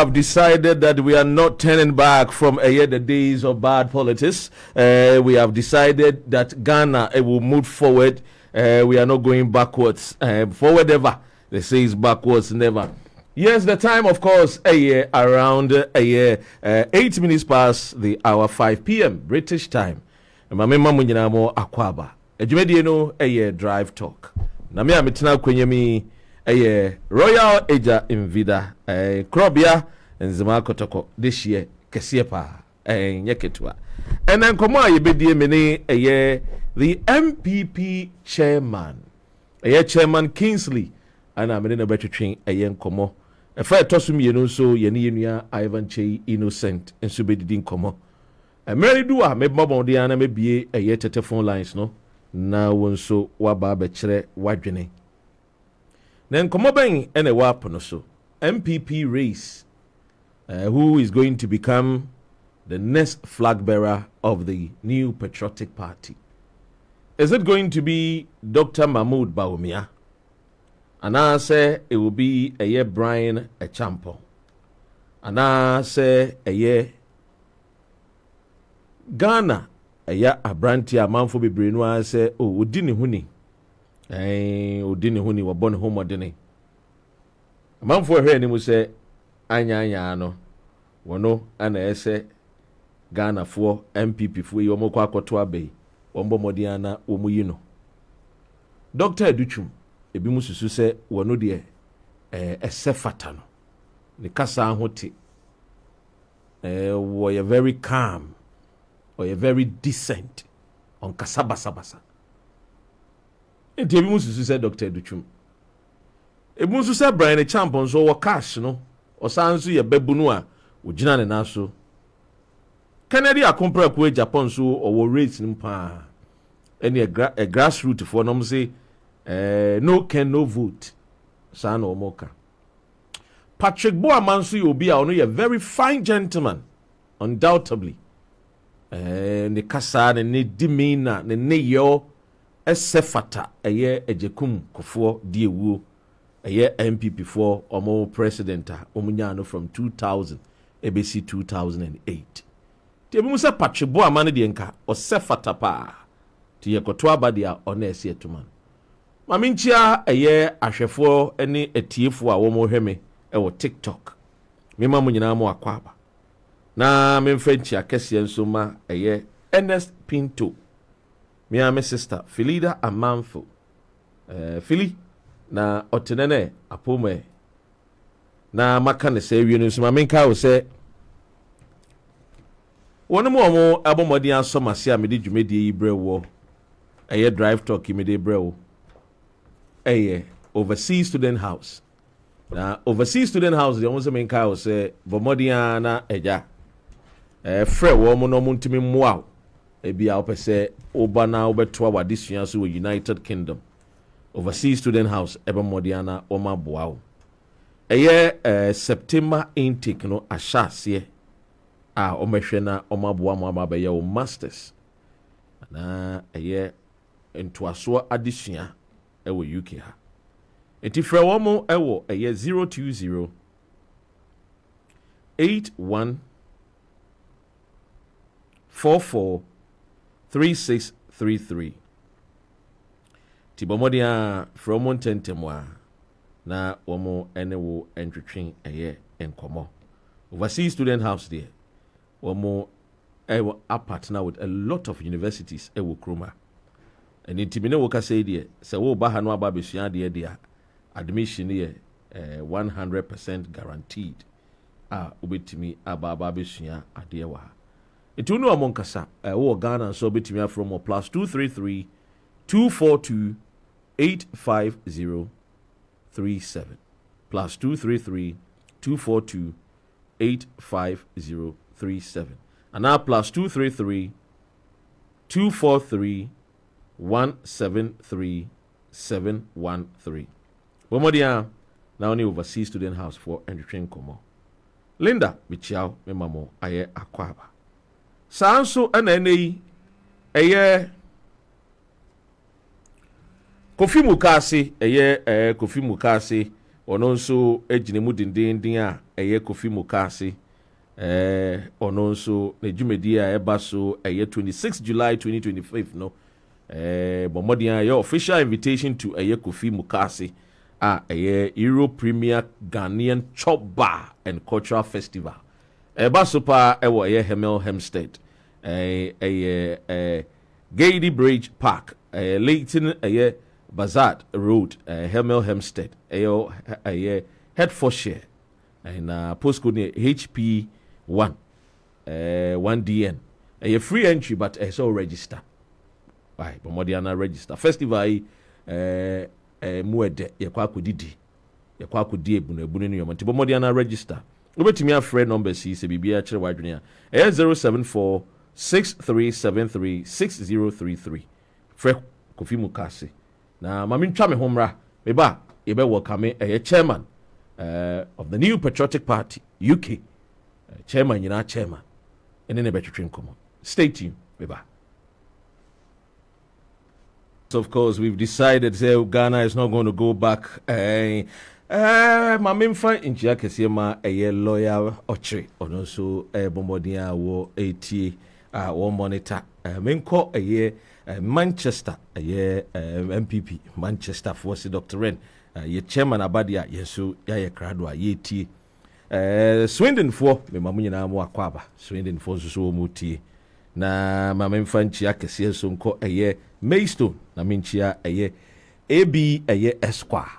have decided that we are not turning back from the days of bad politics. We have decided that Ghana will move forward. We are not going backwards. Forward ever. They say it's backwards never. Yes, the time, of course, around 8 minutes past the hour 5 p.m. British time. Mamema munyinamo akwaba. Ejumedi no drive talk. Na me ametina kwenyemi Royal Eja Invida Krobia nzima kotoko this year kesiye pa nyeketua. And then komo ayebedie mene the NPP chairman. Chairman Kingsley ana amene na betwetwen nkomo. Efa tosum yenu so yene Ivan Chey Innocent enso bedidi nkomo. Mary Dua me bobon ana mebie tete phone lines no na wonso waba bekire wadwene. Then Komoben and a weapon so MPP race, who is going to become the next flag bearer of the new patriotic party? Is it going to be Dr. Mahmoud Bawumia? And I say it will be Brian Echampo. And I say Ghana Abrantia Manfo Bibrino. Say Udini Huni. Udini huni wabone homo dene. Amanfo hwe ni mu se anya no wono ana ese Ghana fo MPP fo yi omokwa akoto abai wombo modiana omuyi no. Dr. Educhum ebi mususu se wono de ese fata no. Ni kasa ahote. Wo ye very calm. Or ye very decent on kasabasa. Ebi mususu say Dr. Educhum. Ebi mususu say Brian Echampo so wo cash no. Osanso ye bebu no a ogina ne naso. Kennedy akompra ko Japan so owo rates nimpa. Any a grassroots for no say no can no vote. Sa na omoka. Patrick Boaman so obi a ono ye very fine gentleman undoubtedly. Ne kasa ne demeanor ne yo Esefata ejekum kofo diewuo MPP for omo president omunyano from 2000 ebesi 2008 te bi musa Patrick Boaman de nka osefata pa te yekoto abadia ona ese etuman maminchia ahwefo ene etiefo a wo mo hweme wo TikTok mema munyina mo akwaba na memfenchi akese nso ma Ernest Pinto. My sister Philida Amanfo Philly na otenene apome na maka ne se wienu so mamenka wo se wonu mo abomodi asomase a mede dwumedi yi brewo drive talk mede brewo overseas student house na overseas student house de won se menka wo se bomodi na eja frɛ wo mo no muntimi mmoa ebia opese obana obeto awadisua so United Kingdom overseas student house ebe modiana oma boao September intake no ahase omehwe na oma boa mo abaye o masters na entoaso adisua ewo UK ha etifre wo mo ewo 020 81 44 3633 Tibomodia from Montentemwa na womo enewo entwetwen enkomo overseas student house there womo a partner with a lot of universities ewo kroma and intimine wo ka say there se wo ba ha no aba besua there there admission here 100% guaranteed ubetimi aba besua ade wa Etunu amonkasa wo Ghana so betimi from +233 242 85037 +233 242 85037 and now +233 243 173713 Bomodia now only overseas student house for entertain komo Linda bichiao me mamo aye akwaba Sanso ananei Kofi Mukase ono nso ejine mu dindindin a eye Kofi Mukasi ono nso na dwumadi a eba so 26 July 2025 no bomodian your official invitation to eye Kofi Mukasi Euro Premier Ghanaian Chop Bar and Cultural Festival eba so pa ewo Hemel Hempstead Gaiety Bridge Park Leighton Bazard Road Hemel Hempstead Hertfordshire and postcode HP1 1DN free entry but so register right Bomodiana register festival muede yakwa akodi ebunu no yomanti Bomodiana register obetimi afre number C se bibia kire wadwene 074 6373 Fre Kofi Mukasi na mami ntwa me homra meba ebe welcome chairman of the new Patriotic Party UK chairman yina chairman ene ne betwetwe nkomo stay tuned meba. So of course we've decided Ghana is not going to go back my main fight in Chiakesema a lawyer Ochre ono so bombodia wo AT wo monitor main call a year Manchester a year NPP Manchester Force Dr. Ren ye chairman abadia yeso ya kradwa ye tie Swindon for me mamunyina mo akwaba Swindon for so mutie na main fight Chiakese so nko a year Maystone na minchia eye AB eye Esquire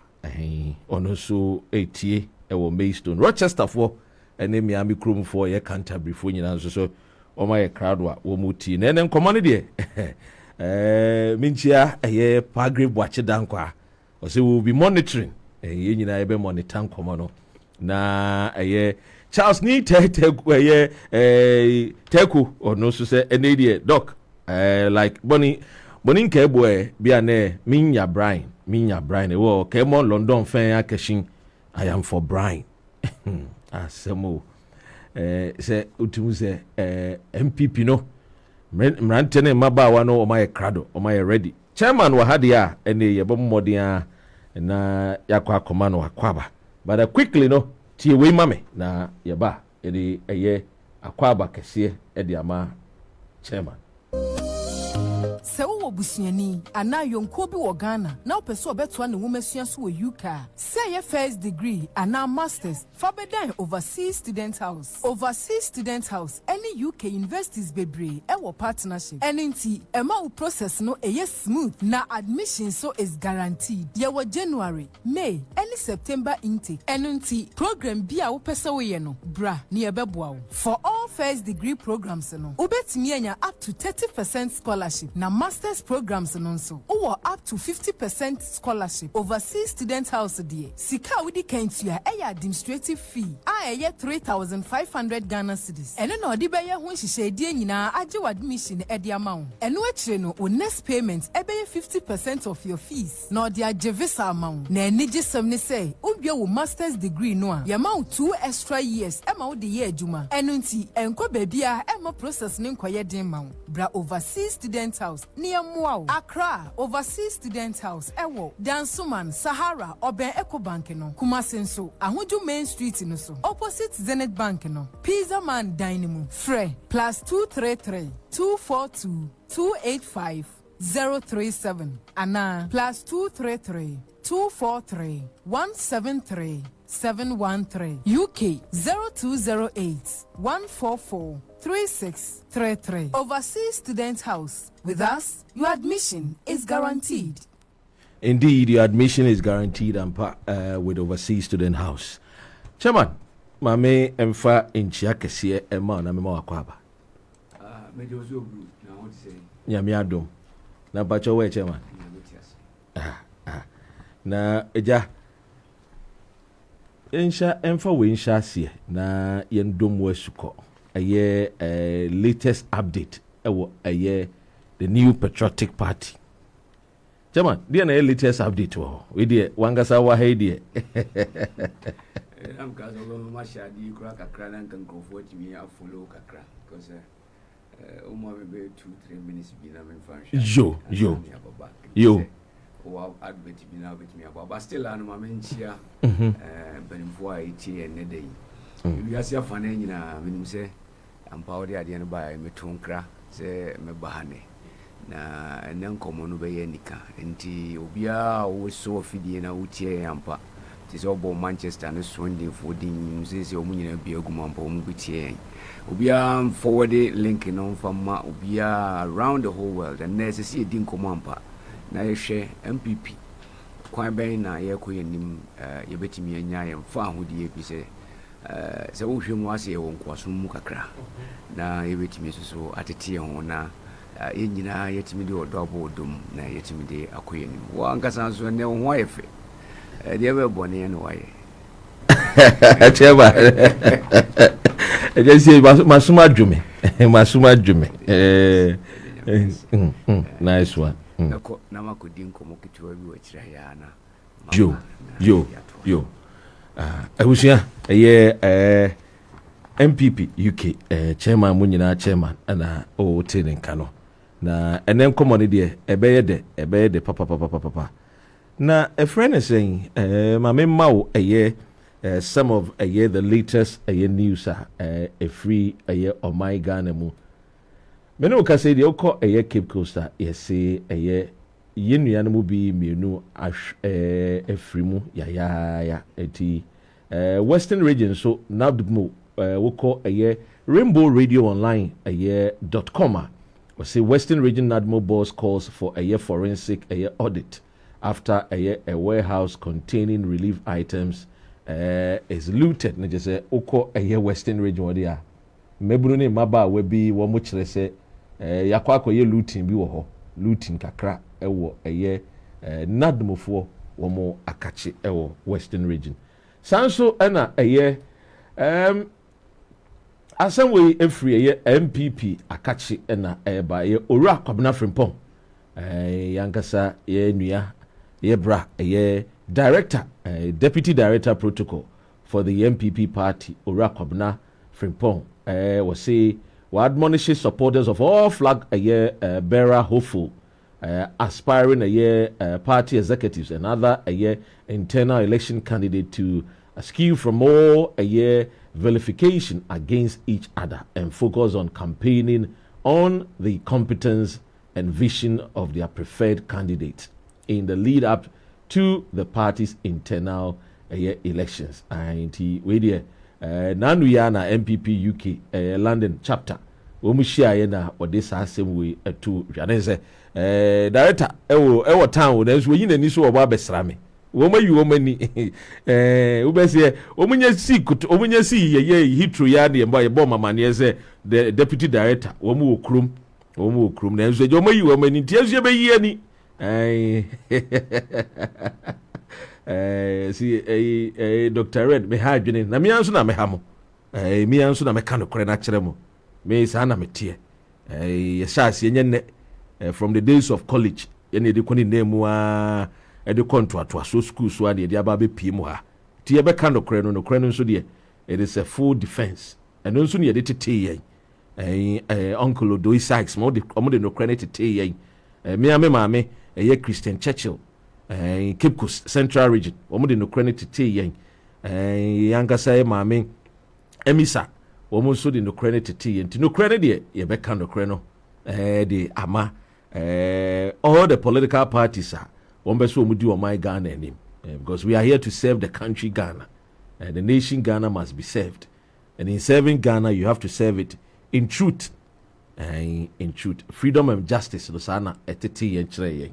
ono so etie ewo Maystone Rochester for ene Miami Chrome for ye Canterbury for nyina so o ma ye crowd wa wo muti na ene nkomane de minchia eye Pagrave Bwache Dankwa o say we will be monitoring ye nyina ebe monitor nkomo no na eye Charles ni teku eye teku ono so say ene de doc like Bonin Keboe Biane Minya Brian wo Kemon London fan akeshin I am for Brian asemo se utumu se MPP no mrantene mabawa no o my crado o my ready chairman wa hadia ene yebo mmodin na yakwa komano akwaba but quickly no tie we mame na yeba ede eye akwaba kese ede ama chairman Se wo busuani ana yonko bi wo Ghana na opeso obeto na womasua so wo UK say your first degree ana masters fabedan overseas student house any UK universities bebre e wo partnership enti ema wo process no eye smooth na admission so is guaranteed ye wo January May any September intake enti program bia wo pese wo ye no bra na ye beboa for all first degree programs no obetimi anya up to 30% scholarship na masters programs nonso or up to 50% scholarship overseas student house there sika wudi kentua administrative fee a 3,500 Ghana cedis eno na odi beye ho hihye nyina age admission edi amount eno akire no o next payment ebeye 50% of your fees na odi age visa amount na eni gisem ne say ubia wo masters degree no a amount 2 extra years ema wo de ye adwuma eno nti enko babia ema process ne nkoye den ma bra overseas student house near Muau, Accra, Overseas Student House, Ewo, Dansuman, Sahara, Oben Eco Bank no, Kumasenso, Ahuju Main Street no so, opposite Zenith Bank no, Pizza Man Dynamo, Fre, +233 242 285 037, Anna, +233 243 173 713, UK 0208 144 3633. Overseas Student House. With us, your admission is guaranteed. Indeed, your admission is guaranteed and with Overseas Student House. Chairman, mame emfa inchia kese ema na mema wakwaba. Mejozo blue na what say. Nyame adom. Na bacho we chairman. Na eja Ensha emfa we ensha sie na yendom wasuko. Aye latest update aye the new Patriotic Party. Chairman, dia na latest update wo. We dia wangasa wa he dia. I'm cause of my shadi kura kakra na nkanko for me a follow kakra because umo be 2-3 minutes bi na me fan. Yo. Wow, advert bi na bet me about but still anu ma menchia benfo a etie ene dey. We are see fane nyina menim se ampa ode ade no ba metunkra se mebahane na ene nkomo no be nika nti obia wo so ofidie na wutie ampa ti so bo Manchester no Sunday for din se omunyina bia aguma ampa omu bitie obia forward link no fama obia around the whole world and na se see din nkomo ampa na yehwe NPP kwan ben na yekoyenim yebetimi anya yemfa ahodie bi se se wo hwemu ase wo nkwasom mu kakra na yebetimi so atete ho na yenyina yetimi de odobo odum na yetimi de akoyenim wa nkasa so ne ho ayefe de be bone no waye cheba ejesi masuma dwume nice one na makodi nkomo kituwa bi wachira ya na yo abusia NPP UK chairman mu nyina chairman na o tene nka no na ene nkomo ne de ebeye de papa na a friend is saying ma memma some of the latest news free on my Ghana mu me no ka say de okọ Cape Coast yesi yenua no mu bi mienu free mu ya eti Western region so nabmo wokọ Rainbow Radio Online .com we say Western region Nadmo boss calls for forensic audit after a warehouse containing relief items is looted. Na just say okọ Western region wodi a mebunu ne maba we bi wo mo kire se yakwa akoye looting bi wo ho looting kakra ewo nadmofo wo mo akache ewo Western region sanso na asem we efri MPP akache na ba owura kwabena frimpong yankasa nua bra director deputy director protocol for the MPP party owura kwabena frimpong was say we admonish supporters of all flag bearer hopeful aspiring party executives and other internal election candidate to skew from all vilification against each other and focus on campaigning on the competence and vision of their preferred candidate in the lead up to the party's internal elections. And we there Nanuyana NPP UK London chapter. Womushia na ode sa asem we to Janese director ewo town na so yin ani so oba besra me womayi womani ubese omunya sikut omunya si ye hitro ya de mba ye bo mamane se the deputy director womu okrum na so je omayi womani tie so be yi ani si Dr. Red me ha adwene na me anso na me ha mo me anso na me ka no kore na kire mo me sa na me tie yesase enye from the days of college ene de koni name a e de contract so school so ade de aba be pie mu ha tie be ka no kore no nso de it is a full defense and nso ne de tete yen uncle Odo Isaacs mo de no kore ne tete yen me maame Christian Churchill Cape Coast Central Region omo de no kore ne tete yen yankasa maame Emisa womo so de no kore ne tete yen ti no kore ne de ye be ka no kore no de ama all the political parties are one best we do on my Ghana name because we are here to serve the country Ghana and the nation Ghana must be served, and in serving Ghana you have to serve it in truth freedom and justice no sana etete yen kire yen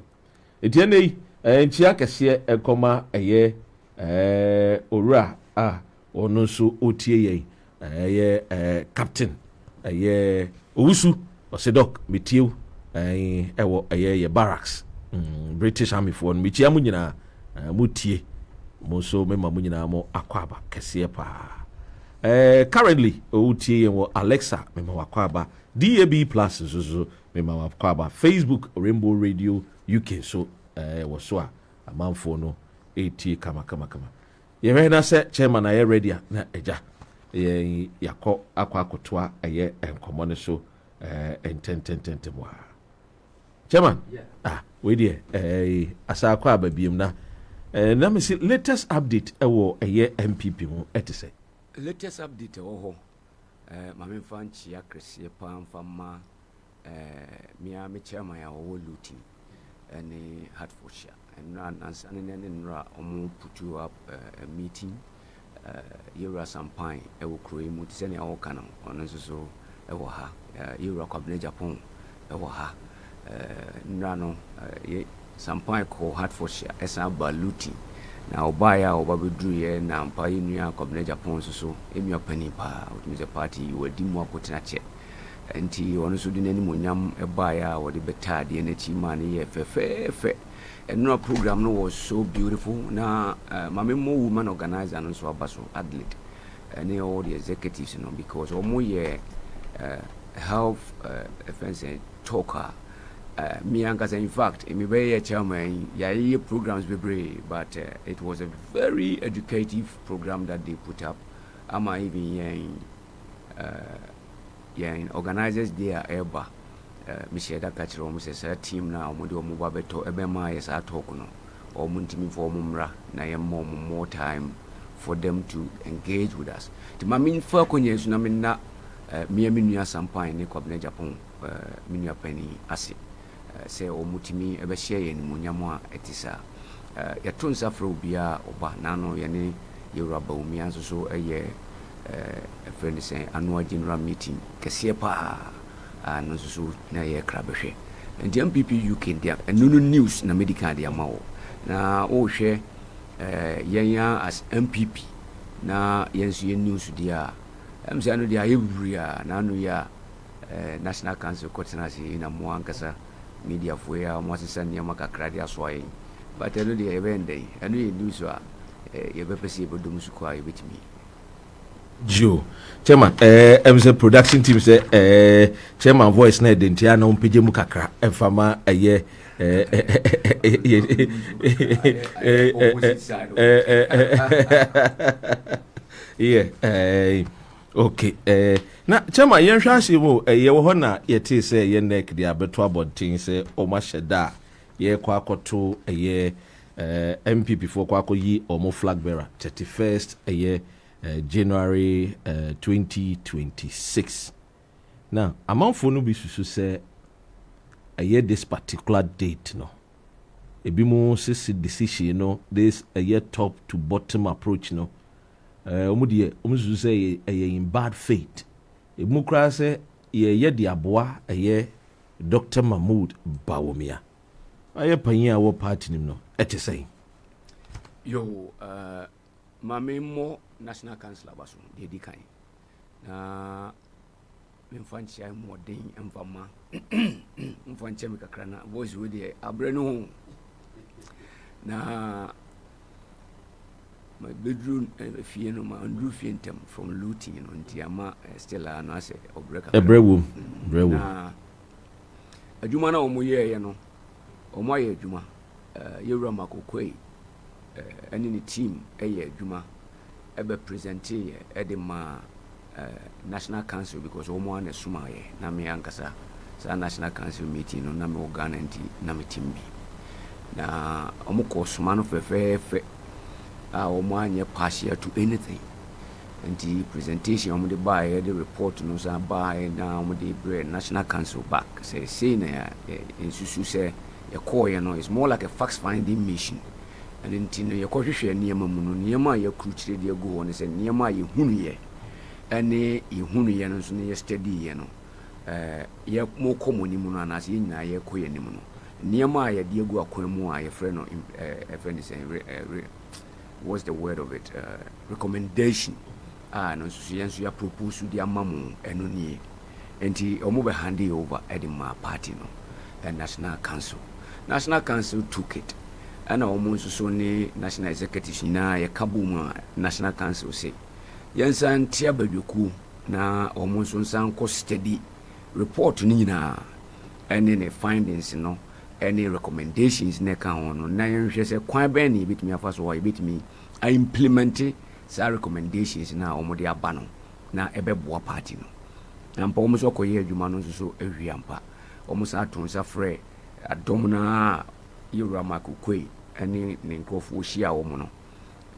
etiene nchia kese ekoma owura ono so otie yen captain owusu osedok metiu ewo barracks British Army for michia mu nyina mutie mo so mema mu nyina mo akwaba kese pa currently otie yen wo Alexa mema wakwaba DAB Plus so mema wakwaba Facebook Rainbow Radio UK so wo so a amanfo no etie kama ye we na se chairman aye ready na eja yakọ akwakotoa enkomo ne so entententente mo chairman we there asakwa ababiem na na me see latest update ewo MPP mu etise latest update oho mame fanchi ya kresi pa mfama mia me chairman ya wo looting and Hertfordshire and nra omo put you up a meeting Yura Sampine e wo kroe mu tse ne a wo kana ono so e wo ha Yura Cabinet Japan e wo ha nra no Sampine ko Hertfordshire esa ba looting na obaya obabedru ye na mpa yenu Cabinet Japan so enu pani pa with the party wadi mu akotena che enti ono so di nani monyam ebaya wodi beta de na chi ma ne ye fe no program no was so beautiful na mame mo woman organizer no so abaso athlete and all the executives you know because omo ye health offense talker me anka in fact me be chairman ya programs be but it was a very educative program that they put up ama even organizers there eba me share that catch room say team na omo de omo ba beto ebe ma yes talk no omo ntimi for omo mra na ye more time for them to engage with us the mamin for konye su na me na me nua Sampine ne Cabinet Japan me nua pani ase say omo timi ebe share ye ni munyamo a etisa ya tonsa fro bia oba na no ye ne Yoruba umi anso so eye a friend say annual general meeting kese pa no so na ye krabehwe and the NPP UK dia no news na medical dia mawo na o hwe yenya as NPP na yensu ye news dia say no dia everywhere na no ya National Council Coordinator na mo ankasa media for ya mo asesa niam kakra dia so ayi but no dia event dey eno ye news a ye be pese be dum su kwa ye betimi Joe, Chairman, MC production team say, Chairman voice na identity na umpije mu kakra emfama eye yeah okay na Chairman yen hwa hye mu ye wo ho na ye te say ye neck dia beto abontin say o ma hyeda ye kwa akoto eye MPP for kwa akoyi omo flag bearer 31st eye January 2026. Now, among for no be to say a year this particular date, no. A be more decision, no. This a year top to bottom approach, no. Almost say a year in bad faith. A mukra say a year diaboa a year Dr. Mahmoud Bawumia. A year panya our party, no. At the same. Yo, Mame mo National Council abaso de dikan na memfanchi ai mo den emfama memfanchi me kakra na voice we de abre no na my bedroom fie no ma ndu fie ntem from looting no ntiama still no ase obreka ebrewu na adwuma na omo ye no omo aye adwuma yewura makokoi any ni team eye adwuma ebe present edema National Council because omo an esuma ye na me ankasa sa National Council meeting no na me organize na me team bi na omo ko suma no fefe omo anye partial to anything and the presentation omo de buy the report no sa buy na omo de bring National Council back say na insusu say your core you know is more like a fact finding mission and intino ye kohwehwe niam mu no niam a ye kruchire de go won se niam a ye hunu ye ene ye hunu ye no so ne ye study ye no ye mo komoni mu no anase ye nyina ye koye ni mu no niam a ye de go akwan mu a ye frɛ no friend say what's the word of it recommendation no so ye nso ya propose di amamu eno nie enti omo be hand over edema party no and National Council took it and almost so ni national executive na ye kabuma National Council say yensan tia baduku na almost nsan ko study report ni na any findings no any recommendations ne ka hono na yenhwe se kwan ben ni bitimi afaso wa bitimi I implement sa recommendations na omode aba no na ebeboa party no na mpa almost okoye adwuma no so ehwiampa almost atonsa frɛ adom na Yura Makukwe any ninkofu shia woman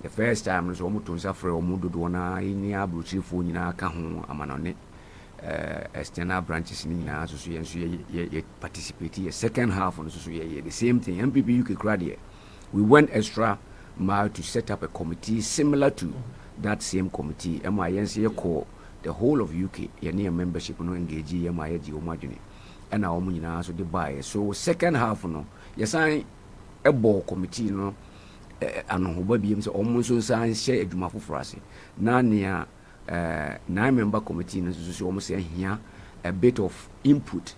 the first time so omo to suffer omo dodo na ini abrochifo nyina ka ho amanone external branches ni na so ye participate ye second half on so ye the same thing. NPP UK graduate, we went extra mile to set up a committee similar to that same committee. MINC call the whole of UK ye near membership no engage ye my ji omadwene and our nyina so the buy. So second half no ye sign a board committee no ano ho ba biem so omo so san share adwuma foforo ase na nea 9-member committee so almost here a bit of input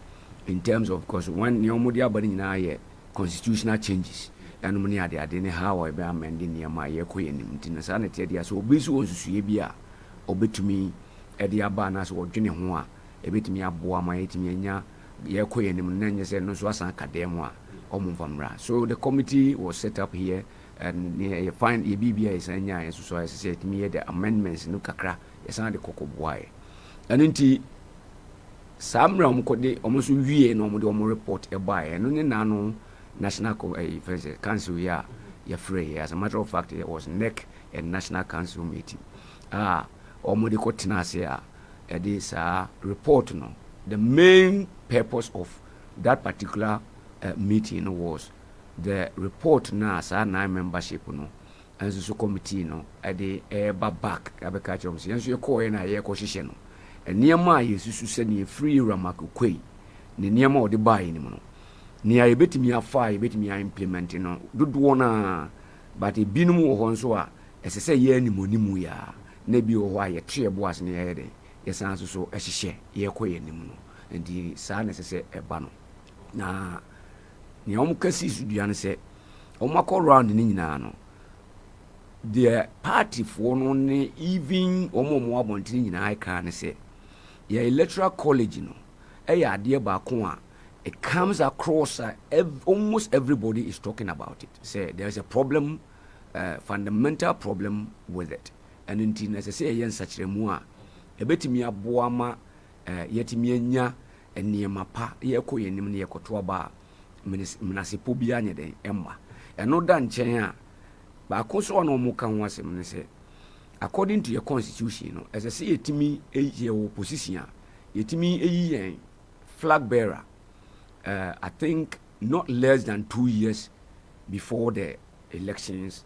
in terms of, because when Yomodia Badina constitutional changes and money are there, how I be amending near my in sanity. So, Bisu Subia, or bit to me, Edia Banas or Jenny Hoa, a bit me up Boa, my 8 year, Yako and Nanya said no Swasan Cademwa or Muvamra. So, the committee was set up here. And you find EBBA is and so I said to me the amendments no kakra yes and the cocoa boy and inti some realm could they almost we no more report a buy and only nano national council ya free. As a matter of fact it was NEC and national council meeting almost the this report no the main purpose of that particular meeting was the report na sa 9 membership no and so committee no at the back abeka chom so you call na ye ko hihye no eniema yesusu se ne free ramakokoi ne niema o de buy ni no ne ya betimi afa betimi implement no dodo na but e binum wo ho nso a esese ye animonimu ya na bi wo a ye tue boas ne ye de ye san so ehihye ye ko ye nim no ndi sa na esese eba no na ni omo kasi suduane se omo akọ round ni nyina no the party for no ne even omo abonti nyina aka ne se ya electoral college no ya ade ba ko a it comes across almost everybody is talking about it. Say there's a problem, fundamental problem with it, and indeed necessary yen such remua a betimi aboama yetimi anya eniema pa ye ko yenim ne yekoto ba munasipo bia nye den emma eno da nchen a ba ko so no mu ka ho asem ne se according to your constitution no as I say yetimi ye opposition a yetimi yen flag bearer I think not less than 2 years before the elections.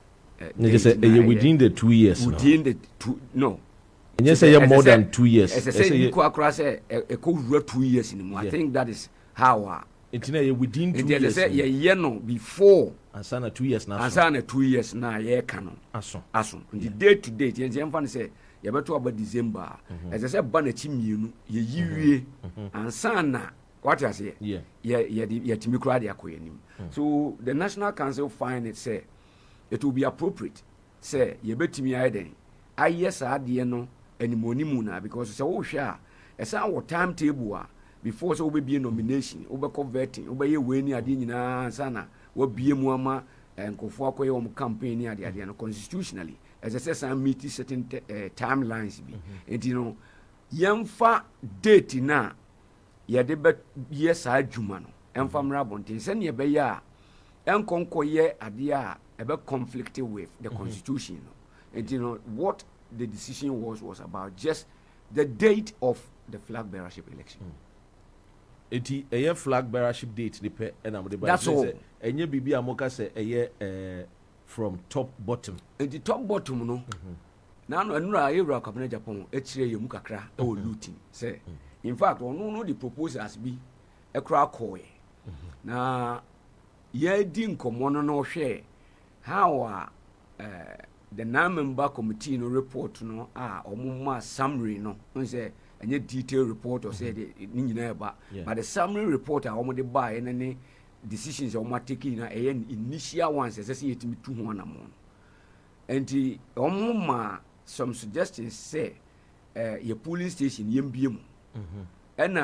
Within the 2 years. Within the 2, no. And you say more than 2 years. As I say, you could cross a 2 years anymore. I think that is how. It's within 2 years. Say, yeah, no, before. Ansana 2 years now. Ansana 2 years now, yeah, canon. Aso. The date to date, and I'm say, you better about December. As I said, Banachim, ye, Ansana. What I say? So the National Council find it say it will be appropriate. Say you bet me I yes I no any money muna because it's a share. As our timetable before so will be a nomination, over converting, over a winning adina sana, will be a muama and Kofuako campaign at the end constitutionally. As I said, some meet certain timelines be. And you know, young far date na. Ya de be yes adwuma no emfamra bonten se ne be ya enkonko ye ade a ebe conflict with the constitution no. And you know what the decision was about just the date of the flag bearership election. Eti eye flag bearership date the pe na mo de ba say enye bibi amoka say eye from top bottom. And the top bottom no na no enura Europe kapena Japan e kire ye mu kakra e o looting say in fact, no the proposals be a crowd coy. Now, ye didn't come on no share how the 9-member committee no report no or summary no say any detailed report or say the but the summary report I already buy and any decisions or taking initial ones as I see it to me 2-1 among. And the some suggestions say your polling station yembium. And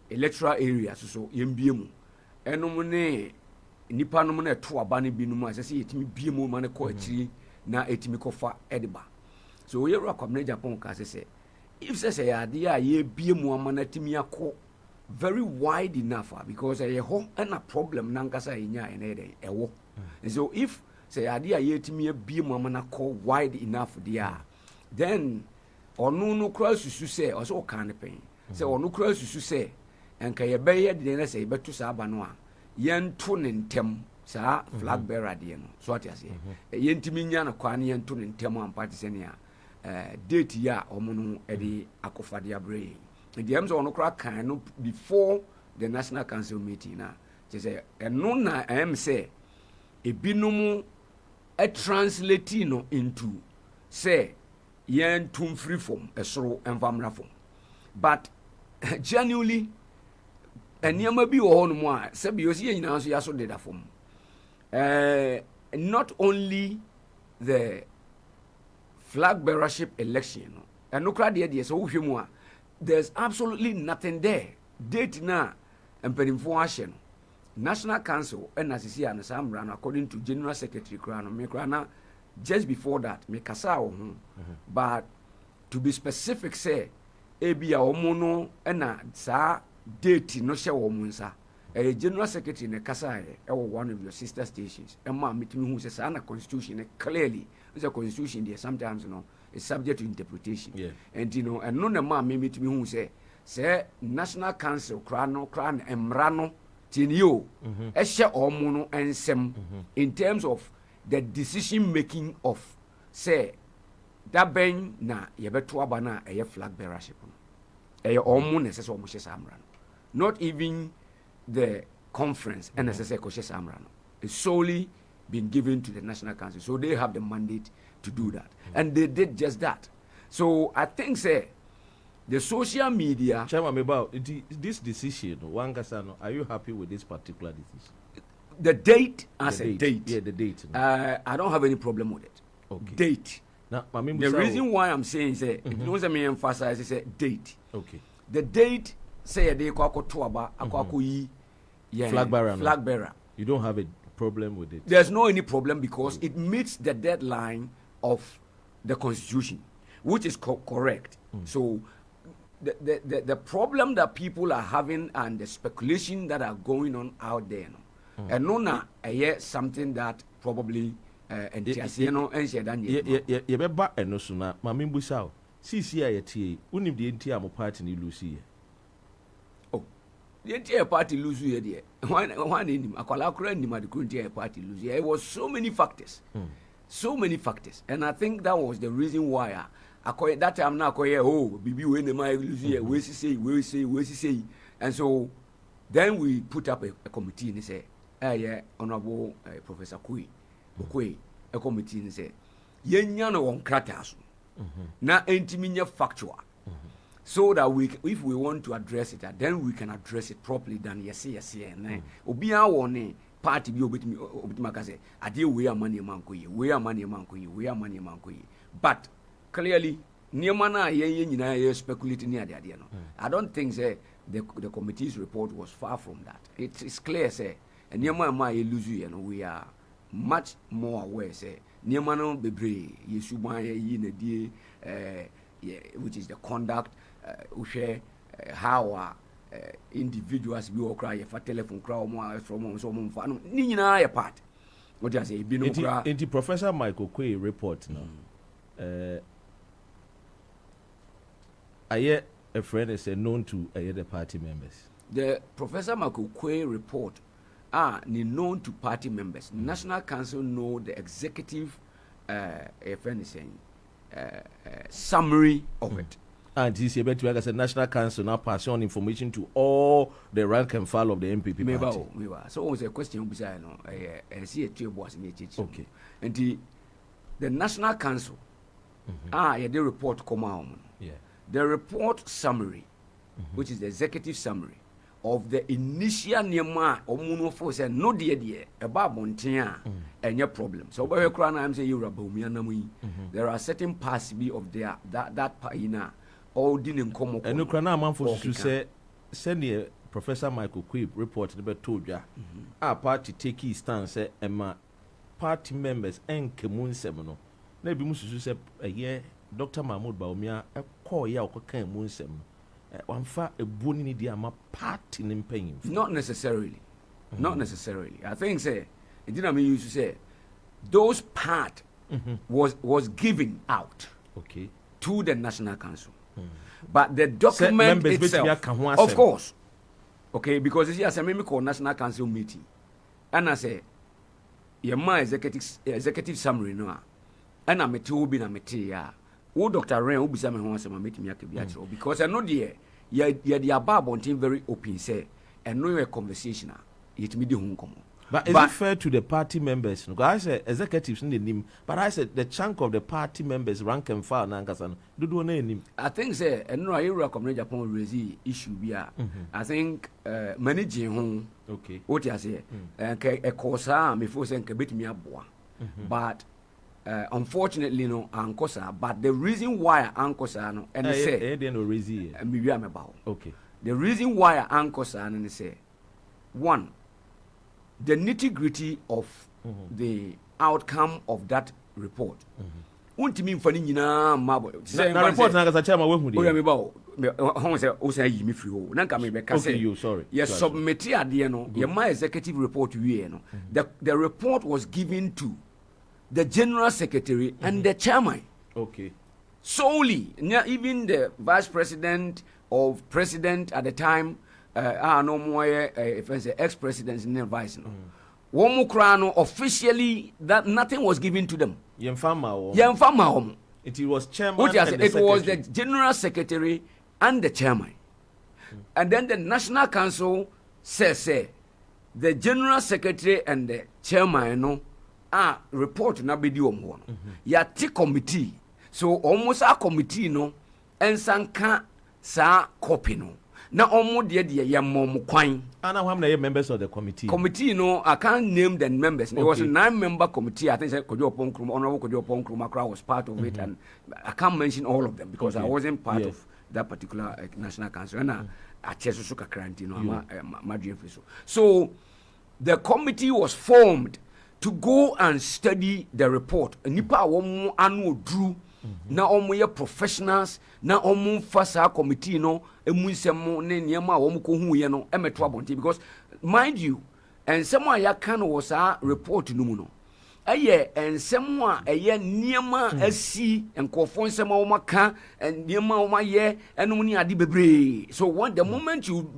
electoral area so yembiemu eno ne nipa no na to abane binum asese yetimi biemu ma ne ko akiri na etimi kofa ediba so we rock up na Japan ka say if say ya de a ye biemu ama na timi akọ very wide enough because ye ho na problem na nkasa enya ene de ewo. And so if say idea yetimi be mama na call wide enough there then ono no kra susu say o so kan pen say ono kra susu say enka ye beye de na say betu sa aba no a yento ne ntem sa flag bearer de no so ati ase yentimi nya na kwa ne yento ne ntem ampa te se ne a date ya omo no e de akofade abre the ems ono kra kan no before the National Council meeting na say eno na am say ebinom a translate no into say yen tum free form esoro envamra form but genuinely eniama bi wo hono mo a se bi osi nyina so yaso deda form not only the flag bearership election no enokra de so wohwe mu a there's absolutely nothing there date na empenimfo ahye no National Council and as and Samran according to General Secretary Krano Mekrana just before that me kasa but to be specific say ebia omono na sa date no hye wo munsa General Secretary ne kasa one of your sister stations emma metimi hu say sa na constitution clearly the constitution there sometimes is subject to interpretation and and no na ma metimi hu say National Council Krano emrano tinio ehye omo no ensem in terms of the decision making of say that ben na yebeto aba na eye flag bearership no eye omo na sese omo hye samra no not even the conference and sese ko hye samra no it's solely been given to the National Council, so they have the mandate to do that and they did just that. So I think say the social media. Chairman, about this decision, Wangasano, are you happy with this particular decision? The date as a date. Yeah, the date. I don't have any problem with it. Okay. Date. Now, the reason why I'm saying is, if you want me emphasize, is a date. Okay. The date say a day flag bearer. Flag bearer. You don't have a problem with it. There's no any problem because it meets the deadline of the Constitution, which is correct. So. The problem that people are having and the speculation that are going on out there, and no na something that probably entiasieno enche dan ye beba eno so na ma membusa o sisi a yetie unim de entia mo party ni lucy oh the entire party lose you there one enim akwala kura enim ade kura entire party lose it was so many factors and I think that was the reason why that time now bibi we na my lose we say and so then we put up a committee and say honorable Professor Kui a committee and say yenya no on kratas na entiminya factual so that if we want to address it then we can address it properly than yes and obi a won party bi obetimi ka say ade we amane man ko but clearly niema na ye nyina ye speculate ni ade no I don't think say the committee's report was far from that. It is clear say niema ma ye lose you we are much more aware say niema no bebre ye suban ye na die which is the conduct how individuals be okra ye for telephone crowd mo from so mo fa no ni nyina ye part what you say bi no kra into Professor Michael Quay report now a friend is known to the party members. The Professor Michael Quay report known to party members. National Council know the executive a friend is saying summary of it. And he's able to as a National Council now pass on information to all the rank and file of the NPP party. So it was a question beside see a two boys in okay. And the National Council the report come out. Yeah. The report summary, which is the executive summary of the initial Nema Omuno for said no dear about Montia and your problem. So by your crown, I'm saying there are certain parts of their that paina all didn't come. And no crana man for to say send Professor Michael Quay report about told ya our party take his stance Emma party members and Kemun Semono. Maybe Musu said a year. Dr. Mahmoud Baumia a call ya or can munsem. One far a bony idea my part in pain. Not necessarily. Not necessarily. I think say it didn't mean you to say those part was given out to the National Council. But the document itself, of course, okay, because this is a member called National Council meeting, and I say, my executive summary no, and I'm a two-bin a material. Oh, Dr. Ren, who be some who wants to meet me because I know the above on team very open say, and know your conversation. It me the home come. But is it fair to the party members? Because I said executives in the name, but I said the chunk of the party members rank and file Nankasan do name. I think say and no I recommend Japan raise issue be I think managing home what you say a course before saying bit me aboa. But unfortunately no ankosa but the reason why ankosa no and say no reason about the reason why ankosa and say one the nitty-gritty of the outcome of that report. Untimi mfani nyina mabo. Na report na kasa chairman wehu dey. O me ba o say o say yi me free o. Na nka me be ka say. Okay, you sorry. Yes, submit ade no. Your my executive report we no. The report was given to the general secretary and the chairman. Okay. Solely, even the vice president of president at the time no more ex-presidents in the vice no. One more officially that nothing was given to them. Yemfama. It was chairman. It was the general secretary and the chairman. And then the National Council says the general secretary and the chairman no report na be di omo no. Ya ti committee. So almost a committee no ensanka sa copy no. Na omo de yammo kwan. And how many members of the committee? Committee, no, I can't name the members. It was a 9-member committee. I think Kojo Ponkrum, Honorable Kojo Ponkrum Makra was part of it, and I can't mention all of them because I wasn't part of that particular National Council. And I just suka quarantine, so the committee was formed to go and study the report. Nipa omo anu drew. Na omo ye professionals na omo fasa committee no emu nsem ne niam a omo ko hu ye no emeto abonte because mind you ensem a ya kan was a report no mu no eye ensem a eye niam asi enkofo nsem a omo ka niam a omo ye enum ni ade bebre so when the moment you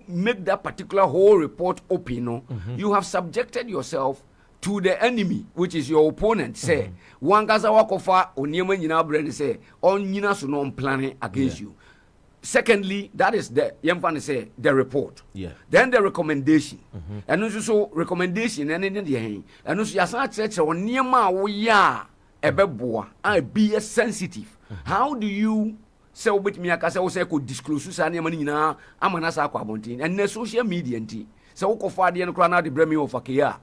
make that particular whole report open no you have subjected yourself to the enemy, which is your opponent, say, one gaza wakofa, onyema nyina brand say, on nyina so no planning against you. Secondly, that is the yemfan say the report. Then the recommendation. And also recommendation and in the hand. And also yasa church onyema wo ya ebeboa and be sensitive. How do you say obet me akasa wo say could disclose sa nyema nyina amanasa akwa bontin and the social media nti. So ukofa de no kra na de bremi of akia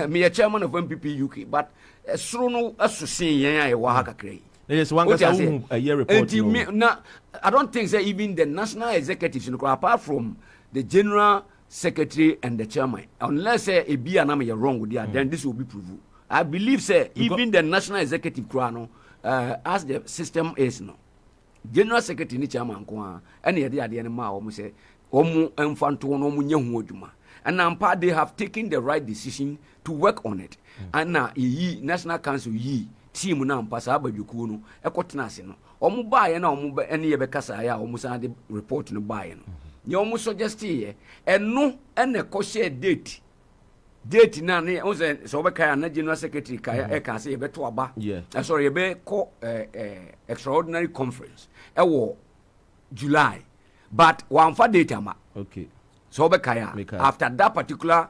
me a chairman of NPP UK but suru no asusin yen aye wa kakrai yes one gasa a year report no I don't think say even the national executives no apart from the general secretary and the chairman unless say e be na me wrong with that then this will be proved. I believe say even the national executive kra no as the system is no general secretary ni chairman ko and ye de ade ne ma o mo say omu emfanto no mu nya hu adwuma. And now they have taken the right decision to work on it. And now National Council team now pass abajuku no ekotena ase no. Omo bae na omo ene ye bekasa ya omo san de report no bae no. Ye omo suggest ye eno ene ko share date na ne o se so beka na general secretary kaya e kan se ye beto aba. Sorry ye be ko extraordinary conference e wo July. But one for date ama. Okay. So after that particular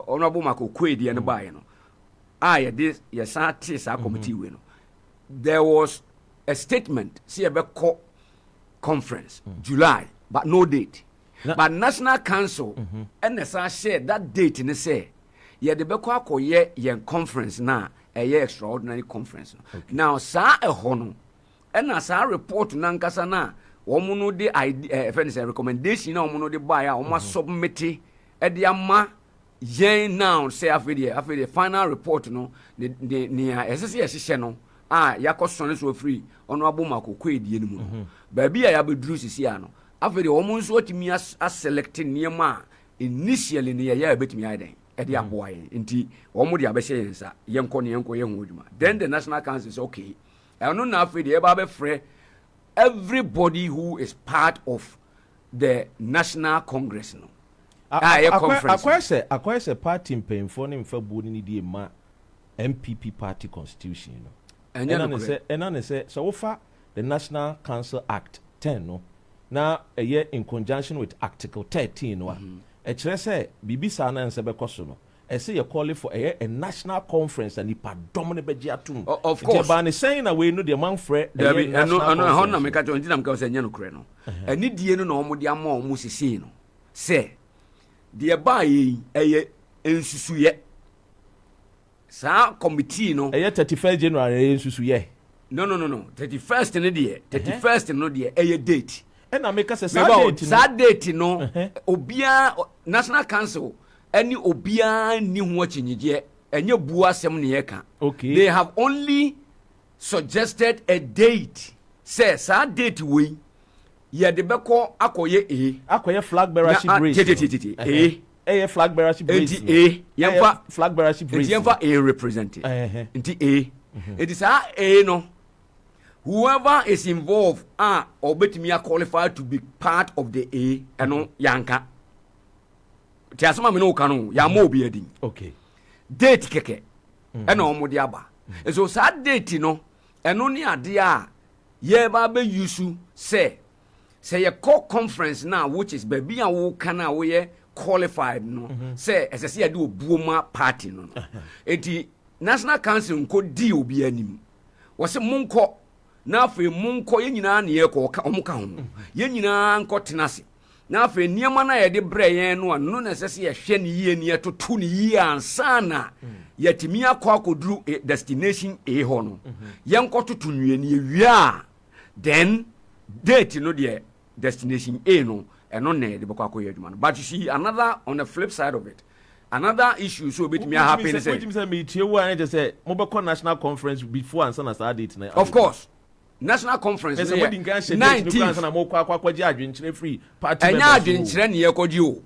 honorable Mako Kwedi and buy no. This committee we no. There was a statement see about conference July but no date. But National Council and the shared that date in the say the beko ye conference na a extraordinary conference. Now sa a hono and as a report nankasa na womuno de idea recommendation na womuno de buy a submit e de ama yen now say after the final report no the SSC no yakosone so free honorable makoko edie no mu ba bia ya beduru sisi ano after the womun so otimi a select niema initially ne ya betimi aden edi aboa yen nti omo de abehye yensa yenko ne yenko yehu adwuma then the national council say okay eno na afi de e ba be frɛ everybody who is part of the national congress no akwai se party mpemfo ne mfa bu ni die ma NPP party constitution no ena ne se so wofa the National Council Act 10 no na in conjunction with Article 13 no e kire se bibisa na nse bekoso no e say you call for a national conference and ipa domine beji atum of course ba ne saying na we no the man frɛ no na meka to ntina meka say nya no kure no ani die no na omo de ama omo sisi no say de ba yi eye ensusuye sa committee no 31st January ensusuye no 31st no de 31st no de eye date na meka say sa date no obia national council any obia ni ho achinyije enye bu asem ne yeka okay they have only suggested a date say sa date we ye de beko akoye flag bearership race flag bearership race yemfa flag bearership race yemfa represent nti it is no whoever is involved obetimi qualified to be part of the eno yanka tiasoma me no kanu ya ma obi adin okay date keke ena omode aba so sa date no eno ni ade a ye ba be use say ye call conference now which is baby a wo kana wo ye qualified no say esese ye de obuoma party no enti national council nko di obi anim wo se monko na afi monko ye nyina na ye ko omuka ho ye nyina nko tenase na afi niema na ye de bre yen no no na esese ye hwe ne yie ne toto ne yie ansana yatimi akoduru destination ho no ye nko toto nwie ne wia then date no de destination no eno ne de bako akoye adwuma no but you see another on the flip side of it another issue so bit me happy say which say me tie wo an just say mo be national conference before and sana start date na of course national conference is 19 na mo kwa ji adwenkyere free party members anya adwenkyere ne yekoji o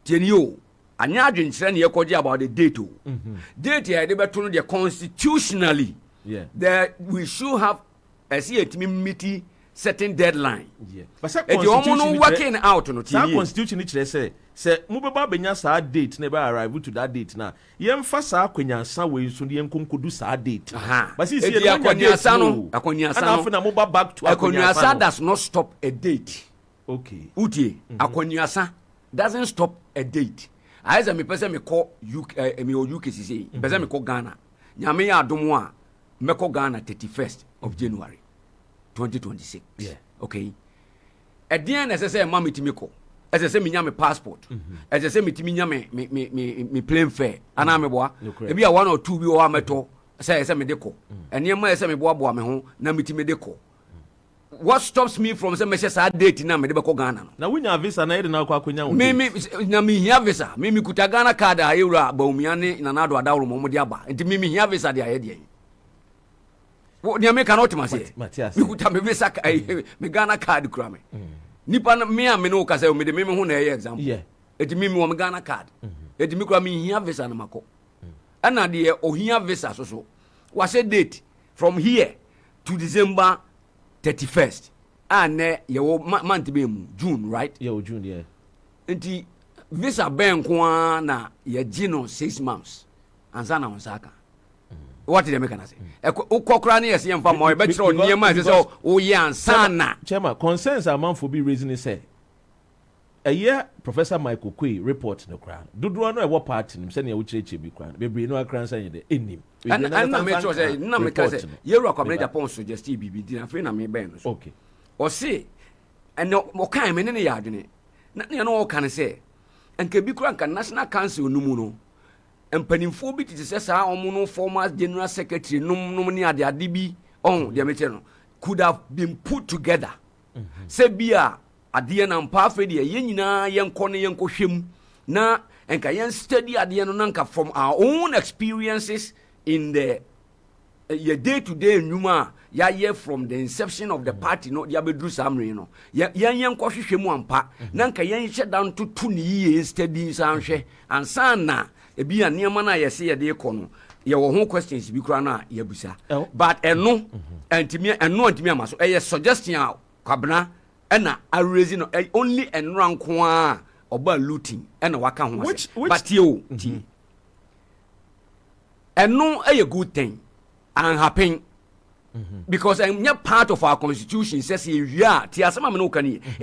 tieni o anya adwenkyere ne yekoji about the date o date ya de beto no the constitutionally that we should have as yet meeting certain deadline but the constitution working out no tie constitution ni kire say mo be ba benya sa date na be arrive to that date na yem fa sa akwanyansa we so ne yenkonkodu sa date but see akwanyansa no na mo ba back to akwanyansa does not stop a date okay utie akwanyansa doesn't stop a date aiza me pese me call UK say pese me call Ghana nyame ya adomo a me call Ghana 31st of January 2026 okay edien na say ma metimi ko say me nya me passport say metimi nya me plane fare ana me boa e bia 1 or 2 bi o ameto say me de ko ene ma say me boa me ho na metimi de ko what stops me from say me say date na me de be ko Ghana no na wunya visa na ide na kwa kwanya wo me na me hia visa me kuta Ghana card a yewura baumia ne na na do adawro mo de aba enti me hia visa de aye wo ni America not mase me kuta me visa me Ghana card kura me nipa na me no ka say me de me ho na example eti me wo me Ghana card eti me kura me hia visa na mako ana de ohia visa so wa say date from here to December 31st and ye wo month be mu June right June enti visa ben ko na ye gino 6 months ansa na onsaka what did they make say ukokra na yes yemfa mo e be kire oniema say so o ye ansa na chairman concerns amount for be reason say a year Professor Michael Quay report no kra dodo no e wo party nim say na wo kireche bi kra bebre no akran say de enim and na me sure say na me ka say yeru akwabena Japan suggest bibi di na fe na me ben no so okay o say and o kan me ne ya adwene na ne no o kan say enka bi kra nka national council no mu no empanimfo bi tete say omo no former general secretary num ni ade bi on de me che no could have been put together say bia ade na mpa afa de ye nyina yenko ne yenko hwem na enka yen study ade no nanka from our own experiences in the your day-to-day numa ya year from the inception of the party no ya bedru samre no yan kwahwehwe mu ampa na nka yan hye down to 2 years steady sanhwe ansa na ebi anema na yese ye de kono ye wo ho questions bi kura na ya busa but antimi amaso eye suggestion kwabena na arezi no only enranko a oba looting na waka ho ase but you a good thing and happen because I'm not part of our constitution says yeah it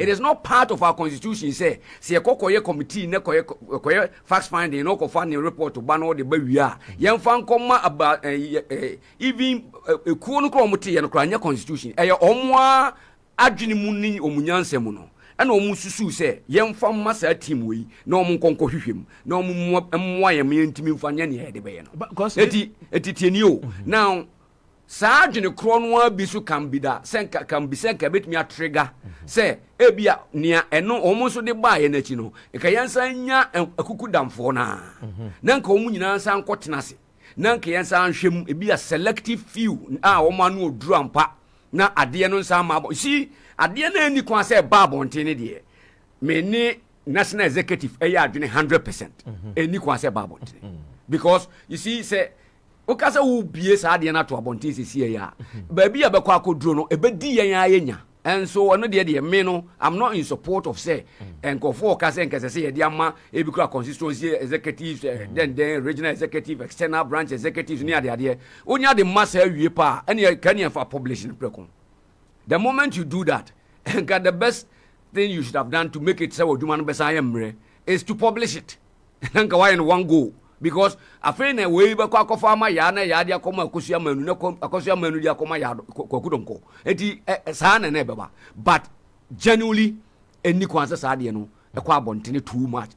is not part of our constitution say kokoye committee ne koye facts finding no ko find report to ban all the bawia yem fan koma about even ekuo no kro muti ye no kra nya constitution omo adwene mu ni omunyanse mu no ana omu susu se yemfa masa team we na omu nkonko hwehwem na omu mmoa yem yentimi mfa nya ne hede be ye no eti tieni o now sa adwene kro no abisu can be that senka can be senka betimi a trigger se ebia nia eno omu so de ba ye na chi no e ka yansa nya akuku damfo na nka omu nyina san kotena se nka yansa anhwem ebia selective few omu anu oduru ampa na ade no nsa ma si ade na ani kwa se ba bonte de me ni national executive adwene 100% ani kwa se ba bonte because you see say okasa wo bie sa ade na to abonte sisi ya ba bia be kwa akoduro no ebedi yan ayenya and so ono de me no I'm not in support of say enkofo okasa enkese say de ama ebikura constituency executives then regional executive external branch executives ni ade onya de massa awie pa ene kan ye for publishing prekon the moment you do that the best thing you should have done to make it say oduma no besa yemre is to publish it nka why in one go because afei na we be kwa kofa ma ya na ya de akoma akosua manu na akosua manu de akoma ya kwakudonko enti saa na beba but genuinely eni kwanza saa de no ekwa abontene too much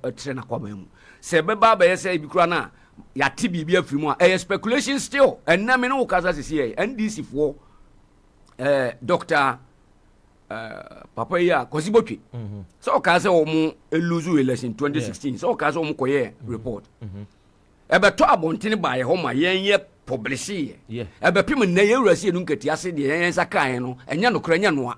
etre na kwama mu se beba be say bikura na ya ti bibia afirimu a speculation still and na me no kaza sisi NDC for Dr. Papa ya Kozibotwi so kaze omu eluzu election 2016 so kaze omu koye report ebe to abontene ba ye homa yenye publish ye ebe pim na ye wurasi enu nkati ase de yen sakan no enya no kra nya noa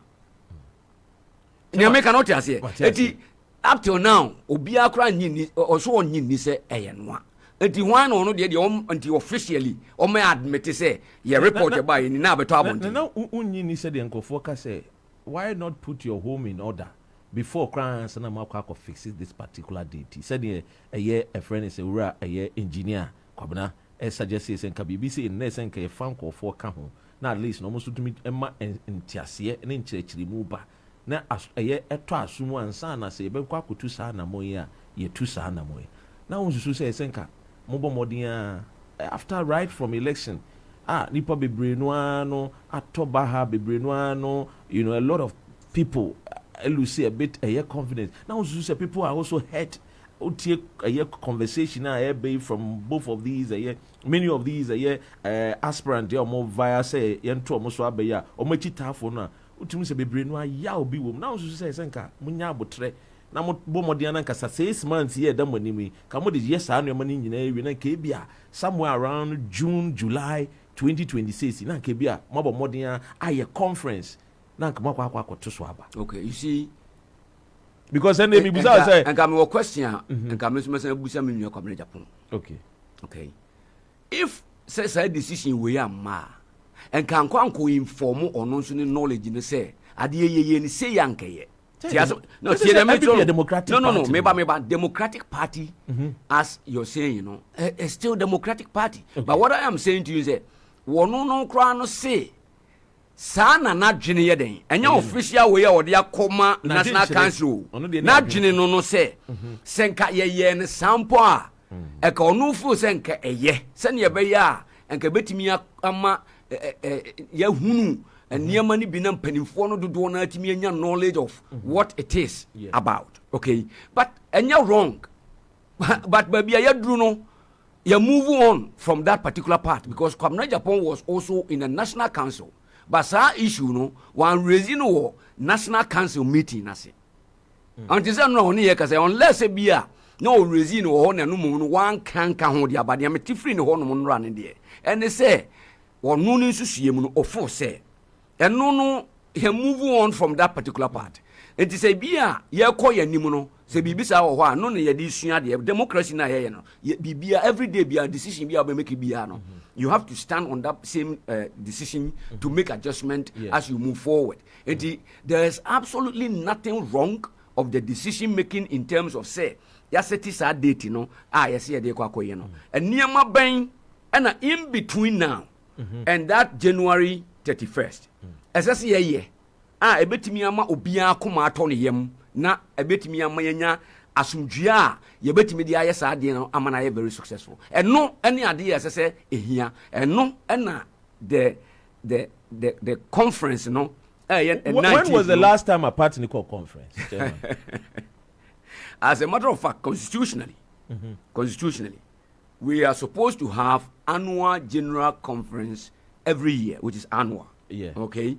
nya me cannot ase eti up till now obi akra nyi oso onyi ni se eye noa eti wan no de anti officially o me admit say ye report ba ye ni na beto abontene na unyi ni se de nkofo ka say why not put your home in order before clients and Makako fixes this particular date? He said a year a friend is a year engineer, Kobna, as suggests and KBBC in Ness and K Funk or 4 Cahu. Now at least almost to meet Emma and Tiasia and in church remover. Now as a year a trust someone son, I say, Bekwaku to Sana Moya, ye 2 Sana Moya. Now, you say, Senka, Mobo Modia, after right from election. Nipa Bebrenoano, Atobaha Bebrenoano, you know, a lot of people lose a bit a year confidence. Now, people are also hurt. Take a year conversation from both of these a year. Many of these a year aspirant they are more via say yentro moso abeya o machita for na. Utimi se Bebrenoa ya obi wom. Now, say senka munya botre. Na mo bomodiana nkasa 6 months here da monimi. Kamo de yes anu mani nyina ewi na kebia somewhere around June, July 2026 na kebia mabo modern aye conference na nkama kwa to so aba. Okay, you see because then me buza say and come question and come me say buza me nwa kwamre Japan. Okay. If say decision we am ma and can ko inform on so knowledge ni say ade ye ni say yankeye. No, Democratic no. Maybe Democratic Party, as you're saying, you know, it's still Democratic Party. Okay. But what I am saying to you is that one no crown say, Sana not Jenny Yeden, and your official way or their coma National Council, not Jenny no say, Senka ye and Sampoa, a cornufu senka a ye, send your beya, and Kabetimia ama Yahunu. And near money binam pennyfono do donor to me knowledge of what it is about. Okay. But and you're wrong. But baby I no you move on from that particular part because Kwamna Japan was also in a national council. But sa issue no one raising no national council meeting na say. Until say no only because unless a beer no raising or no one can ho dia but am free no one run in there. And they say or no nsusuemu no ofo say and no he move on from that particular part. And to say bia ye call ye nimu no say bibisa wo ho no ye di sua de democracy na ye no bibia every day bia decision bia be make bia no you have to stand on that same decision to make adjustment as you move forward. And there is absolutely nothing wrong of the decision making in terms of say ya set is a date no yes ye de kwakoye no and niema ben and in between now and that January 31st as ye ebetimi ama obia akoma ato ne yam na ebetimi ama yanya asumdua a yebetimi de aye saa de no amana ye very successful eno ene ade ye sese ehia eno na the conference no when was the last time a party called conference? As a matter of fact, constitutionally we are supposed to have annual general conference every year, which is annual. Okay.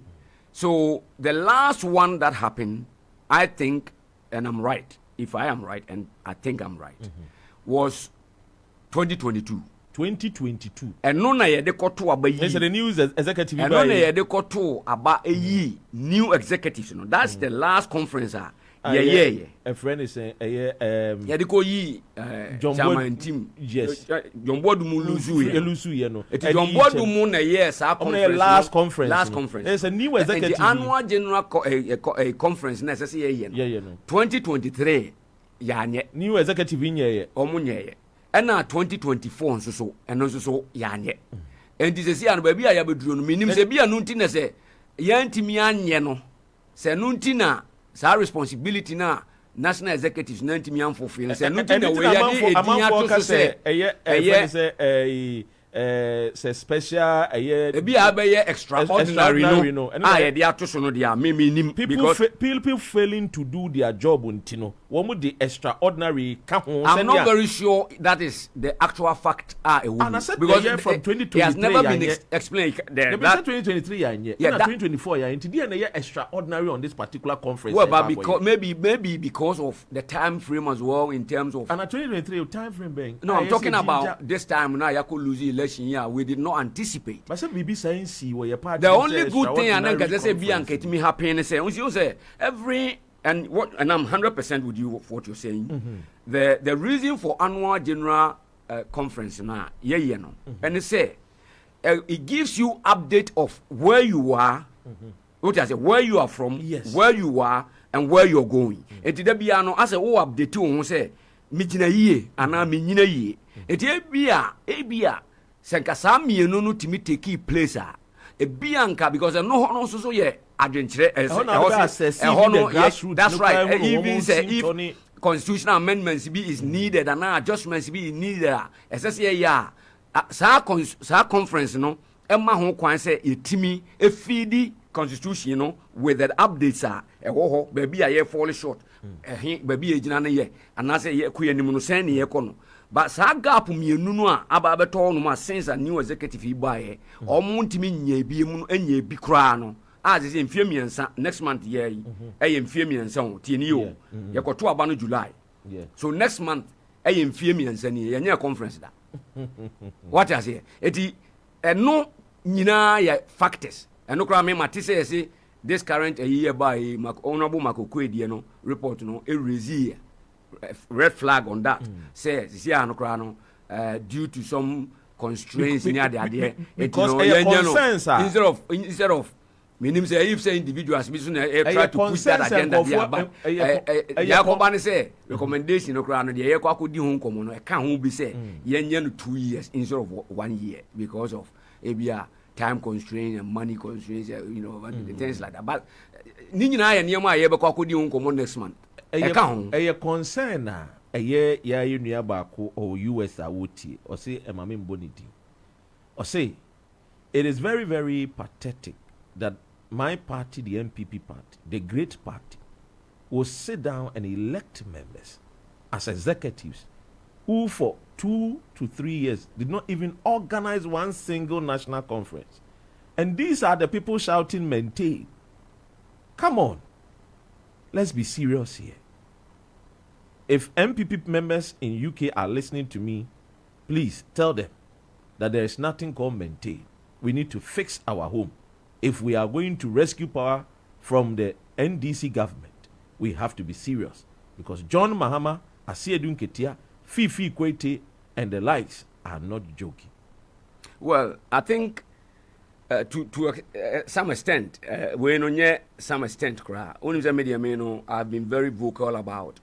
So the last one that happened, I think, and I'm right, if I am right, and I think I'm right, was 2022. 2022. And no na yede koto abayi. It's the news executive. And no na yede koto aba new executives. You know, that's the last conference. A friend is saying, yede ko yi German team. Yes. John Bodumu lusu you know. John Bodumu na yes, our conference. Last conference. Last conference. There's a new executive. The annual general conference na sese ye no. 2023 yanye. New executive in ye. Omunye. And now 2024 so yanye. And this is here baby I abeduru no minim se bia no nti na se yantimi anye no se no nti na sa responsibility na national executives na ntimi amfofo se no nti na we ya de edinya to say special bia be extraordinary no ye de atoso no de me nim because people failing to do their job untino wo the extraordinary ka ho. I'm not very sure that is the actual fact because from 2023 it has never been explained there. That 2023 2024 na extraordinary on this particular conference. Well, but because maybe because of the time frame as well in terms of and 2023 time frame being. No, I'm talking about this time now Yako lose election year. We did not anticipate. But the only good thing and then say be and get me happy and say you say every and I'm 100% with you for what you're saying. The reason for annual general conference now no and they say it gives you update of where you are, what I say where you are from, where you are and where you're going. And today be ano as a update you say me jina yie ana me nyina yie. Et ebia senka sa mienu no timi take place ebia nka because no so ye adwenkyere that's right. Even say if constitutional amendments be is needed and adjustments be needed say sa conference no emma ho kwan say etimi efidi constitution no with the updates ho baby ye fall short baby e gina na ye anase ye kuyanim no sen ne ye kono. But sa gap mienu no aba beto no ma since a new executive ibaye omo ntimi nya bi mu no anya bi kra no as say mfie miensa next month ye e mfie miensa ho tie ni yo ye koto aba no July so next month e mfie miensa ni ye nya conference da what I say eti no nyina ya factors eno kra me mate say this current year by honorable Makokwedie no report no e raise red flag on that says due to some constraints near the idea because instead of meaning say if say individuals try to push that agenda there but Yakobani say recommendation no crown the ye kwakodi ho nkomo no e ka ho bi say yenye no 2 years instead of 1 year because of ebia time constraints and money constraints things like that but ni nyina ya niam ye be kwakodi ho nkomo next month a concern a year ya nua baako or US awoti or say emame mbonidi or say it is very very pathetic that my party, the NPP party, the great party, will sit down and elect members as executives who for 2 to 3 years did not even organize one single national conference. And these are the people shouting maintain. Come on, let's be serious here. If NPP members in UK are listening to me, please tell them that there is nothing called maintain. we need to fix our home. If we are going to rescue power from the NDC government, we have to be serious. Because John Mahama, Asiedun Ketia, Fifi Kwete, and the likes are not joking. Well, I think to some extent, when on some extent, I've been very vocal about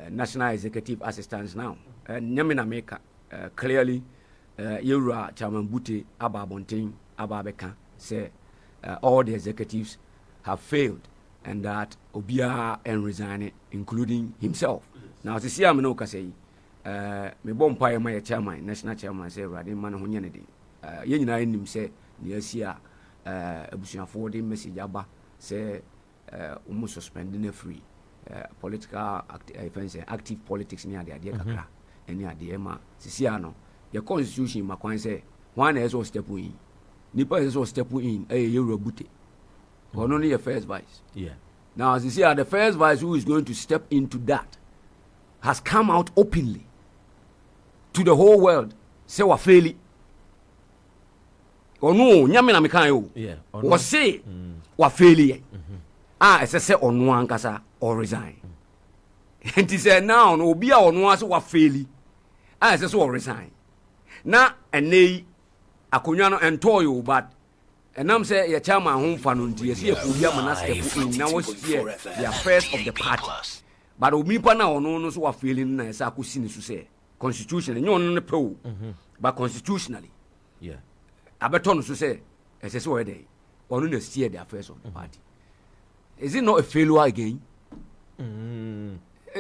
national executive assistance now. Nyamina Meka clearly, Yura Chairman Buti Ababonting Ababeka say all the executives have failed and that Obia and resign, including himself. Now, to see Aminoka say, me bompa my chairman, national chairman say, Radin Manahunyanidi. Yenina in him say, Niasia, Abusian 40 message Abba say, almost suspending a free political active politics near the idea Kakra, and near the Emma, Siciano. The constitution, Macquan say, one has all step in. Nipa is all step in a Euro booty. Or only a first vice. Yeah. Now, as you see, the first vice who is going to step into that has come out openly to the whole world. Say, we're failing. Or no, Nyamina Mikayo. Yeah. Or say, we're failing. As I say, on one casa or resign. And he said, now, no, be on one, so we're failing. As I say, resign. Now, and they, Akunyano and Toyo, but. And I'm saying, your chairman home fanunti, yes, you have now the affairs of the party. But Omipa now knows what feeling as I could see to say. Constitution, and you're on the pro, but constitutionally. Yeah. Aberton to say, as I saw a day, or the steer the affairs of the party. Is it not a failure again?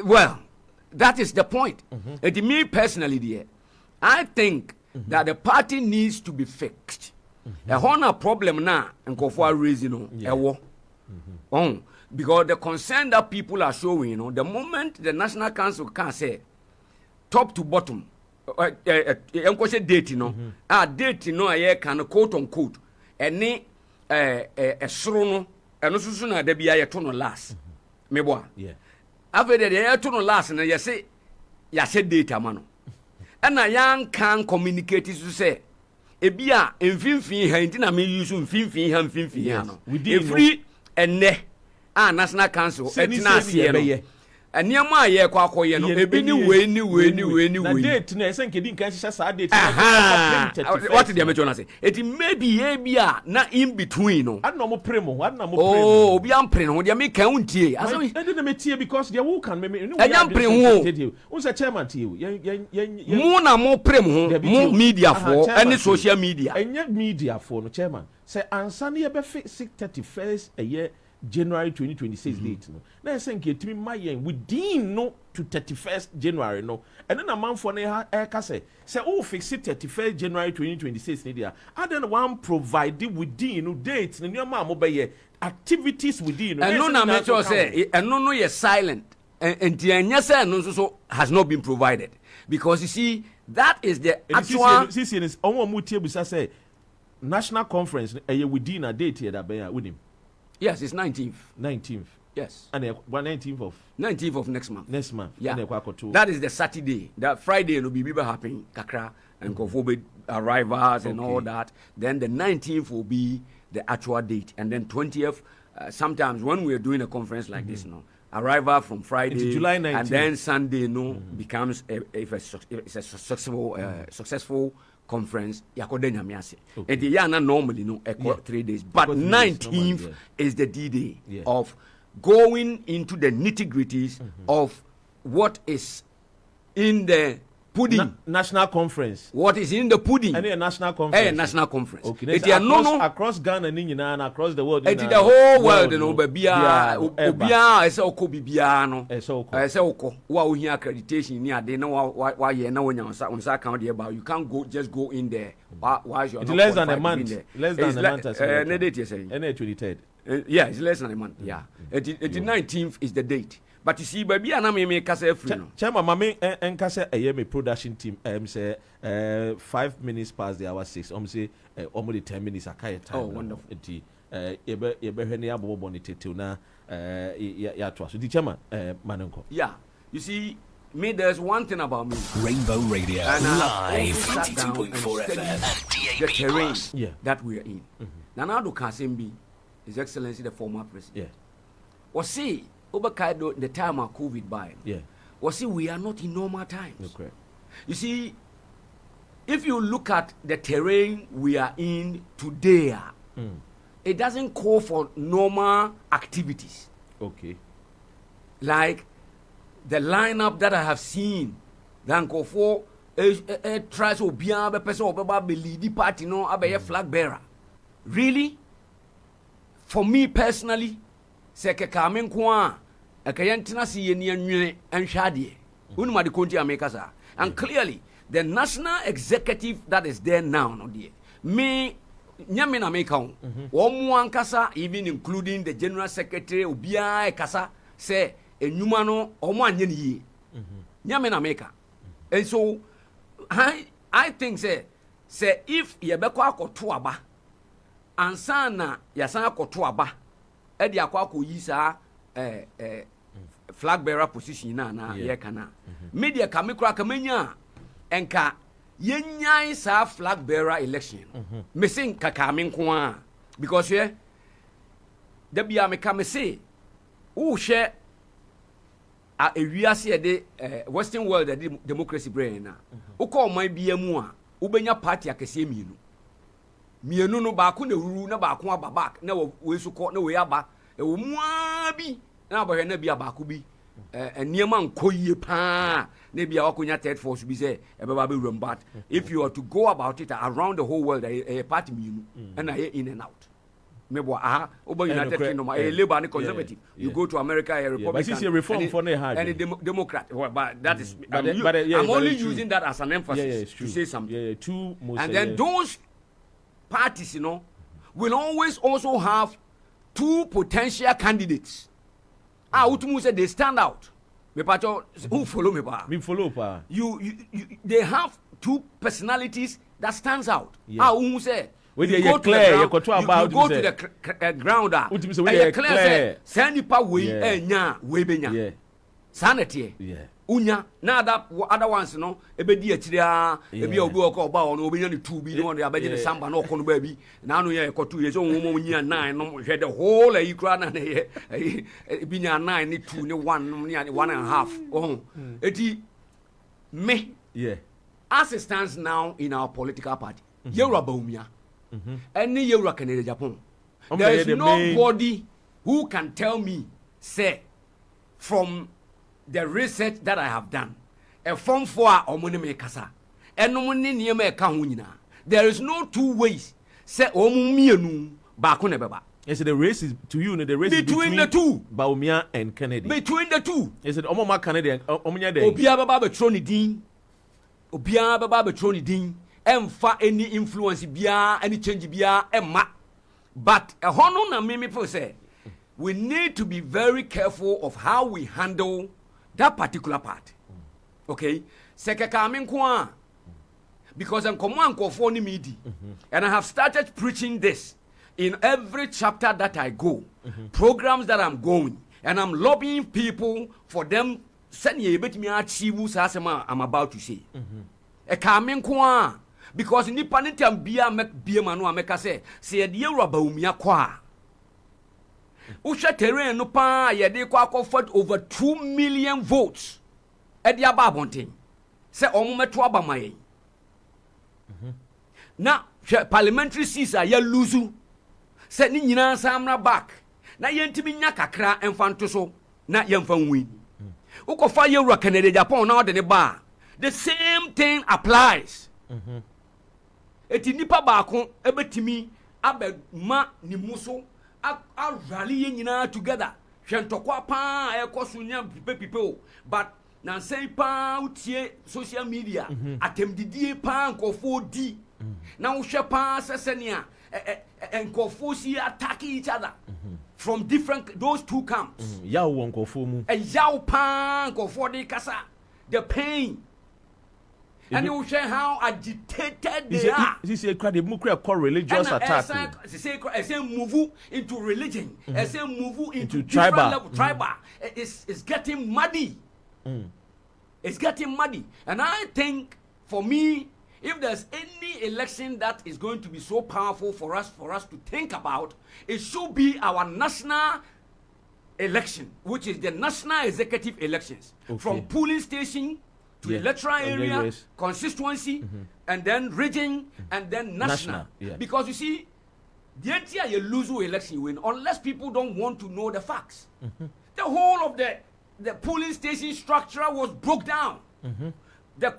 Well, that is the point. And to me personally, dear, I think that the party needs to be fixed. A honor problem now, and go for a reason, a war. Because the concern that people are showing, the moment the National Council can say, top to bottom, date, date, I can quote unquote, any a srono, and also sooner there be a ton of last. Meboa. Yeah. After the air ton of last, and I say, data, mano. And a young can communicate to say, Ebia mfimfin ha ntina me use mfimfin ha mfimfin ha no free enne National Council etina asie no aniama aye kwa akoye no ebi ni we na date na esen kedi nkan hye sa date what did you say it maybe ebia na in between no adna mo premo oh obi am pre no dia me kan untie aso e dey na me tie because dia who can me enya pre ho who say chairman tie mu na mo premo ho mu media for any social media enya media for no chairman say ansa na ye be fix 31st a year January 2026 date no na esen ketimi mayen within no to 31st January no and then a month for na ka say oh fix it 31st January 2026 dia adan one provided within no date na nyama mo be activities within no and no na make sure say and no you silent and the anya say no so has not been provided because you see that is the actual see is on mo tie busa say national conference within a date here that be with him. Yes, it's 19th. 19th. Yes. And 19th of next month. Next month. Yeah. That is the Saturday. That Friday will be happening. Kakra and Kofobe arrivals and all that. Then the 19th will be the actual date. And then 20th, sometimes when we are doing a conference like this, arrival from Friday. It's July 19th. And then Sunday, becomes a successful conference and the year normally 3 days but 19th is the D-Day of going into the nitty-gritties of what is in the pudding. National conference. What is in the pudding? And a national conference. National conference. Okay. Across Ghana and across the world. The whole world, Obia is oko bibiano. Is oko. Wa here accreditation near they know why you know when on account about you can't go in there. Why you? It's less than a month. Less than a month. Yeah, it's less than a month. Yeah. The 19th is the date. But you see, baby, I'm a kase free. Chairman, mami en kase a production team. Say 5 minutes past the hour 6. Say almost 10 minutes. Time. Oh, wonderful. Yeah. You see, me there's one thing about me. Rainbow Radio live 92.4 FM. the terrain yeah. that we are in. Nana Addo Kasembi, His Excellency the former president, Yeah. was see over the time of COVID by. Yeah. Was see we are not in normal times. Okay. You see, if you look at the terrain we are in today, it doesn't call for normal activities. Okay. Like the lineup that I have seen, then go for a tries to be a person or be lead party, no, a flag bearer. Really? For me personally, seke kamen kwa akayantina si yeni anwe anhwade unuma de konti amekasa. And clearly the national executive that is there now, no dear, me nyame na make on omo ankasa, even including the general secretary obia ekasa say enuma no omo anye ne yie nyame na make. And so I think say if ye beko akoto aba ansa na yasan akoto aba e de akwa yi sa flag bearer position na ye kana media ka me kura ka manya enka yenyan sa flag bearer election missing kakame nko a because da bia me ka me say wo hwe a ewiase de western world de democracy brain na wo ko man bia mu a wo benya party akese mienu no ba ko na wuru na ba ko aba back na we so ko na we aba e wo mua bi na ba hwe na bia ba ko bi eniema nkoyie pa na bia wakonya third force bi say e be ba be room. But if you are to go about it around the whole world a party mienu and in and out mebo over United Kingdom a Labour and Conservative you go to America a Republican but this is a reform for the hard and a Democrat but that is but I'm only using that as an emphasis to say something two most and then those parties, you know, will always also have two potential candidates. Utumu said they stand out. Who follow me, pa? Me follow, pa. They have two personalities that stands out. Umu said. When you go to the ground. Clear. Send you pa we enya we benya. Sanity. Yeah. Unya na other ones no ebedi akire a ebi obi okọ ba ono obi nya ne 2 bi no on abeje ne samba na okọ no ba bi na anu ye ekotu ye so nwomo nya 9 no hwe the whole ayi kra na ye ebi nya 9 ne 2 ne 1 no ne 1.5 oh eti me as it stands now in our political party yewra baumia any yewra Canada Japan there is nobody who can tell me say from the research that I have done, a form for omuni me kasa, and omuni niema eka ho nyina. There is no two ways. Say omu mienu ba ko ne beba. Yes, the race is to you. The race between the two, Baumia and Kennedy. Between the two, yes, Omoma Kennedy and Omunya de. Obia baba betro ni din. Obia baba betro ni din. Emfa any influence bia, any change bia, emma. But a hono na me people say we need to be very careful of how we handle that particular part. Okay? Seke kamen kwa. Because I'm command for ni midi. And I have started preaching this in every chapter that I go. Programs that I'm going. And I'm lobbying people for them send ye bet me achieve sasema I'm about to say. E kamen kwa. Because nipa nitam bia mek bia manu ameka say de Yoruba umia kwa. Usha terrain no pa ye de kwa for over 2 million votes. E dia ba bonten. Say omo meto aba maye. Na parliamentary seats are ya luzu. Say ni nyina samna back. Na yentimi nya kakra emfanto so na yemfa win. Ukofa Yoruba Canada Japan na de ne ba. The same thing applies. Eti nipa baako ebetimi abema ni muso a rally nyina together hwentokwa pa ekosunya people but na say pa utie social media atemdidie pa nkofo di na wohwe pa sesenia nkofo si attack each other from different those two camps yaw nkofo mu yaw pa nkofo de kasa the pain. And you share how agitated they are. This is a religious attack. Say move into religion. Say move into tribal level. Tribal. It's getting muddy. It's getting muddy. And I think for me, if there's any election that is going to be so powerful for us to think about, it should be our national election, which is the national executive elections. Okay. From polling station to electoral area, constituency, and then region, and then national. Yeah. Because you see, the entire you lose election win unless people don't want to know the facts. The whole of the polling station structure was broke down. The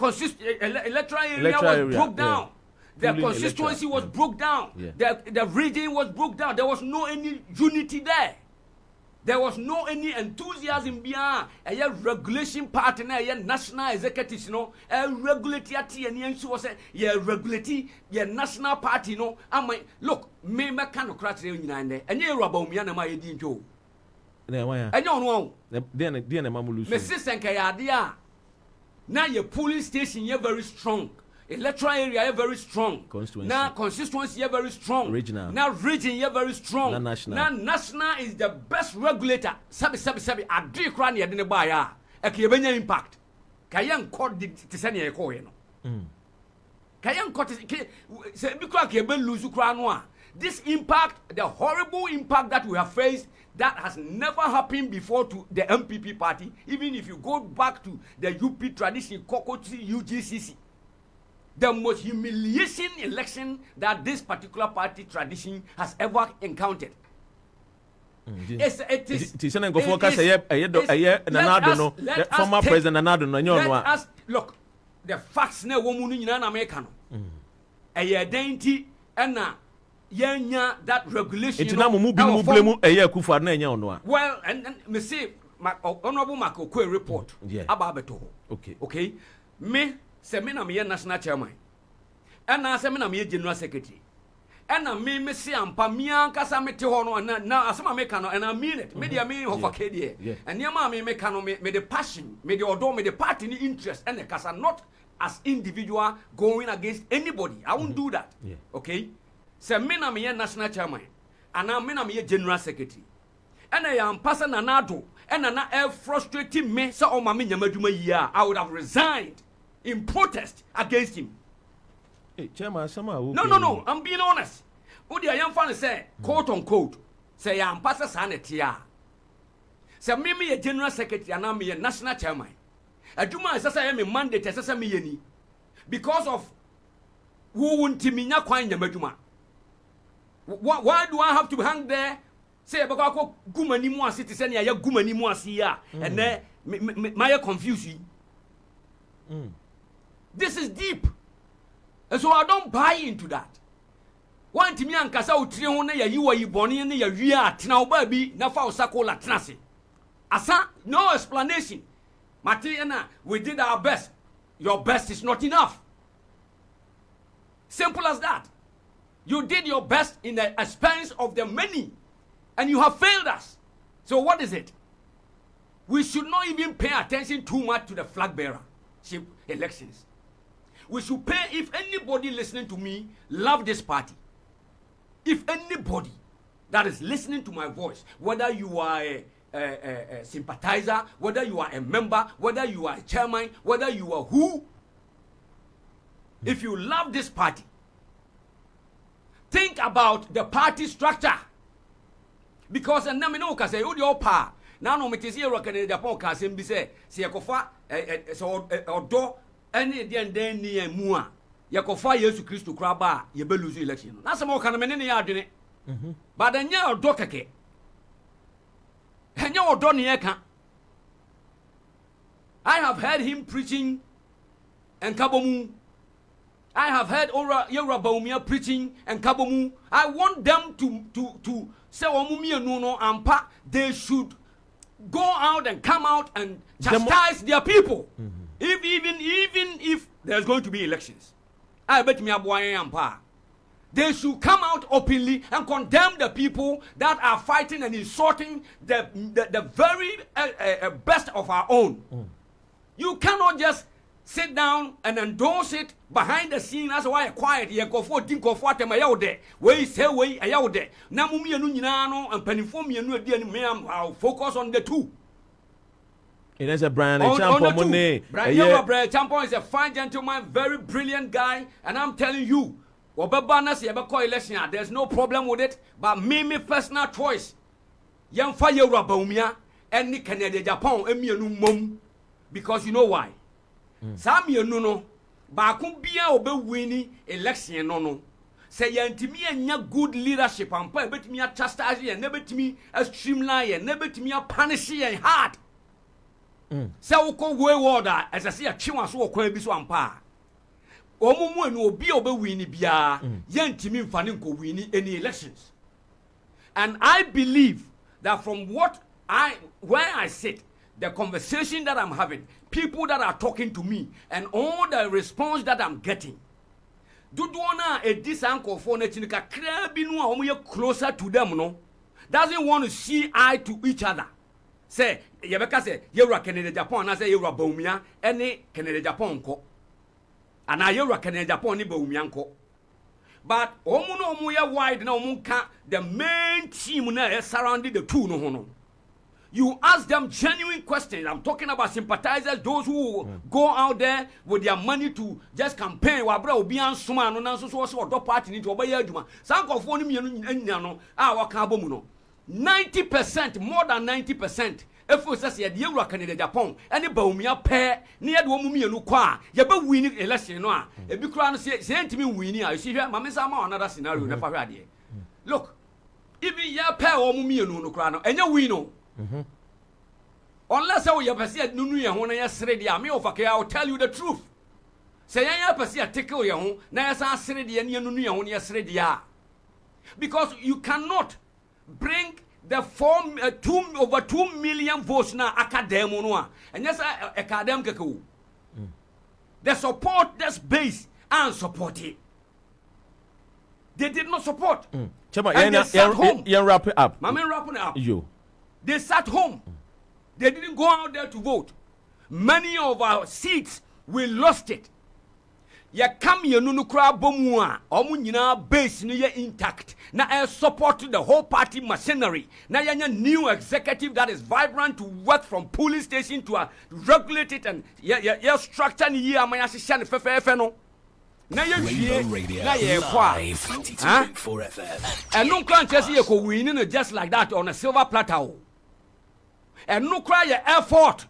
electoral area was broke down. The constituency was broke down. The region was broke down. There was no any unity there. There was no any enthusiasm behind a regulation partner, a national executive, a regulatory and was a regulatory, a national party, look, me mechanocrat and you rubber me and my dinjo. I don't know. Then Mrs. Sankaya, now your polling station, you're very strong. Electoral area, you're very strong. Now constituency, you're very strong. Regional. Now region, you're very strong. Now national. Now national is the best regulator. Sabi. I do cry near the buyer. A Kibenya impact. Kayan court the Tisania Koyeno. Kayan court is because Kibel lose Ukranoa. This impact, the horrible impact that we have faced, that has never happened before to the NPP party. Even if you go back to the UP tradition, Kokoti, UGCC. The most humiliating election that this particular party tradition has ever encountered. Former president look, the facts na woman in American. A identity and that regulation. Well, and me say, my honorable Marco report about it. Okay. Me. Semina me national chairman. And I semina me general secretary. And I me see ampa me ankasa me te hono na asema me kano and I mean it. Me dia me ho fakede. And yama me kano me the passion, me the odo, me the party ni interest and the kasa not as individual going against anybody. I won't do that. Okay? Semina me national chairman. And I mean me general secretary. And I am passing anado and na frustrating me so o ma me nyamaduma yi I would have resigned in protest against him. Hey, Chairman, okay. No, I'm being honest. Udi I am fan say, quote unquote, say I'm pastor sanitia. Say me a general secretary and I'm a national chairman. A Juma is a me mandate as a me because of who won't timinya kwanya meduma. Why do I have to hang there? Say about gumani mo citizen ya gumani mo asiya and then my confusing. This is deep. And so I don't buy into that. One to me and Casa Utrione, you are born in your year, now baby, na fa sakola trasi. Asa, no explanation. Matiana, we did our best. Your best is not enough. Simple as that. You did your best in the expense of the many, and you have failed us. So what is it? We should not even pay attention too much to the flag bearer elections. We should pay, if anybody listening to me love this party, if anybody that is listening to my voice, whether you are a sympathizer, whether you are a member, whether you are a chairman, whether you are who, if you love this party, think about the party structure. Because and now can say, oh, your power. Now no me see rock and the podcast and be say yakofa so odo any den near mua yakofa yesu Christo kraba ye be lose election na some kan me ne ya adwene but anya odo keke anya odo ne ka I have heard him preaching and kabomu. I have heard Yoruba preaching and kabomu. I want them to say no ampa they should go out and come out and chastise their people. Even if there's going to be elections. I bet me ampa. They should come out openly and condemn the people that are fighting and insulting the very best of our own. You cannot just sit down and endorse it behind the scene. That's why quiet. You go for dinko for them. Ayaw de. We say we ayaw de. Na mumi anu nyina no and penifom yenu adi ani me. I'll focus on the two. It is a Brian Champon. Brian Champon is a fine gentleman, very brilliant guy, and I'm telling you, there's no problem with it. But me personal choice, young fire Rabaumia, and Nick Canada Japan, and mum, because you know why. Some you know, but could be a winning election, no. Say to me and good leadership and put bet me a chastise and never to me a streamline and never to me a punish and hard. So go water as I see a chiwan so quite be so ampa. Omo no be winnie bia yen to me fanning go winning any elections. And I believe that from where I sit, the conversation that I'm having, people that are talking to me, and all the response that I'm getting. Duduana a disanko for Nechinika Krabinu are closer to them, no? Doesn't want to see eye to each other. Say, Yabeka say, Yura Canada Japan, I say Yura Bomia, any Canada Japan ko. And I Yura Canada Japan, ni Bomianko. But Omuno Muya wide no munka, the main team na surrounding the two no hono. You ask them genuine questions. I'm talking about sympathizers, those who go out there with their money to just campaign. Wabra obi ansuma no nanso so do party ni to obaya aduma. Sankofo ni mienu no waka abomu no. 90%, more than 90%. If we say the Euro Canada Japan, any Baumia pair near the woman mienu kwa, you be winning election no a. E bi kra no say ntimi winning. You see here, mama sama another scenario never heard here. Look, even ya pair o mu mienu no kra no, enya win no. Unless I will see a new year when I say, I'll tell you the truth. Say, I see a tickle your home, now I say the new year when you say, because you cannot bring the over 2 million votes now, academic, and yes, academic. The support that's based and supported. They did not support. You wrap it up. Mama, wrapping up. You. They sat home. They didn't go out there to vote. Many of our seats, we lost it. Ya come here no kra bomua. Omu nyina base no ye intact. Na I support the whole party machinery. Na ya new executive that is vibrant to work from police station to regulate it and ya structure ni ye amaya hye fefe no. Na ye hwie na ye kwa. And no can just ye ko winning just like that on a silver platter. And no cry your effort.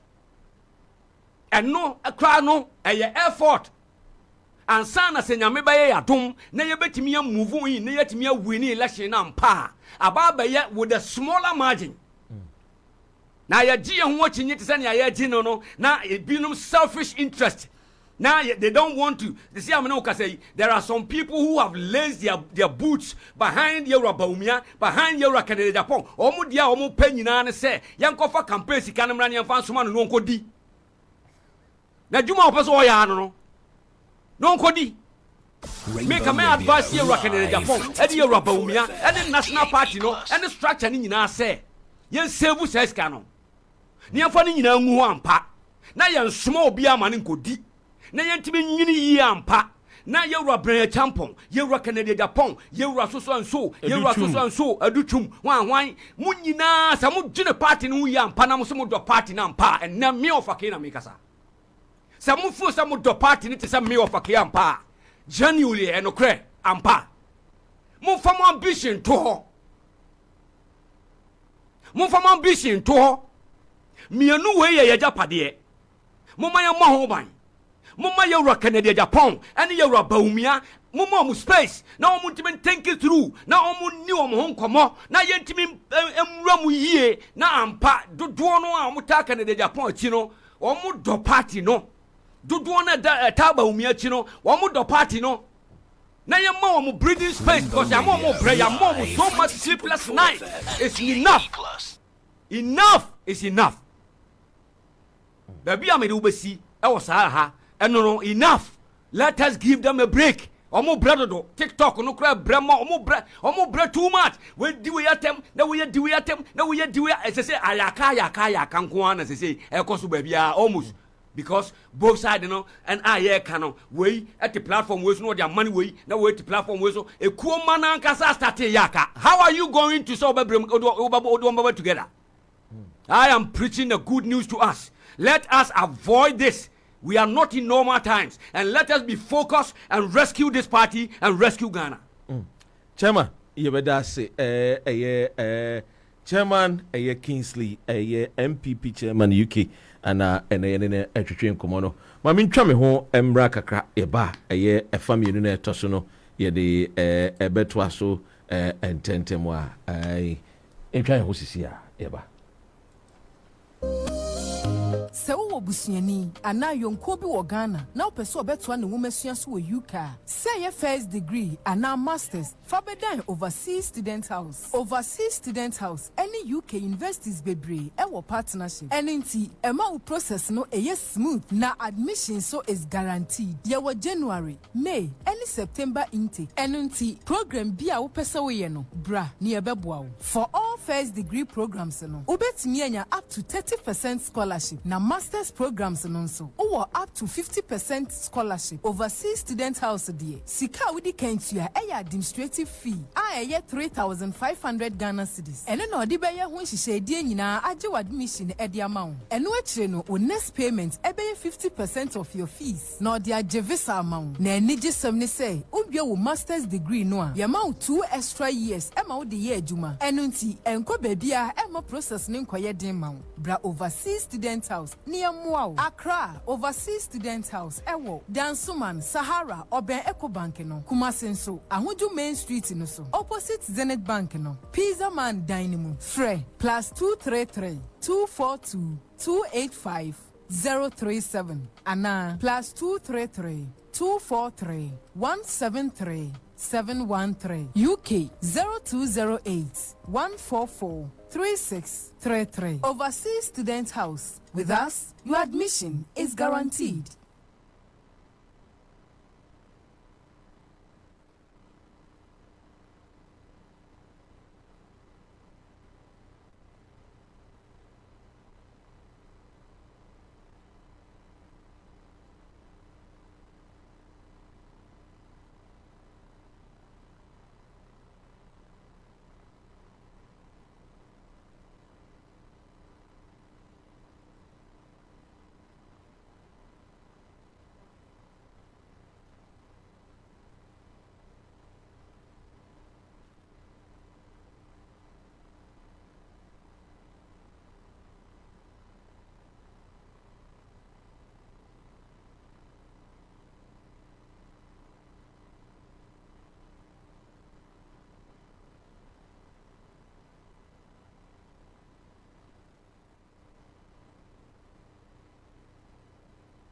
And no cry no your effort. And sana se nyame baye atom na ye betimi move in na ye timi win election na mpa aba ye with a smaller margin. Na ye gi ho chinyi te se na ye gi no na e binum selfish interest. Now they don't want to. You see, say there are some people who have laced their boots behind your Baumia, behind your Canada Japan. Omu dia omu penny na say yankofa campaign si kanamra ni amfa soma no nkodi. Na juma opeso oya no. No nkodi. Make a man advise your Canada Japan, and your Baumia, and the National Party no, and the structure ni na say. Yen sevu says canon. Ni amfa ni nyina nwu ampa. Na yen small bia man nkodi. Na yentimi nyini yi ampa na yewra Brian Champon yewra Canada Japan yewra so and so adutwum wan munyina sa mu gine party no yi ampa na mo so mo do party na ampa and na me of akina me kasa sa mu fu sa mo do party ni te sa me of akina ampa genuinely enokre ampa mo fa mo ambition to ho mienu we ye japade mo man ya mo ho ban Mama Yura Canada Japan and Yura Baumia, Mama space. Now I'm think it through. Now I'm new home come now yentimin ramu ye. Now I'm part do no amuta Canada Japan chino or do party no. Do one Tabaumia chino or do party no. Now your mom breathing space because your mom prayer mom so much sleepless night. It's enough. Enough is enough. Baby, I'm a ubesi. I was ha. And no, enough. Let us give them a break. Omo brother do TikTok no cry brema omo bre too much. We do we atem, na we do we atem, na we do we say ayaka nko an say e koso ba bia almost because both sides and I can we at the platform we no their money we na we at the platform we so e kuo man ankasa start yaka. How are you going to solve problem together? I am preaching the good news to us. Let us avoid this. We are not in normal times, and let us be focused and rescue this party and rescue Ghana. Chairman, you better say, Chairman, Kingsley, NPP Chairman UK, and a train commono. Mammy Chami home, Embra Kakra, Eba, a family unit Tosono, ye the Betwaso, and Tentemoa. I am trying to see Eba. So obusuani ana yonko bi wo Ghana na opese obeto na womasua so wo UK say first degree ana masters fabedan overseas student house any UK universities bebre e wo partnership enti ema wo process no eye smooth na admission so is guaranteed ye wo January May any September intake enti program bi a wo pese wo ye no bra ne ebeboa wo for all first degree programs no obetimi anya up to 30% scholarship na masters programs and also or up to 50% scholarship. Overseas student house dear. Sika widi kentua a administrative fee. I 3,500 Ghana cedis. And no dibaya when she said dear nina ajo admission at the amount. And which no next payment ebe 50% of your fees. No dia jevisa amount. Na niji semni say ubia wo masters degree noa. Yamau 2 extra years ema the year juma. Enunti enko bebia ema process nin kwaye din maun. Bra overseas student house. Near Mwao, Accra, Overseas Student House, Ewo, Dansuman, Sahara, Oben Eco Bank no, Kumasenso, Ahuju Main Street no so, opposite Zenith Bank no, Pizza Man Dynamo, Frey, +233 242 285 037, Ana, +233 243 173 713, UK 0208 144 3633. Overseas Student House. With us, your admission is guaranteed.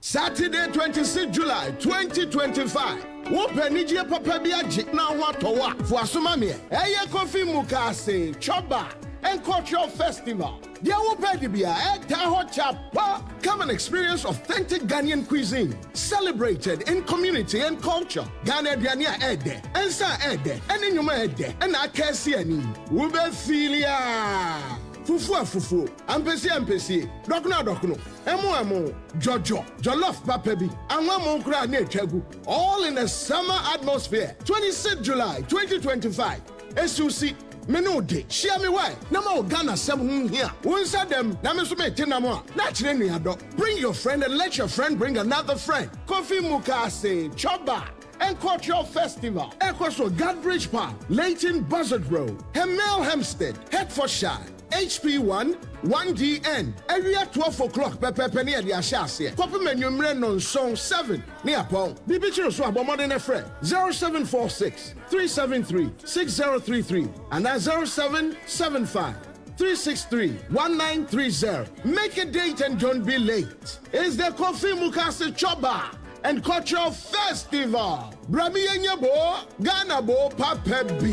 Saturday, 26 July 2025. Wopenijie papa bi agye na ho atowa fo asoma me. Eye Kofi Mukase Choba and Cultural Festival. Dia wopedi bia eta ho chapa. Come and experience authentic Ghanaian cuisine celebrated in community and culture. Ghana diania ede, ensa ede, enyuma ede, na akesi ani. Ube filia. Fufu, ampesi, dokno, emo, jojo, jollof papebi, anwa monkra ne chegu, all in a summer atmosphere. 26 July 2025, SUC, Menode, share me why, Namo Ghana 7 here, Unsa them, Namensume Tinamo, naturally ado. Bring your friend and let your friend bring another friend. Kofi Mukase, Choba, and Cultural Festival. Equaso Godbridge Park, Leighton Buzzard Road, Hemel Hempstead, Hertfordshire. HP1 1DN area 12 o'clock pepe near the Ashase. Copy menu non song 7 near Pong. Bibichiro so abomodene friend 0746 373 6033 and 0775 363 1930. Make a date and don't be late. It's the Kofi Mukase Choba and Cultural Festival. Brami Enyabo, Ghana Bo Papebi.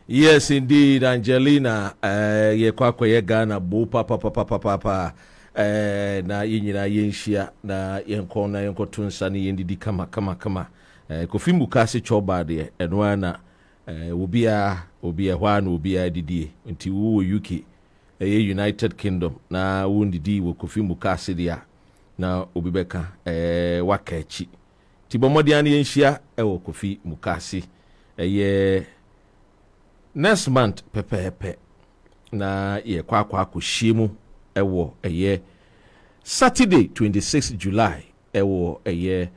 Yes, indeed, Angelina. Ye kwa ye Ghana bo papa. Na yenyina yenshia na yenko na yenko tunsa ni yendidi kama. Kofi Mukase Choba de enwa na obia hwana obia didie. Nti wo UK United Kingdom na wo ndidi wo Kofi Mukase dia na obibeka wakachi. Ti bomodi ani yenshia wo Kofi Mukase next month pepepe na ye kwa kuhyiemu ewo eye Saturday 26 July ewo eye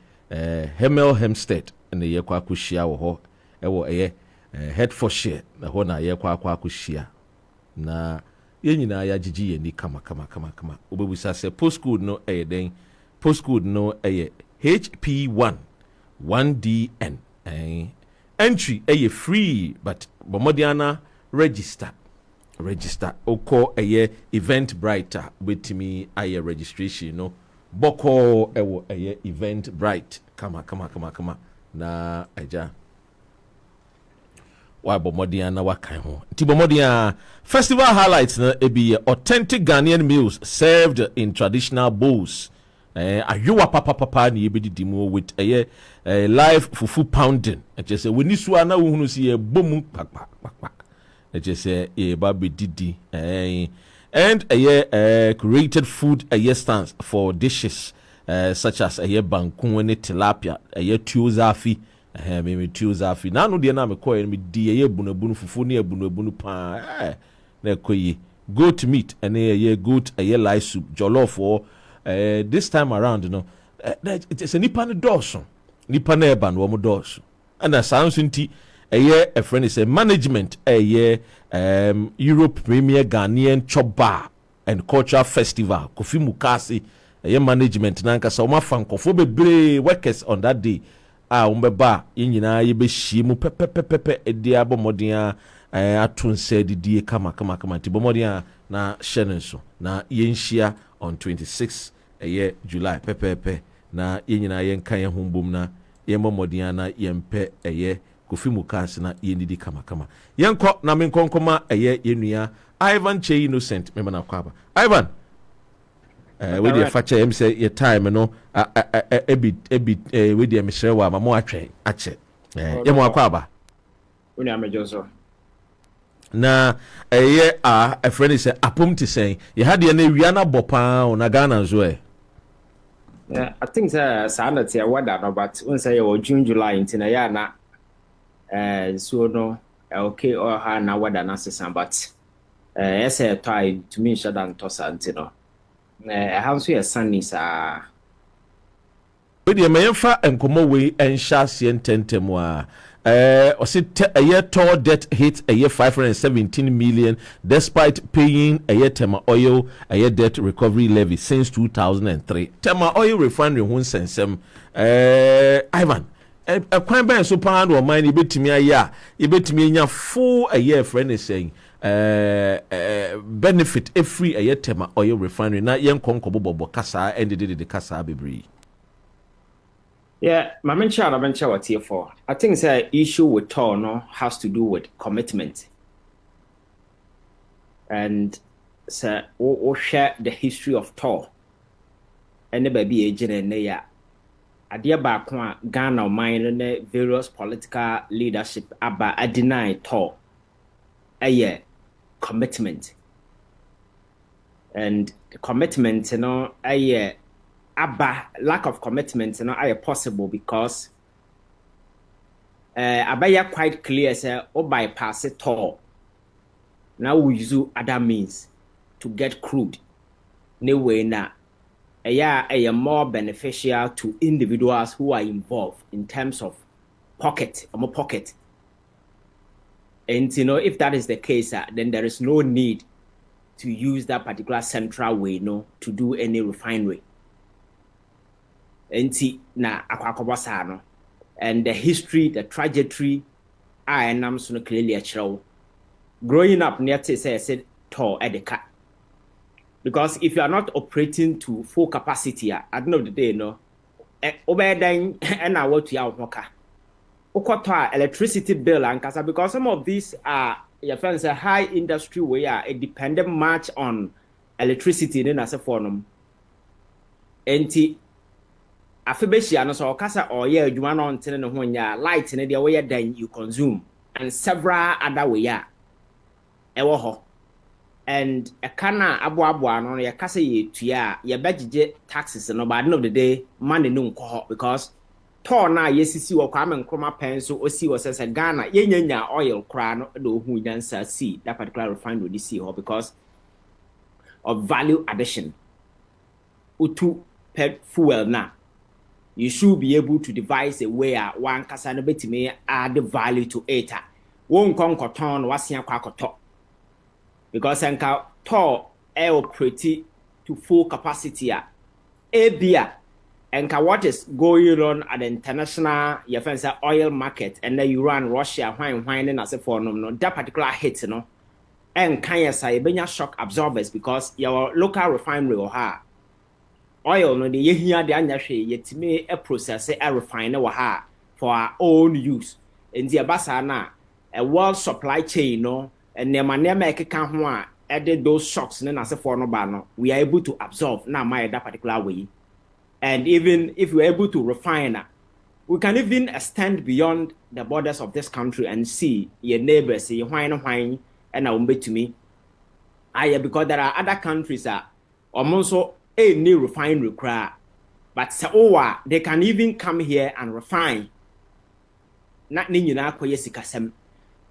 Hemel Hempstead na ye kwa kuhyia wo ho ewo eye Hertfordshire na ho na ye kwa kuhyia na ye nyina ya gigi ye ni kama obebusa se postcode no eye den postcode no eye HP1 1DN entry eye free but bomodiana register oko eye Eventbrite with me aye registration no boko ewo eye Eventbrite kama na aja wa bomodiana wakan ho ti bomodiana festival highlights na ebi authentic Ghanaian meals served in traditional bowls ayuwa papa ni ebedi dimu with live fufu pounding just say when isu ana wo hunu si e bomu pakpa just say e ba bedidi and created food stands for dishes such as banku and tilapia tuzafi me tuzafi na no de na me koy me di bunabunu fufu ne bunabunu pa na koyi goat meat and goat live soup jollof or this time around, you know, it's a nipa ne dawson, nipa ne eba no mo dawson. And a sounds inti a friend is a management Europe Premier Ghanaian Chop Bar and Cultural Festival. Kofi Mukasi management nanka sa oma fankofo bebre workers on that day. Umbeba nyina ye be hyiemu pepepepe edia bomodin atunse didie kama ti bomodin na hye na yenhia on 26 July pepepe na yenyina yenka ye hombom na yemomodin na yempe Kofi Mukasi na yenidi kama yenko na menkonkoma yenua Ivan Che Innocent me na kwaba Ivan we dey fache em say your time no we dey mesre wa ma mo atwe ache yemo akwaba uni amejoso na a friend is apom ti say you had the na wiana bopa na Ghana zo yeah, I think sanity wada no but when say June July into na ya na so no okay or ha na wada na sesan but yes to me shada ntosa ntino how so sunny sa we dey mefa enkomo we ensha se ententem wa a year toll debt hit a year 517 million despite paying a year Tema Oil a year debt recovery levy since 2003. Tema Oil refinery hun sensem Ivan a kwan ben so pound or mine betimi aya ebetimi nya full a year friend is saying benefit every a year Tema Oil refinery na yen konkobo kasa ended the kasa bebre. Yeah, my mention what here for. I think the issue with toll no has to do with commitment. And so we share the history of toll. And the baby agent and ya. Adia ba kwa Ghana mine and various political leadership aba deny toll. A commitment. And the commitment, you know, lack of commitment, you know, are possible because abaya quite clear say or bypass it all. Now we use other means to get crude. No way na a more beneficial to individuals who are involved in terms of pocket. And you know, if that is the case, then there is no need to use that particular central way, you know, to do any refinery. Enti na akwakobasa no and the history, the trajectory I am so clearly a show. Growing up near say I said toll edeka. Because if you are not operating to full capacity at the end of the day, no obeying and I want to worker. Okota electricity bill and casa because some of these are your friends a high industry where a dependent much on electricity then as a form. Enti afebeshia no so kasa oye adwuma no ntene ne ho nya light ne de we dan you consume and several other way ewo ho and a kana aboabo no ye kasa ye tua ye bagije taxes no by the end of the day money no nko ho because tall na yesisi wo Kwame Nkrumah pen so osi wo say Ghana yenya oil kra no do hu nyansa see that particular refinery this see because of value addition. Utu pet fuel na. You should be able to devise a way one kasa no betime add the value to it. Won kon koton wasia kwa koto. Because enka tall operate to full capacity bia enka what is going on at the international oil market and then you run Russia wine and as a for no that particular hit no and can you say benya shock absorbers because your local refinery or ha oil no the here the anyahwe yetime a process a refine or ha for our own use in the abasa na a world supply chain no and nema keka ho a added those shocks and as a for no ba no we are able to absorb na my that particular way. And even if we're able to refine, we can even extend beyond the borders of this country and see your neighbors, see wine, and I to me. Because there are other countries that almost a new refinery require, but they can even come here and refine. Not you know, Koyesikasem.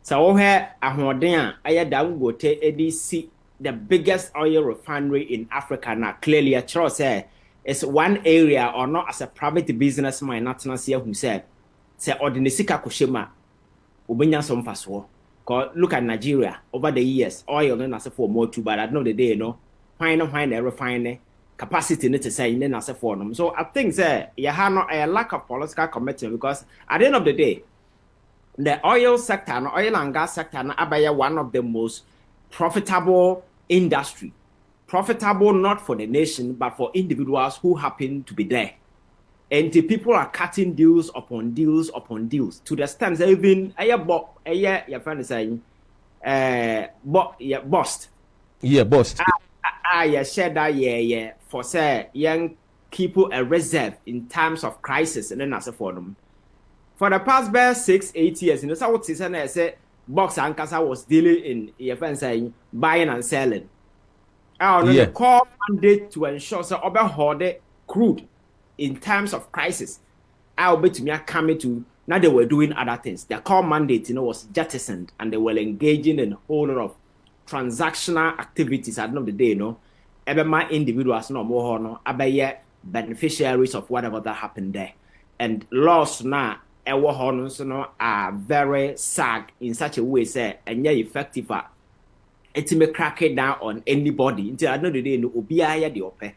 So here, ADC, the biggest oil refinery in Africa now, clearly a choice. It's one area or not as a private businessman, not here who said, say, Ordinisika Kushima, Ubenya some faswo. Look at Nigeria over the years, oil and as a for more too, but I know the day, no, fine, refine capacity to say, then as a for them. So I think that you have not a lack of political commitment because at the end of the day, the oil sector, and oil and gas sector, are one of the most profitable industry. Profitable not for the nation, but for individuals who happen to be there. And the people are cutting deals upon deals upon deals to the extent that even your friend is saying, bust. Yeah, bust. I said that, yeah, for say young people a reserve in times of crisis and then as a for them. For the past 6-8 years, in the South season, I said, Box and Casa was dealing in your friend saying buying and selling. The call mandate to ensure so overhaul the crude in times of crisis. I'll bet me coming to now they were doing other things. Their call mandate, was jettisoned and they were engaging in a whole lot of transactional activities at the end of the day, Ever my individuals no more no abaye beneficiaries of whatever that happened there. And laws now are very sad in such a way say and effective. It may crack it down on anybody until I know the day no obiya the ope.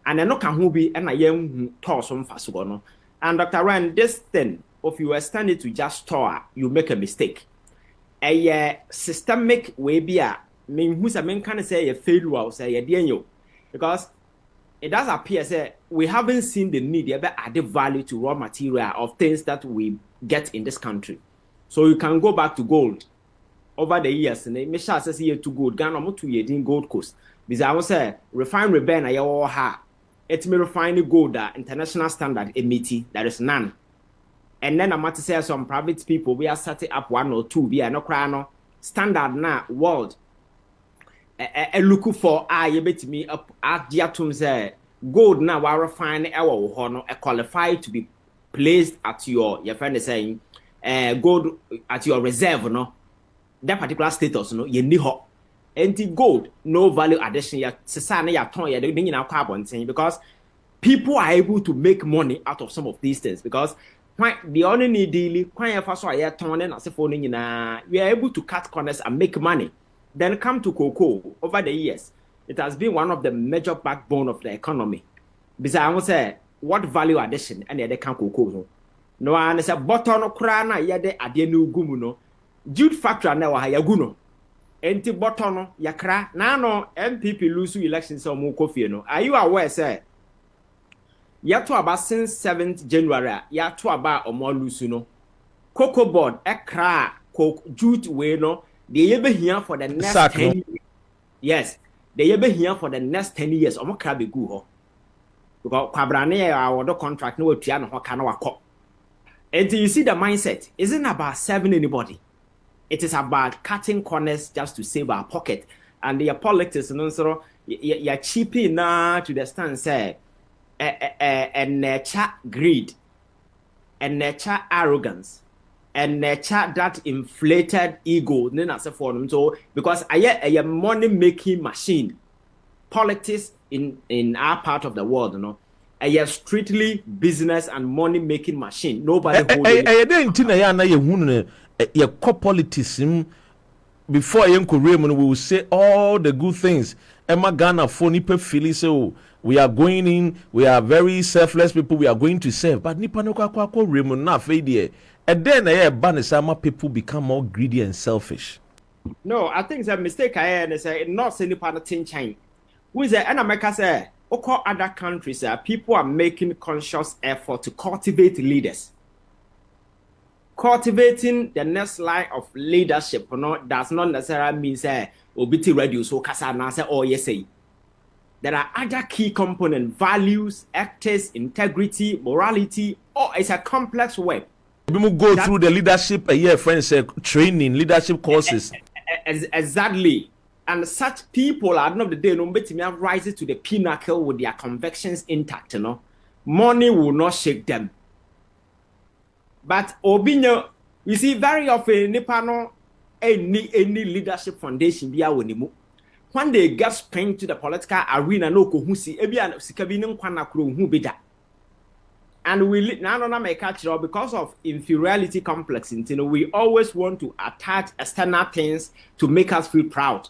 And I know can who be and I am toss on fast one. And Dr. Ryan, this thing, if you are standing to just store, you make a mistake. A systemic way be a mean who's a man can say a failure or say a dear because it does appear say we haven't seen the need ever added value to raw material of things that we get in this country. So you can go back to gold. Over the years, and me sure says here to gold. Ghana mo 2 years in Gold Coast. Because I was say refinery ben a yawo ha. It me refine gold that international standard emiti. There is none. And then I'm to say some private people we are setting up 1 or 2. We are no crano standard na world. Look for you bet me up at Diatum say gold now we refine our hono qualify to be placed at your friend is saying gold at your reserve no. That particular status, you need ho. Anti gold, no value addition. Ya sesane ya ton ya de na carbon thing because people are able to make money out of some of these things because the only need daily when you first ya ton and as a phone na we are able to cut corners and make money. Then come to cocoa over the years. It has been one of the major backbone of the economy. Because I will say what value addition and they can cocoa. No one is a button of crana ya de adenu gumuno. Jude factor na wa yaguno enti botono yakra na no NPP lose elections so mo kofie no are you aware say yato aba since 7th January yato aba omo lose no cocoa board ekra Jude we no they yebe here for the next 10 years. Yes they yebe here for the next 10 years omo kra be gu ho because kwabrane ya wodo contract no watua no ho ka no wakọ and you see the mindset isn't about serving anybody. It is about cutting corners just to save our pocket. And the politics, you're cheaping now to the stand, say, and chat greed. and nurture arrogance and nurture that inflated ego. So because I am a money making machine. Politics in our part of the world, you know, a strictly business and money making machine. Nobody politics before we will say all the good things. Emma Ghana for nipa feel so we are going in, we are very selfless people, we are going to serve. But nipa no kwa Raymond na failure. And then people become more greedy and selfish. No, I think it's a mistake. I say not say nipa no tin chain. Who is and America say other countries people are making conscious effort to cultivate leaders. Cultivating the next line of leadership, you know, does not necessarily mean say obiti reduce or kasa na say oh yes say. There are other key components: values, ethics, integrity, morality. Oh, it's a complex web. People go through the leadership friends training, leadership courses. Exactly. And such people at the end of the day, no matter rises to the pinnacle with their convictions intact, you know. Money will not shake them. But Obinyo, you see, very often Nipano any leadership foundation be awonimu. When they get spring to the political arena, no kohusi, ebi sikabinin kwana kuro hu bida. And we now make culture because of inferiority complex. You know, we always want to attach external things to make us feel proud.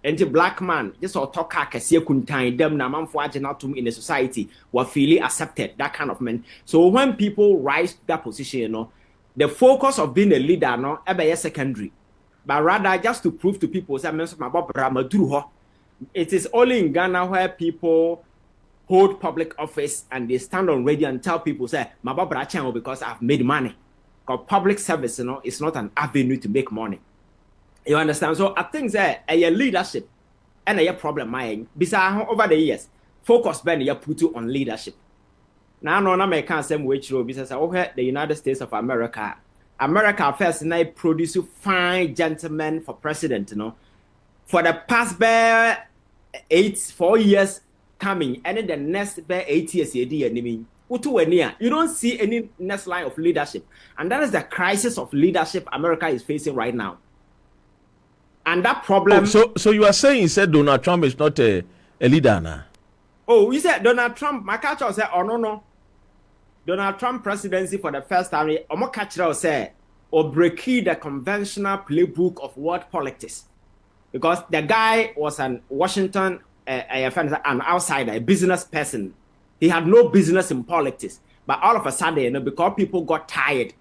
And the black man, just or talk kuntain them na man for in the society were feeling accepted, that kind of man. So when people rise to that position, you know, the focus of being a leader, no, ebe secondary. But rather just to prove to people that it is only in Ghana where people hold public office and they stand on radio and tell people say because I've made money. Because public service, you know, is not an avenue to make money. You understand? So I think that a leadership and a problem my besides over the years focus ben you put on leadership. Now no na make same way through because the United States of America first now produce fine gentlemen for president, you know. For the past 4 years coming and then the next 8 years you don't see any next line of leadership, and that is the crisis of leadership America is facing right now. And that problem. So you are saying Donald Trump is not a leader now? Oh, you said Donald Trump. My catcher said, oh no. Donald Trump presidency for the first time. My catcher said, or break the conventional playbook of world politics, because the guy was an Washington, an outsider, a business person. He had no business in politics, but all of a sudden, you know, because people got tired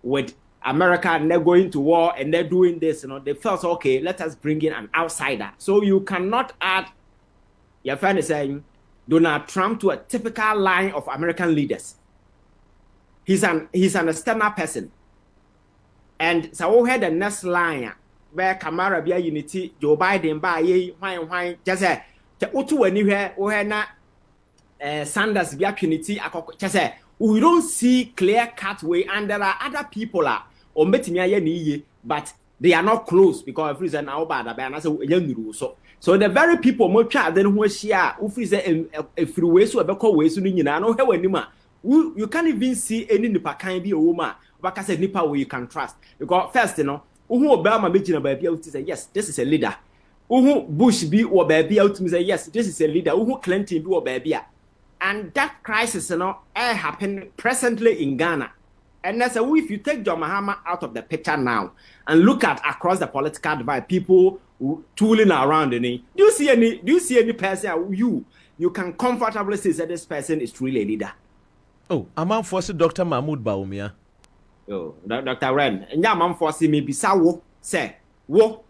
with America and they're going to war and they're doing this, you know, they felt okay, let us bring in an outsider. So you cannot add, your friend is saying, Donald Trump to a typical line of American leaders. He's an external person. And so we had the next line where Kamara be unity, Joe Biden by why just say utu anywhere we na Sanders be unity, just say we don't see clear cut way, and there are other people but they are not close because of reason now bad so the very people mo twa then who share who free free ways so be call ways no nyina no he wanima you can't even see any nipa kan bi owoma baka say nipa we you can trust, because first, you know, who Obama be na baby out say yes this is a leader, who Bush be or baby out say yes this is a leader, who Clinton be or baby. And that crisis, you know, happened presently in Ghana. And that's if you take John Mahama out of the picture now and look at across the political divide, people tooling around in it. Do you see any person you can comfortably say that this person is truly a leader? Oh, I'm on for Dr. Mahmoud Baumia. Oh, Dr. Ren, and I'm forcing me bisawo say wo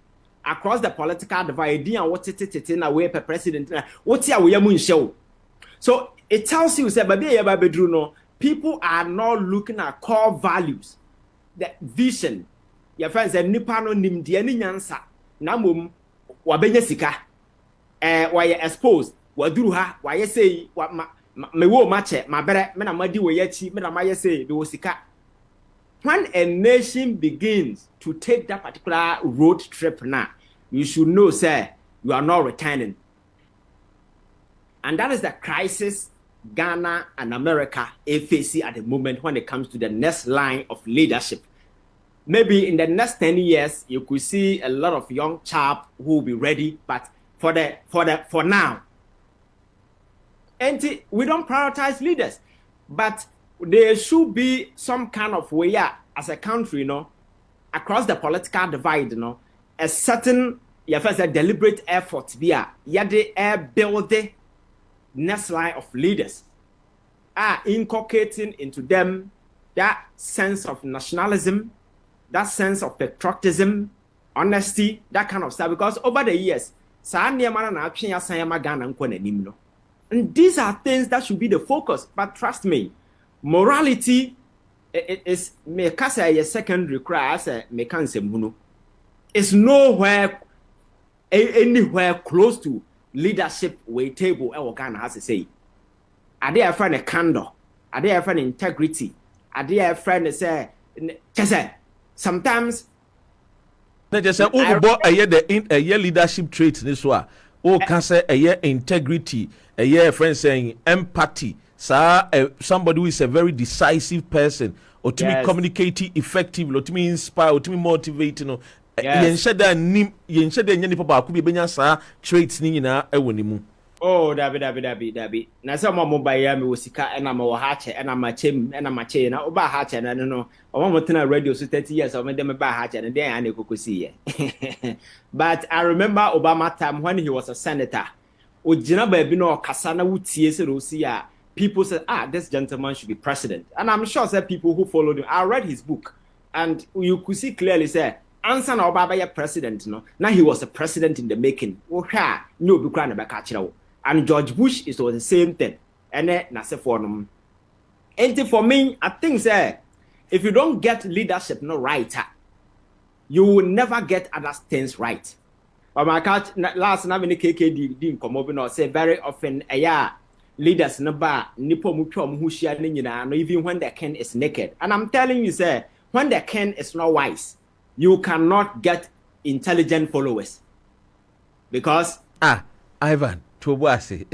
across the political divide and what it in a way per president. What's your way show? So it tells you, say, no, people are not looking at core values, the vision. Your friends say, Nipano nimdiani nyansa, namum, wabenya sika, why you exposed, waduha, why you say, what me wo mache, my better, mena madi we yechi, mena maya say, do sika. When a nation begins to take that particular road trip now, you should know, sir, you are not returning. And that is the crisis Ghana and America face at the moment when it comes to the next line of leadership. Maybe in the next 10 years, you could see a lot of young chap who will be ready, but for now, and we don't prioritize leaders, but there should be some kind of way as a country, across the political divide, a certain deliberate effort be build the next line of leaders, inculcating into them that sense of nationalism, that sense of patriotism, honesty, that kind of stuff. Because over the years, and these are things that should be the focus. But trust me, morality is a secondary cry. It's nowhere anywhere close to leadership way table. Ghana has to say, are they a friend of candor? Are they a friend of integrity? Are they a friend of say? Sometimes they just say, "Oh, a year leadership traits this one. Oh, can say a year integrity, a year friend saying empathy. Somebody who is a very decisive person, or to me communicating effectively, or to me inspire, or to me motivate. You know, traits ni na ewonimu." Oh, Dabi. Na some mobile ya me wosika and I'm a hatcher and I'm a chim and I'm a chain. Oba hatcher and I don't know. I want to radio so 30 years of them about hatcher and then I could see. But I remember Obama time when he was a senator. Ujina Babino Kasana Wutie people said, this gentleman should be president. And I'm sure that people who followed him, I read his book, and you could see clearly say, answer Obama president, now he was a president in the making. No, and George Bush is the same thing. And then for me, I think if you don't get leadership right, you will never get other things right. But my cat last night in the KKD didn't come up and say very often leaders never nipo mutuam who share even when the king is naked. And I'm telling you, when the king is not wise, you cannot get intelligent followers. Because Ivan Tobasi.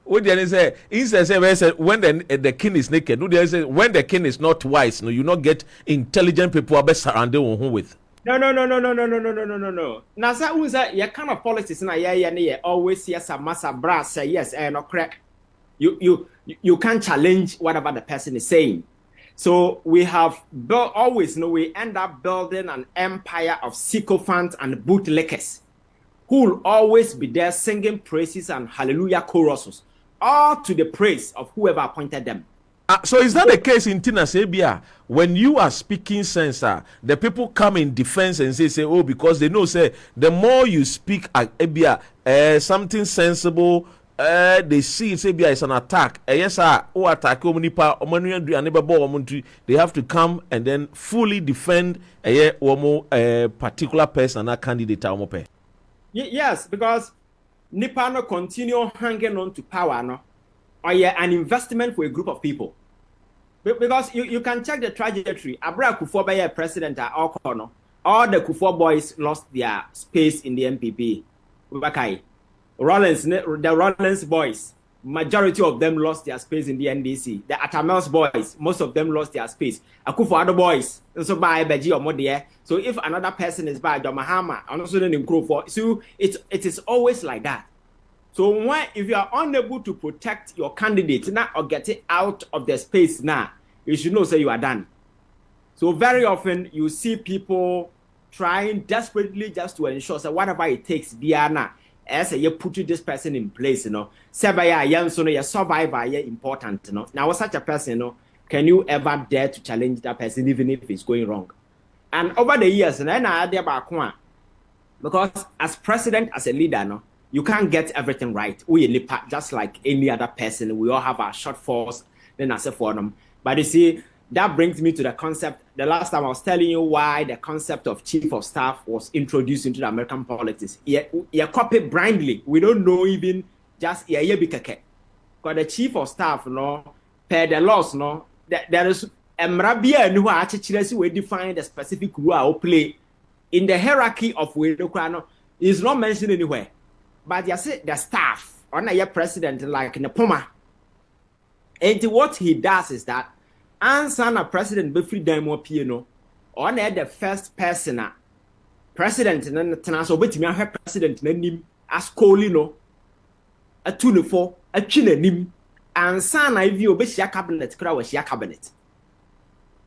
What do you say? He says when the king is naked. When the king is not wise, you not get intelligent people surrounded with. No. Nasa unza ya kind of politics na ya always yes a massa brass say yes and no correct. You can't challenge whatever the person is saying. So we have we end up building an empire of sycophants and bootlickers who will always be there singing praises and hallelujah choruses, all to the praise of whoever appointed them. So is that the case in Tina Sabia? When you are speaking sense, the people come in defense and say, oh, because they know, the more you speak Abia, something sensible, they see Sabia is an attack. Yes, attack they have to come and then fully defend a particular person, a candidate. Yes, because Nipano continue hanging on to power, or an investment for a group of people. Because you can check the trajectory. Abra Kufuor by a president at all the Kufuor boys lost their space in the NPP. The Rollins boys, majority of them lost their space in the NDC. The Atamels boys, most of them lost their space. Akufo other boys, so by Beji or Modie. So if another person is by Mahama, and also then improve for, so it is always like that. So if you are unable to protect your candidate now or get it out of the space now, you should know you are done. So very often you see people trying desperately just to ensure whatever it takes, Diana, as you put this person in place, Sebaya young so your survivor important, Now such a person, can you ever dare to challenge that person even if it's going wrong? And over the years, and then I had because as president, as a leader, you can't get everything right. We just like any other person. We all have our shortfalls. Then I say for them. But you see, that brings me to the concept. The last time I was telling you why the concept of chief of staff was introduced into the American politics. You copy blindly. We don't know even just because the chief of staff, per the laws, there is a mrabia who actually we define the specific role play in the hierarchy of Wedokrano is not mentioned anywhere. But you see the staff, on your president like in the Puma, And what he does is that answer na president be free demo piano on the first person president na tena so betimi ahwe president na nim as Colino a tunefo a twinanim answer na if you obehia cabinet kra wa hia cabinet.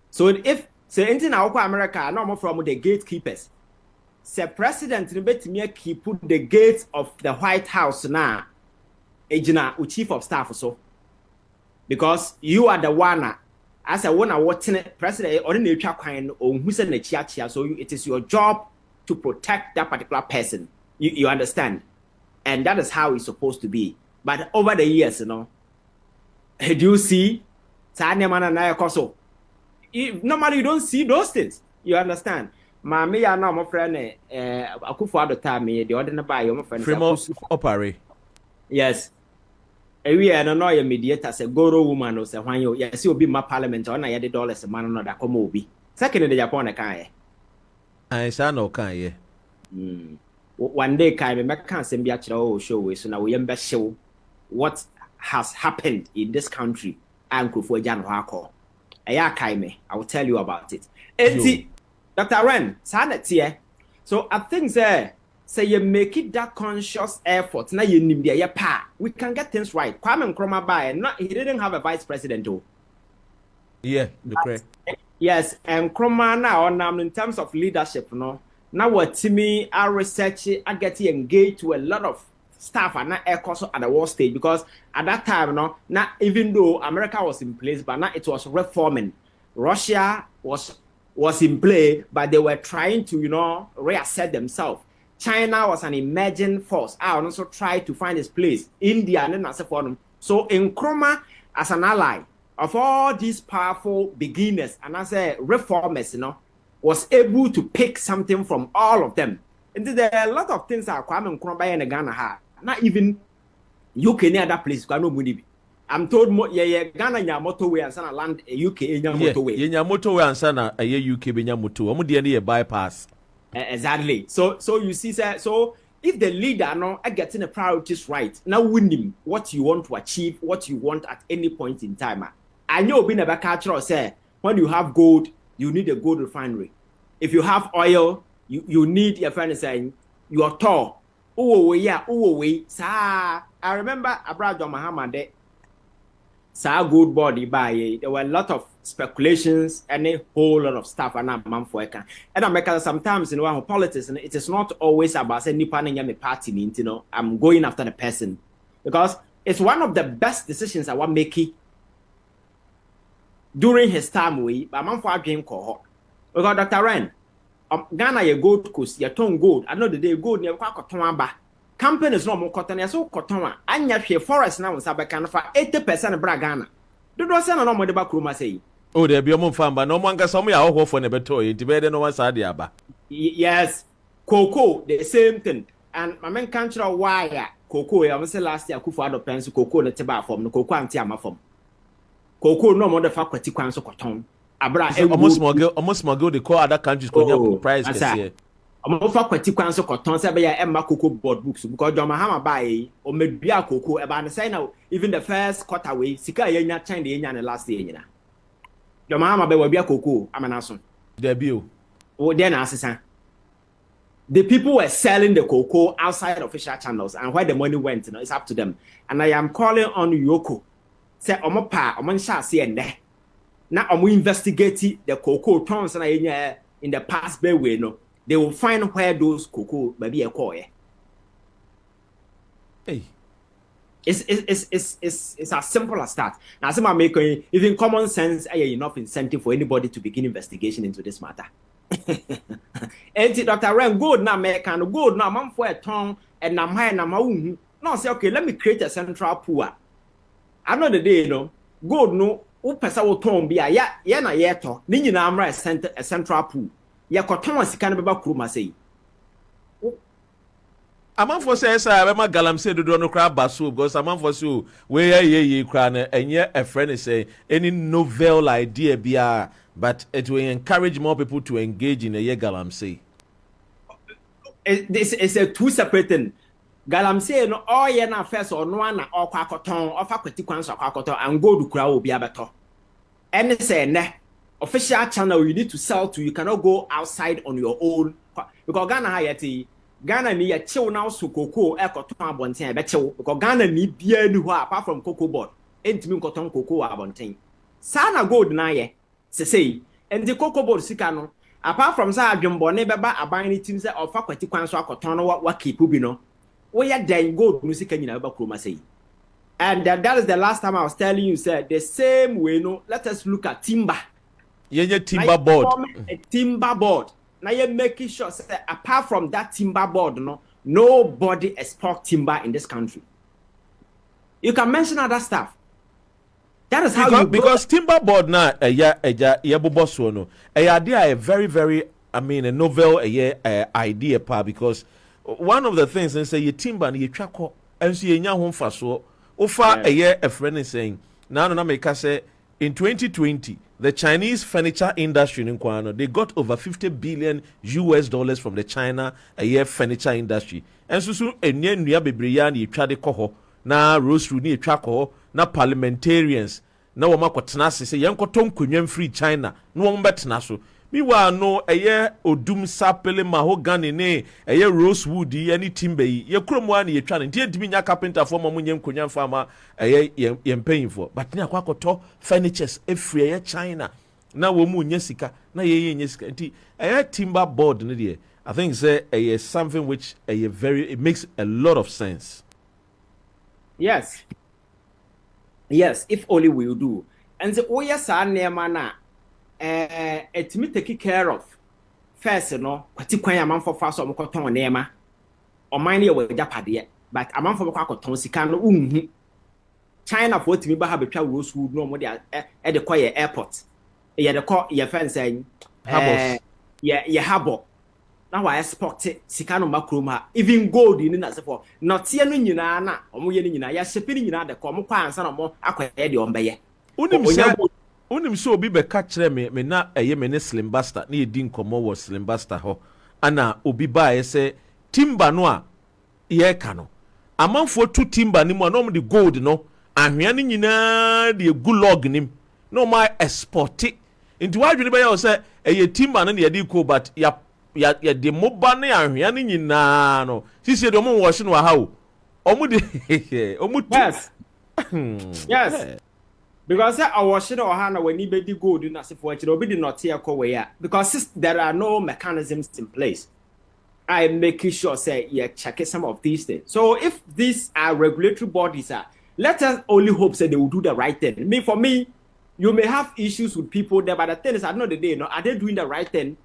So if say anything na America no more from the gatekeepers, say president no betimi keep the gates of the White House na ejina chief of staff so, because you are the one as a one watching president or na twa kwan o hu se na chia, so it is your job to protect that particular person. You understand? And that is how it's supposed to be. But over the years, do you see? Normally you don't see those things. You understand? Me and my friend, Akufo at the time, the other by your friend. Opare. Yes. We are no mediator, say goro woman or say when you yes, you'll be my parliament on $80 a man or that come over. Second in the Japan, I say no can one day, I can't send me actual show. So now we show what has happened in this country. Uncle for Jan Wako. I will tell you about it. Dr. Ren, so I think say you make it that conscious effort. Now you need the pa. We can get things right. Kwame Nkrumah by he didn't have a vice president though. Yeah, the correct. Yes, and Nkrumah now in terms of leadership, now what Timmy are researching, I get engaged to a lot of staff and not also at the war stage, because at that time, not even though America was in place, but now it was reforming. Russia was in play, but they were trying to, reassert themselves. China was an emerging force. I also tried to find its place. India and then as a forum. So Nkrumah as an ally of all these powerful beginners and as a reformers, was able to pick something from all of them. And there are a lot of things that Kwame Nkrumah in Ghana had. Not even UK near that place. I'm told Ghana nya motorway and sana land UK nya motorway. Nya motorway and sana UK nya motorway. Omo dey near bypass. Exactly. So you see, sir. So if the leader are getting the priorities right, now winning what you want to achieve, what you want at any point in time. I know being a cultural say when you have gold, you need a gold refinery. If you have oil, you need your friend saying you are tall. Oh yeah, sir. I remember Abraham Muhammad. Sir, good body by there were a lot of speculations and a whole lot of stuff and I'm for and I'm because sometimes politics and it is not always about any party, I'm going after the person because it's one of the best decisions I want making during his time but I'm for a game call because Dr. Ren Ghana your gold coast your tongue gold I know the day gold near Kwakotwamba company is no more cotton so cotton and yet forest now in Sabakan for 80% of Ghana. Do not send no more the back room say. Oh, there be a more fan, but no one can some me out for never toy. To better no one side aba. Yes, cocoa, the same thing. And my man can't show why cocoa. I was last year Kufu out of pencil cocoa the teba from the cocoa and tiama from cocoa no more the faculty quans of cotton. Abra almost smuggle the call other countries could price here. I'm over quite so cotton, say Emma cocoa board books because John Mahama buy or maybe a cocoa about the sign out even the first cutaway, Sika Yanya China the last year. John Mahama will be a cocoa, I'm an answer. Debut. Oh, then assassin. The people were selling the cocoa outside official channels, and where the money went, it's up to them. And I am calling on Yoko. Say, Omopa, Omansha, see and there. Now, I'm investigating the cocoa towns in the past bay way, they will find where those cocoa maybe a koi. Hey, it's as simple as that. Now, some making even common sense enough incentive for anybody to begin investigation into this matter. And Dr. Ren, good now, American, good now, man for a tongue, and I'm high and I'm no say okay, let me create a central pool. I know the day, good no, upesa will tongue be a ya na yeto, Nini Namra a central pool. Ya koton sika na beba kuruma sei amanfo say say be ma galamsey dodo no kra baso because amanfo say we ye kra na enye a friend say any novel idea bia but it will encourage more people to engage in a ye galamsey. This is a two separate thing. Galamsey no all ye na first or no one or quacoton or faculty quans or quacoton and go to crowd will be abato. And say ne official channel you need to sell to, you cannot go outside on your own because Ghana hayati Ghana need a chill now so cocoa ecoton bontin becho because Ghana need beer new apart from cocoa board ain't mean cotton cocoa abontin. Sana gold na ye say and the cocoa board sikano apart from sa adwombone beba aban team say of faculty quans or cotton what keep ubino. We are then gold music nyina ba kroma say. And that is the last time I was telling you, sir, the same way, no, let us look at timber. Yeah, timber board. A timber board. Now you're making sure, sir, apart from that timber board, no, nobody export timber in this country. You can mention other stuff. That is how because timber board now, no, a very, very, I mean, a novel idea, because one of the things they say, you timber and you track and see a home for so. Ofa a year a friend is saying now no make say in 2020 the Chinese furniture industry in Kwano they got over 50 billion US dollars from the China a year furniture industry and so enye nua bebre na etwa de koho na rose ni etwa koho na parliamentarians na wo makotena se yenkoto nkonwam free China no wo betena so meanwhile no eye odum sapele mahogany ne eye rosewood any timber ye kromo an ye twa ne ntie dimi nya carpenter for mo nyem konya fama eye ye paying for but ne akwakoto furnitures efri eye China na wo mu nya sika na ye nya sika nti eye timber board ne de I think say eye something which eye very it makes a lot of sense. Yes, if only we do. And the oya sa nema na it me take care of first no kwati kwan amanfo fa so mkoton nema o man ye we japade but amanfo mko akoton sika no unhu China for timi ba ha betwa rosewood no mo de e de koye airport ye de ko ye fence ye habo na wa export sika no makrom ha even gold ni na se for not ye no nyina na omo ye ni nyina ya shepe ni nyina de ko mo kwa ansa na mo akoye de ombeye unim so obi be ka kire me na eye me ne slim buster na yedi nkomo wo slim buster ho ana obi ba ye se timber no a ye ka no amanfo tu timber ni mu na om de gold no ahwea ni nyina de egu log nim no my export it into wadwene be ye se eye timber no na yedi ko but ya de moba ne ahwea ni nyina no sisi de om wo hye no ha o omu de omu yes yes because I was or Hana when he be gold in as if what you be not here way because there are no mechanisms in place. I am making sure say check some of these things. So if these are regulatory bodies let us only hope that they will do the right thing. For me, you may have issues with people there, but the thing is at the end of the day, are they doing the right thing?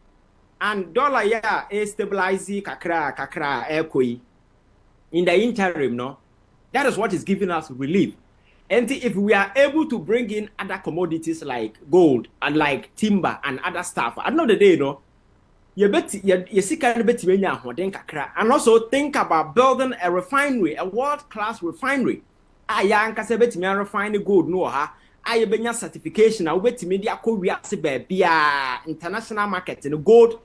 And dollar stabilize kakra koi in the interim, no, that is what is giving us relief. And if we are able to bring in other commodities like gold and like timber and other stuff, at the end of the day, no, you see kind of and also think about building a refinery, a world-class refinery. I refine gold no ha. I benya certification. I wait to media Korea be international market in gold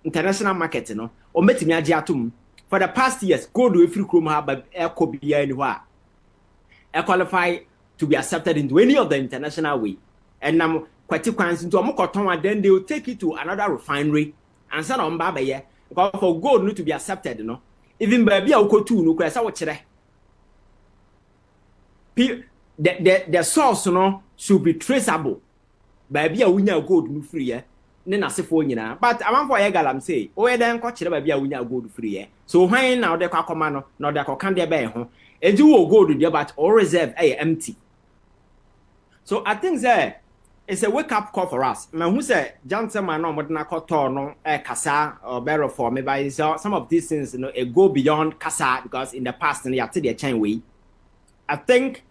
international market no. Or met me atum for the past years gold we free chrome ha but air be anywhere. I qualify to be accepted into any of the international way. And now, quite quans into a mokoton, then they will take it to another refinery and send on Baba. Because for gold need to be accepted, you know. Even baby, I'll go to no question. What the source, you know, should be traceable. Baby, I will gold no free, then I say for you now. But I want for a galam say, oh, then coach baby, I will gold free. So when now the command, not the can there be home. And you will go to the but all reserve empty. So I think that it's a wake up call for us. Now who said Johnson man no modern no kasa or better for me by some of these things it go beyond kasa because in the past in the chain way. I think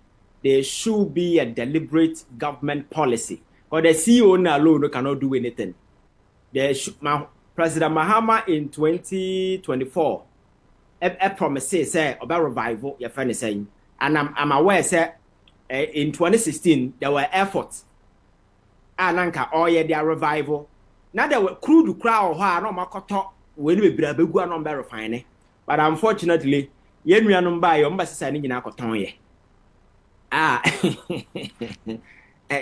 there should be a deliberate government policy. Because the CEO alone cannot do anything. President Mahama in 2024 a promise say about revival your friend is saying and I'm aware say in 2016 there were efforts ananka all year their revival now there were crude crowd no makoto we be brabegu no be refine but unfortunately yen nuanom ba yo mba sesa ni nyina akoton ye ah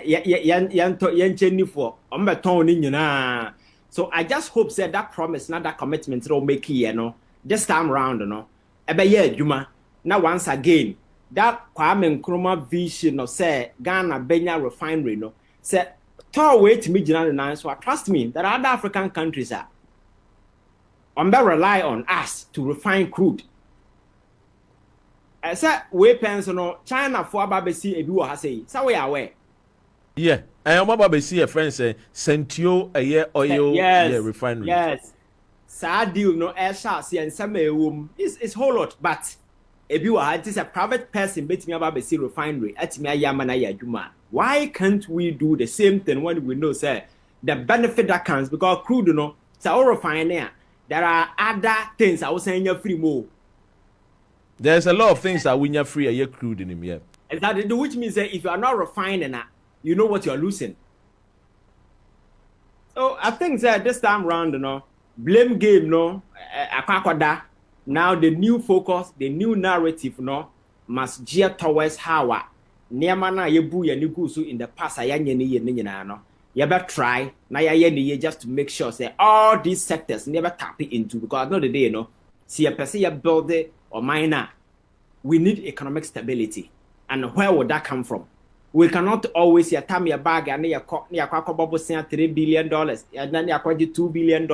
yan chenifo mba ton ni nyina. So I just hope said that promise, not that commitment they'll make here, no. This time round, no. Ebe ye Juma. Now once again, that Kwame Nkrumah vision of say Ghana Benya refinery, no. Say tall way to me general so trust me that other African countries are rely on us to refine crude. I said we pens no China for babesi ebi wo ha say. So we are aware. Yeah. And I'm about to see a friend say Sentio a year oil refinery. Yes. Sad deal no air shots and some it's whole lot, but if you are just a private person bet me about the refinery at me yamana juma. Why can't we do the same thing when we know say the benefit that comes because crude no so refinery there are other things I was saying you're free more. There's a lot of things that we are free a year crude in him, yeah. Exactly, which means that if you are not refining you know what you're losing. So I think that this time round, blame game, now the new focus, the new narrative, must gear towards how Niamana yebu yenigusu in the past you better try na just to make sure say all these sectors never tap into because at the day, see a person you build it or minor, we need economic stability. And where would that come from? We cannot always time your bag and your $3 billion and then your $2 billion.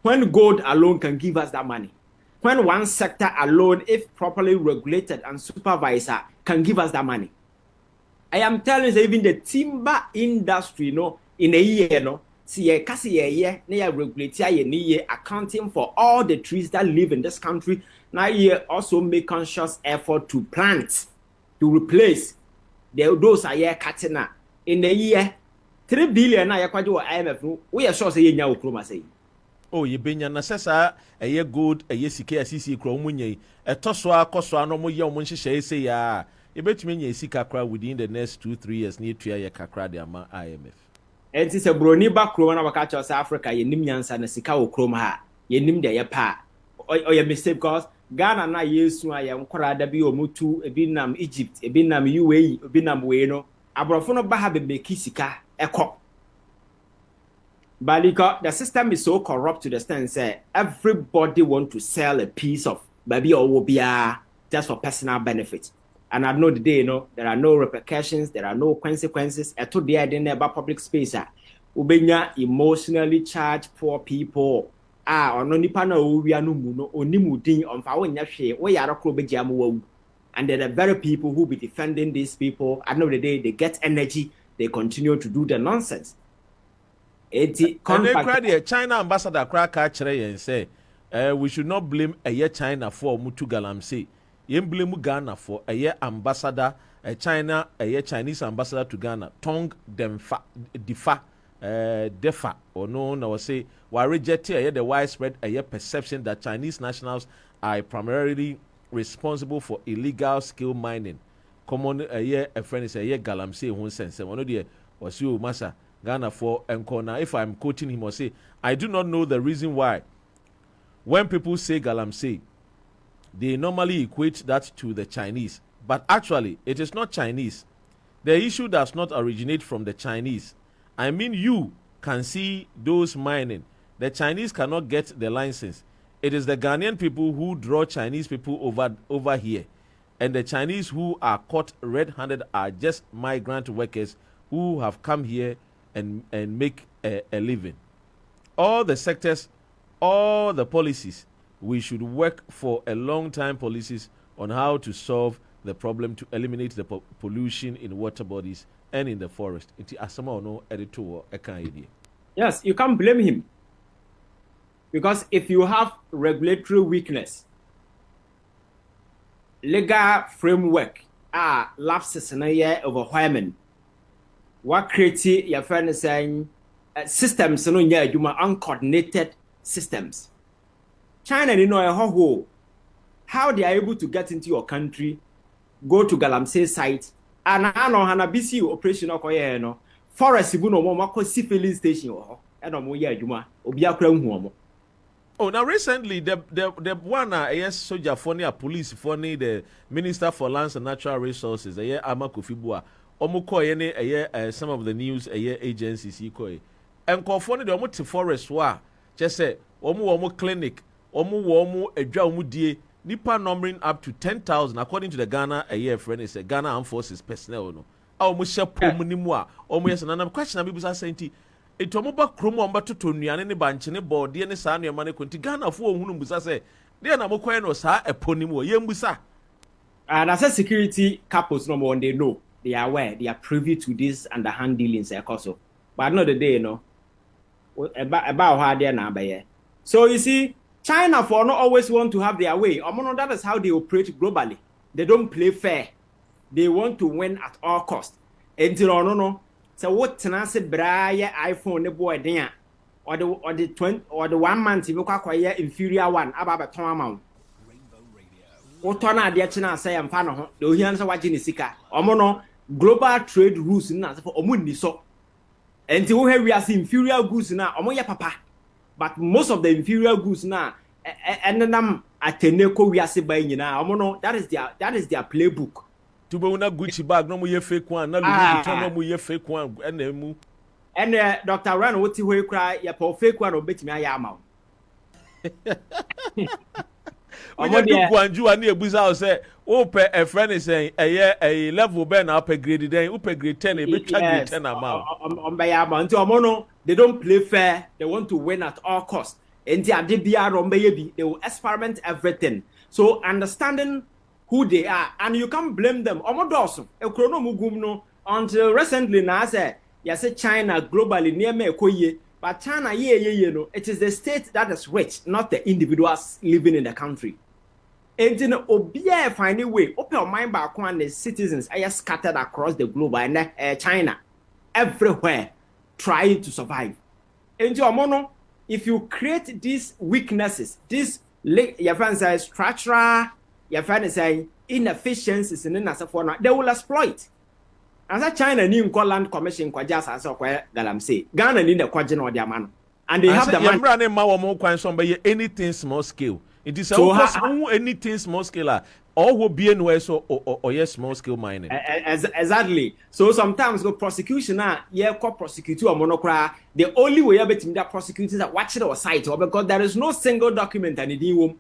When gold alone can give us that money. When one sector alone, if properly regulated and supervised, can give us that money. I am telling you, even the timber industry, in a year, see a year, regulate accounting for all the trees that live in this country. Now, you also make conscious effort to plant, to replace. Those are here cutting in a year 3 billion na yakwaje IMF we are sure say yenya okroma say oh ye benya na sesa eye gold eye sika asisi kro munye etoso akoso no mo ye mo nhihye say ya e betumi nya sika kra within the next 2-3 years na etua ye kakra de ama IMF enti se broni ba kro na baka cha South Africa ye nim nyansa na sika okroma ha ye nim de ye pa o ye mistake because Ghana na yesu aye nkora da bi omutu ebi nam Egypt ebi nam UAE ebi nam we no abrofo no ba ha be kisika eko balika the system is so corrupt to the extent say everybody want to sell a piece of baby or wobia just for personal benefit and I know the day there are no repercussions, there are no consequences eto dey in about public space ubenya emotionally charged poor people ono nipa na owia no mu no onimudin onfa wonya hwe we yara kro begia mo wawu and there are very people who be defending these people at the end of the day they get energy they continue to do the nonsense China ambassador kraka kire yen say we should not blame China for mutu galamsey yen blame Ghana for ambassador China Chinese ambassador to Ghana Tong Defa or no na say we reject the widespread perception that Chinese nationals are primarily responsible for illegal skill mining. Common a friend is galamsey who sense one of the was you massa Ghana for Nkona. If I'm quoting him or say I do not know the reason why when people say galamsey they normally equate that to the Chinese, but actually it is not Chinese. The issue does not originate from the Chinese. I mean, you can see those mining. The Chinese cannot get the license. It is the Ghanaian people who draw Chinese people over here. And the Chinese who are caught red-handed are just migrant workers who have come here and make a living. All the sectors, all the policies, we should work for a long time policies on how to solve the problem to eliminate the pollution in water bodies and in the forest. Yes, you can't blame him. Because if you have regulatory weakness, legal framework, lapses in a year overwhelming, what creates your friend is saying systems, uncoordinated systems. China, how they are able to get into your country, go to Galamsey site, and I know Hanabisi operation or forest, you know, filling station or and Juma, Obia Crown. Oh, now recently the one yes soldier funny a police funny the Minister for Lands and Natural Resources Ama Kofi Bua omuko some of the news agencies iko and funny the omu forest wa just say omu clinic omu edwa omu die nipa numbering up to 10,000 according to the Ghana friend is Ghana Armed Forces personnel no omu shepo mu nimu a omu yes na question na bibusa senti itomo ba kromo amba toto nuane ne banche ne bode ne saa nuama ne konti Ghana fo ohunu mbusa se de na mokoye no saa eponim wo yembusa and as a security couples no more they know they are aware they are privy to this underhand dealings also but not the day about how they na abaye. So you see China for not always want to have their way. That is how they operate globally. They don't play fair. They want to win at all costs. Until no. So what tenacity braya iPhone ne boy there or the 20 or the 1 month if you acquire inferior one about ton amount. What turn out the China say I'm fan of the Ohians watching the sika. Global trade rules in for Omundi so. Until we are seeing inferior goods now, Omoya papa. But most of the inferior goods now, and then Ateneko we are saying now, that is their playbook. To be una Gucci bag no mu ye fake one, na Louis Vuitton no mu ye fake one, and Dr. Ran what you cry, ya po fake one obet me ayama. When you Guanju and you buza say, "Ope a friend is saying a level ben up a grade then up grade 10 a bit grade 10 amount." They don't play fair. They want to win at all costs. And they will experiment everything. So understanding who they are, and you can't blame them. Until recently, now I say, yes, China globally near me, but China, it is the state that is rich, not the individuals living in the country. And then Obia find a way, open your mind back when the citizens are scattered across the globe and China, everywhere, trying to survive. And if you create these weaknesses, this your friend says structural, your friend is saying inefficiencies in the they will exploit. As a China new land commission kwa just as galamse Ghana need the question or their man and they have the money anything small scale. It is so anything small scale or will be anywhere so or yes small scale mining. Exactly. So sometimes the prosecution prosecute or monocra the only way between that prosecutors that watch it or site or because there is no single document and it won't.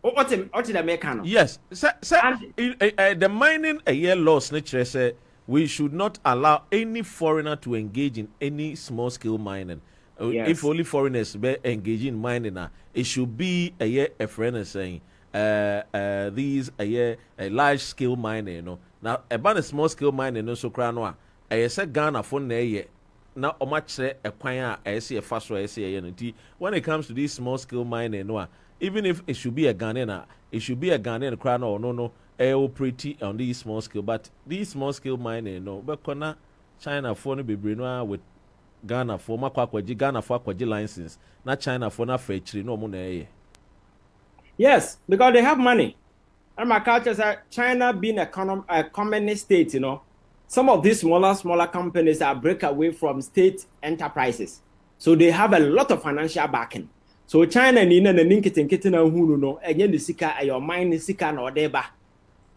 What the mechanic? Yes, the mining laws nature say we should not allow any foreigner to engage in any small scale mining. Yes. If only foreigners be engaging in mining, it should be a friend is saying these a large scale mining. You know now about a small scale mining no so cranoa. I said Ghana for na now much a kwanya I see a fast way I see a when it comes to these small scale mining no. Even if it should be a Ghanaian, it should be a Ghanaian crown or no, operate on these small scale. But these small scale mining, no, but China for no be brino with Ghana for Makwaji, Ghana for Kwaji license, not China for not fetch no money. Yes, because they have money. And my culture says China being a communist state, some of these smaller companies are break away from state enterprises. So they have a lot of financial backing. So China nina na ninkitin hunu no again the sika your mind sika no deba.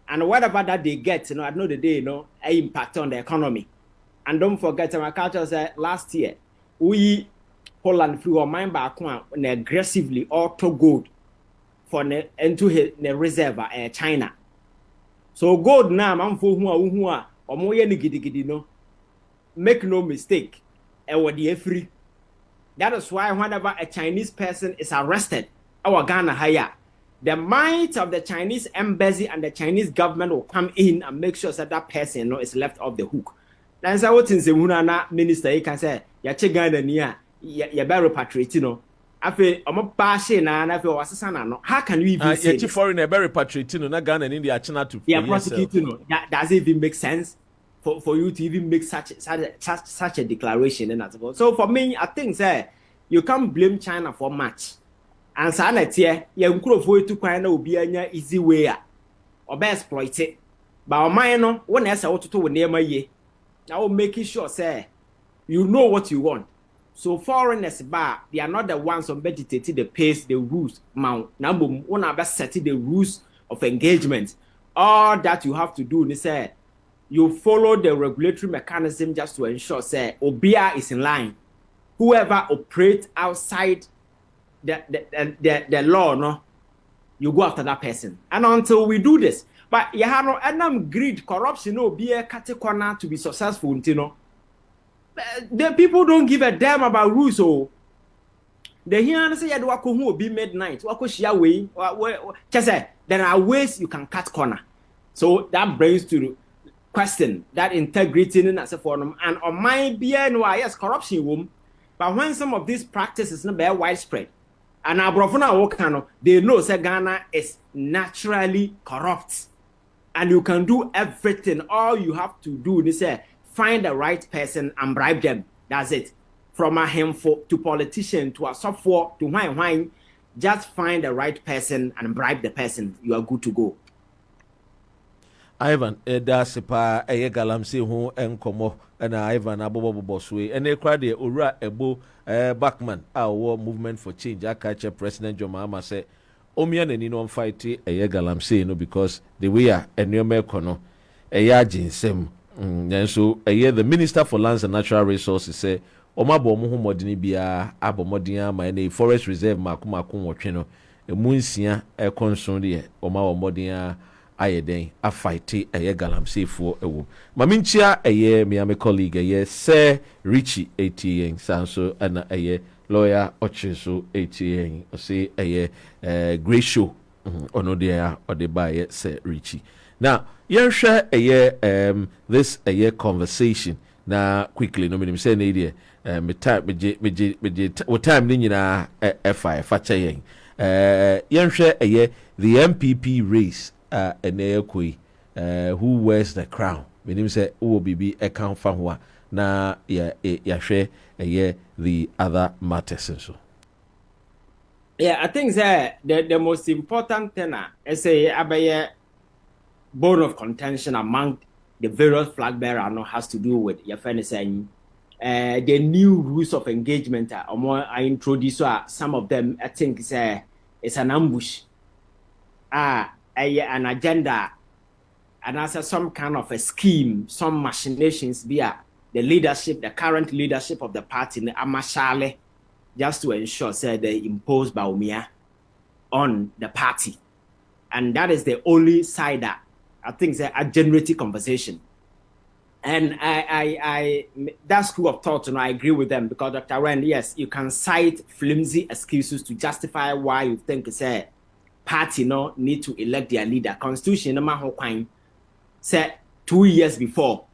And whatever that they get, at the day, impact on the economy. And don't forget, my culture said last year, we Holland flew our mind back and aggressively auto gold for into the reserve China. So gold now, man for who or more gidi no. Make no mistake, the free. That is why whenever a Chinese person is arrested, our Ghana hire, the might of the Chinese embassy and the Chinese government will come in and make sure that person is left off the hook. That's what in the minister you can say, ya Ghana near ya better repatriate, Afe omo bashe na afe wasasana no. How can you even say this? Foreign a better repatriate na Ghana and India China to prosecute no. Does it even make sense for you to even make such a declaration and that? So for me, I think you can't blame China for much. And sanity, you could avoid to kind of be an easy way or be exploited. But mine, one else I want to do near my year. Now making sure, you know what you want. So foreigners bar, they are not the ones who meditate the pace, the rules. Now, one of us set the rules of engagement. All that you have to do, they say, you follow the regulatory mechanism just to ensure, say, Obia is in line. Whoever operates outside the law, no, you go after that person. And until we do this, but you have no greed, corruption, no, be a corner to be successful, you know. The people don't give a damn about rules, so they hear and say, "Yeah, who will be midnight? Wako shia way? Just say there are ways you can cut corner." So that brings to the question that integrity in as a forum and on my BNY, yes, corruption room. But when some of these practices not very widespread, and Abrofuna Wokano, they know say Ghana is naturally corrupt, and you can do everything. All you have to do is say find the right person and bribe them. That's it. From a handful to politician to a software to wine, just find the right person and bribe the person. You are good to go. Ivan, that's pa eye galamsey ho enkomo na Ivan aboboboswe ene kwa de owura ebo backman our movement for change akache president John Mahama say omia nani no fight eye galamsey no because the way enweme kono eye aginsem so the minister for lands and natural resources say omabo mo ho modini bia abomodin ama na forest reserve makomako wotwe no emu nsia konson de omawo modin ayeden a fight eye galamsey for ewo maminchia eye my colleague eye Sir Richie ATN sanso ana eye lawyer Ochinso ATN o say eye great show ono there or the buy Sir Richie. Now share this conversation na quickly no menim say na dey me time me time ni nyina fa cha yen share the NPP race who wears the crown. Meaning say who bibi account fa ho na ya share the other matters so. Yeah, I think that the most important thing is say bone of contention among the various flag bearers has to do with your friend saying the new rules of engagement I introduce some of them I think it's an ambush. An agenda and as some kind of a scheme, some machinations via the leadership, the current leadership of the party, Amashale, just to ensure they impose Baumia on the party. And that is the only side that I think is a generative conversation. And I that school of thought, I agree with them because Dr. Ren, yes, you can cite flimsy excuses to justify why you think it's a party need to elect their leader. Constitution said 2 years before,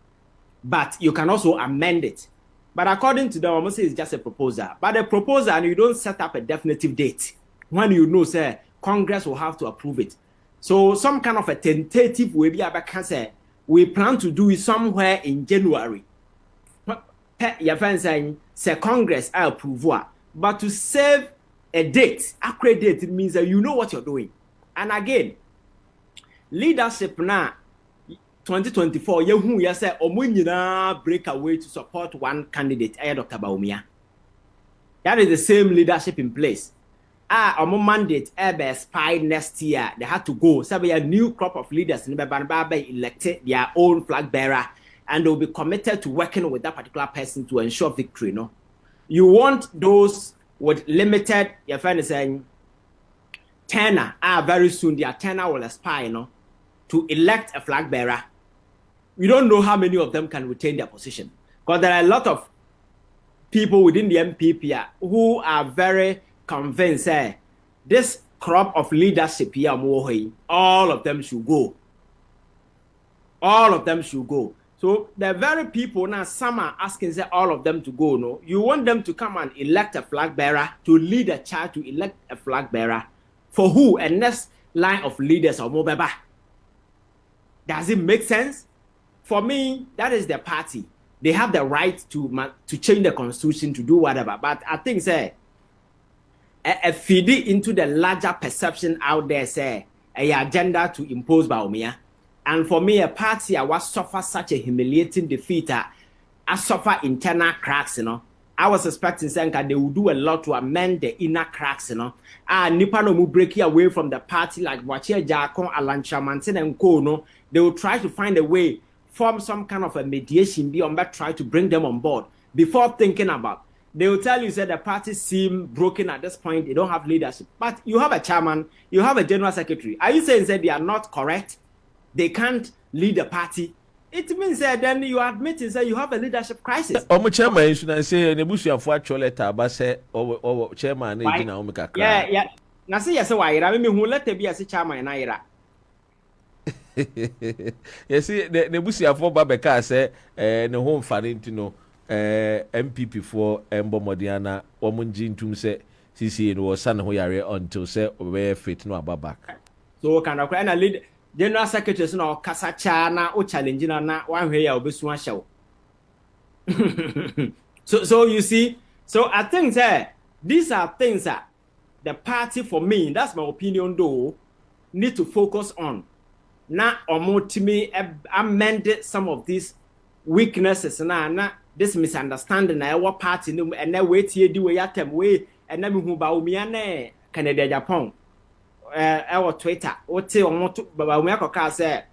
but you can also amend it. But according to them, almost it's just a proposal. But a proposal, and you don't set up a definitive date when you know, say Congress will have to approve it. So some kind of a tentative way, we plan to do it somewhere in January. Your friend saying, say Congress I approve what, but to save a date, accurate date, it means that you know what you're doing. And again, leadership now, 2024, you say, break away to support one candidate, Dr. Baumia. That is the same leadership in place. Our mandate expire next year. They had to go. So we have a new crop of leaders in the elected their own flag bearer, and they'll be committed to working with that particular person to ensure victory. No, you want those with limited, your friend is saying, tenure, very soon their tenure will expire, to elect a flag bearer. We don't know how many of them can retain their position. Because there are a lot of people within the NPP who are very convinced this crop of leadership here, all of them should go. All of them should go. So the very people now, some are asking all of them to go. No, you want them to come and elect a flag bearer, to lead a charge to elect a flag bearer for who? A next line of leaders or Mobeba. Does it make sense? For me, that is the party. They have the right to change the constitution, to do whatever. But I think a feed into the larger perception out there, a agenda to impose Baumia. And for me, a party I was suffer such a humiliating defeat, I suffer internal cracks, I was expecting saying that they would do a lot to amend the inner cracks, you know. Nipa no mu breaking away from the party like Wachia Jakon, Alan Chamantin and Co. No, they will try to find a way, form some kind of a mediation, be on that, try to bring them on board before thinking about. They will tell you that the party seem broken at this point, they don't have leadership. But you have a chairman, you have a general secretary. Are you saying that they are not correct? They can't lead the party? It means that then you are admitting that you have a leadership crisis. Chairman, you should say, Nebusia for actual letter, but say, or chairman, yeah. Now, say, yes, why? I mean, who let be as a chairman, Naira. Yes, the Nebusia for Babeka say, no home fanning to know, NPP for Embo Modiana, Omunjin Tum say, CC was son who are until say, where fit no back. So, kind of kind of lead. General Secretary no kasacha na o challenge na one way ya obesu show. So you see, so I think that these are things that the party, for me, that's my opinion though, need to focus on. Now me amend some of these weaknesses na this misunderstanding na what party no and na wait here do we atem we and na me hu ba omiane Canada Japan. Our Twitter, what say on what Baba say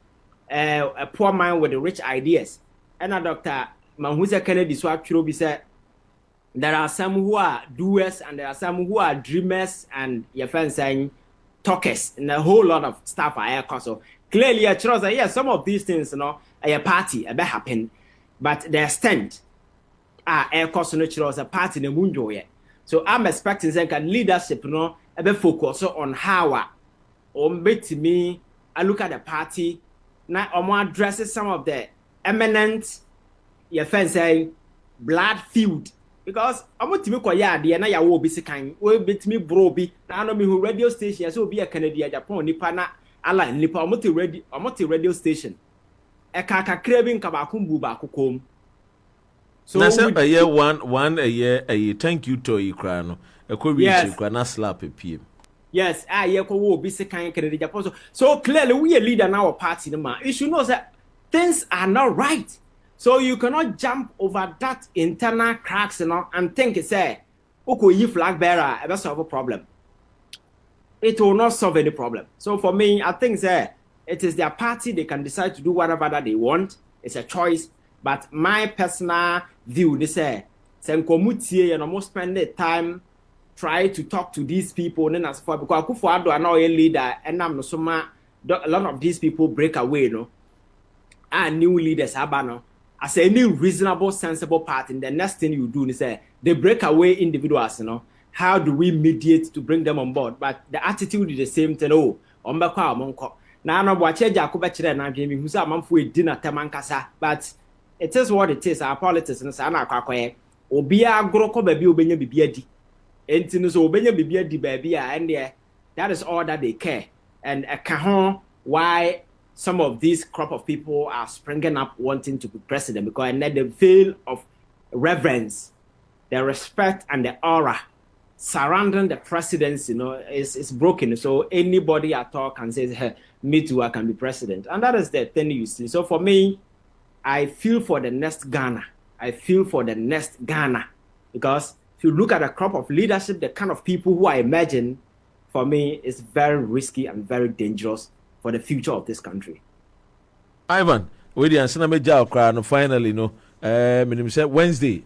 a poor man with the rich ideas. And a Dr. Mahuza Kennedy so actually said there are some who are doers and there are some who are dreamers and your friends saying talkers and a whole lot of stuff I so clearly I trust that yes, some of these things, you know, a party a happen, but the extent air cost natural a party in the mundo yet. So I'm expecting that leadership, you know, a bit focus on how or me I look at the party now or addresses some of the eminent your friends saying blood feud because I'm going to make ya the na ya will be kind will bit me broby now know me who radio station so be a Canadian Japan nipa na ala nipa omoti radio station e kaka craving kabakumbu ba kokom. So a year one a year thank you to you crano. Yes. Slap a PM. Yes, will be second Canadian Japan. So clearly we a leader in our party. You should know that things are not right. So you cannot jump over that internal cracks and think it's a okay, flag bearer, that's solve a problem. It will not solve any problem. So for me, I think that it is their party, they can decide to do whatever that they want. It's a choice. But my personal view, they say, you almost spend the time try to talk to these people then as far because Akufo-Addo are now a leader and I'm no so a lot of these people break away, no. And new leaders no. As any reasonable, sensible party, the next thing you do is say they break away individuals, you know. How do we mediate to bring them on board? But the attitude is the same thing. Oh, now no watch who's a month with dinner temankasa, but it is what it is. Our politics and sana kwakwe. Obia groko baby obenya bibiadi. Entino so obenya bibiadi baby and that is all that they care. And why some of these crop of people are springing up wanting to be president because and then the veil of reverence, the respect and the aura surrounding the presidency, you know, is broken. So anybody at all can say, hey, me too, I can be president. And that is the thing you see. So for me, I feel for the next Ghana. I feel for the next Ghana. Because if you look at the crop of leadership, the kind of people who I imagine, for me, is very risky and very dangerous for the future of this country. Ivan, with the answer, finally, no. Wednesday,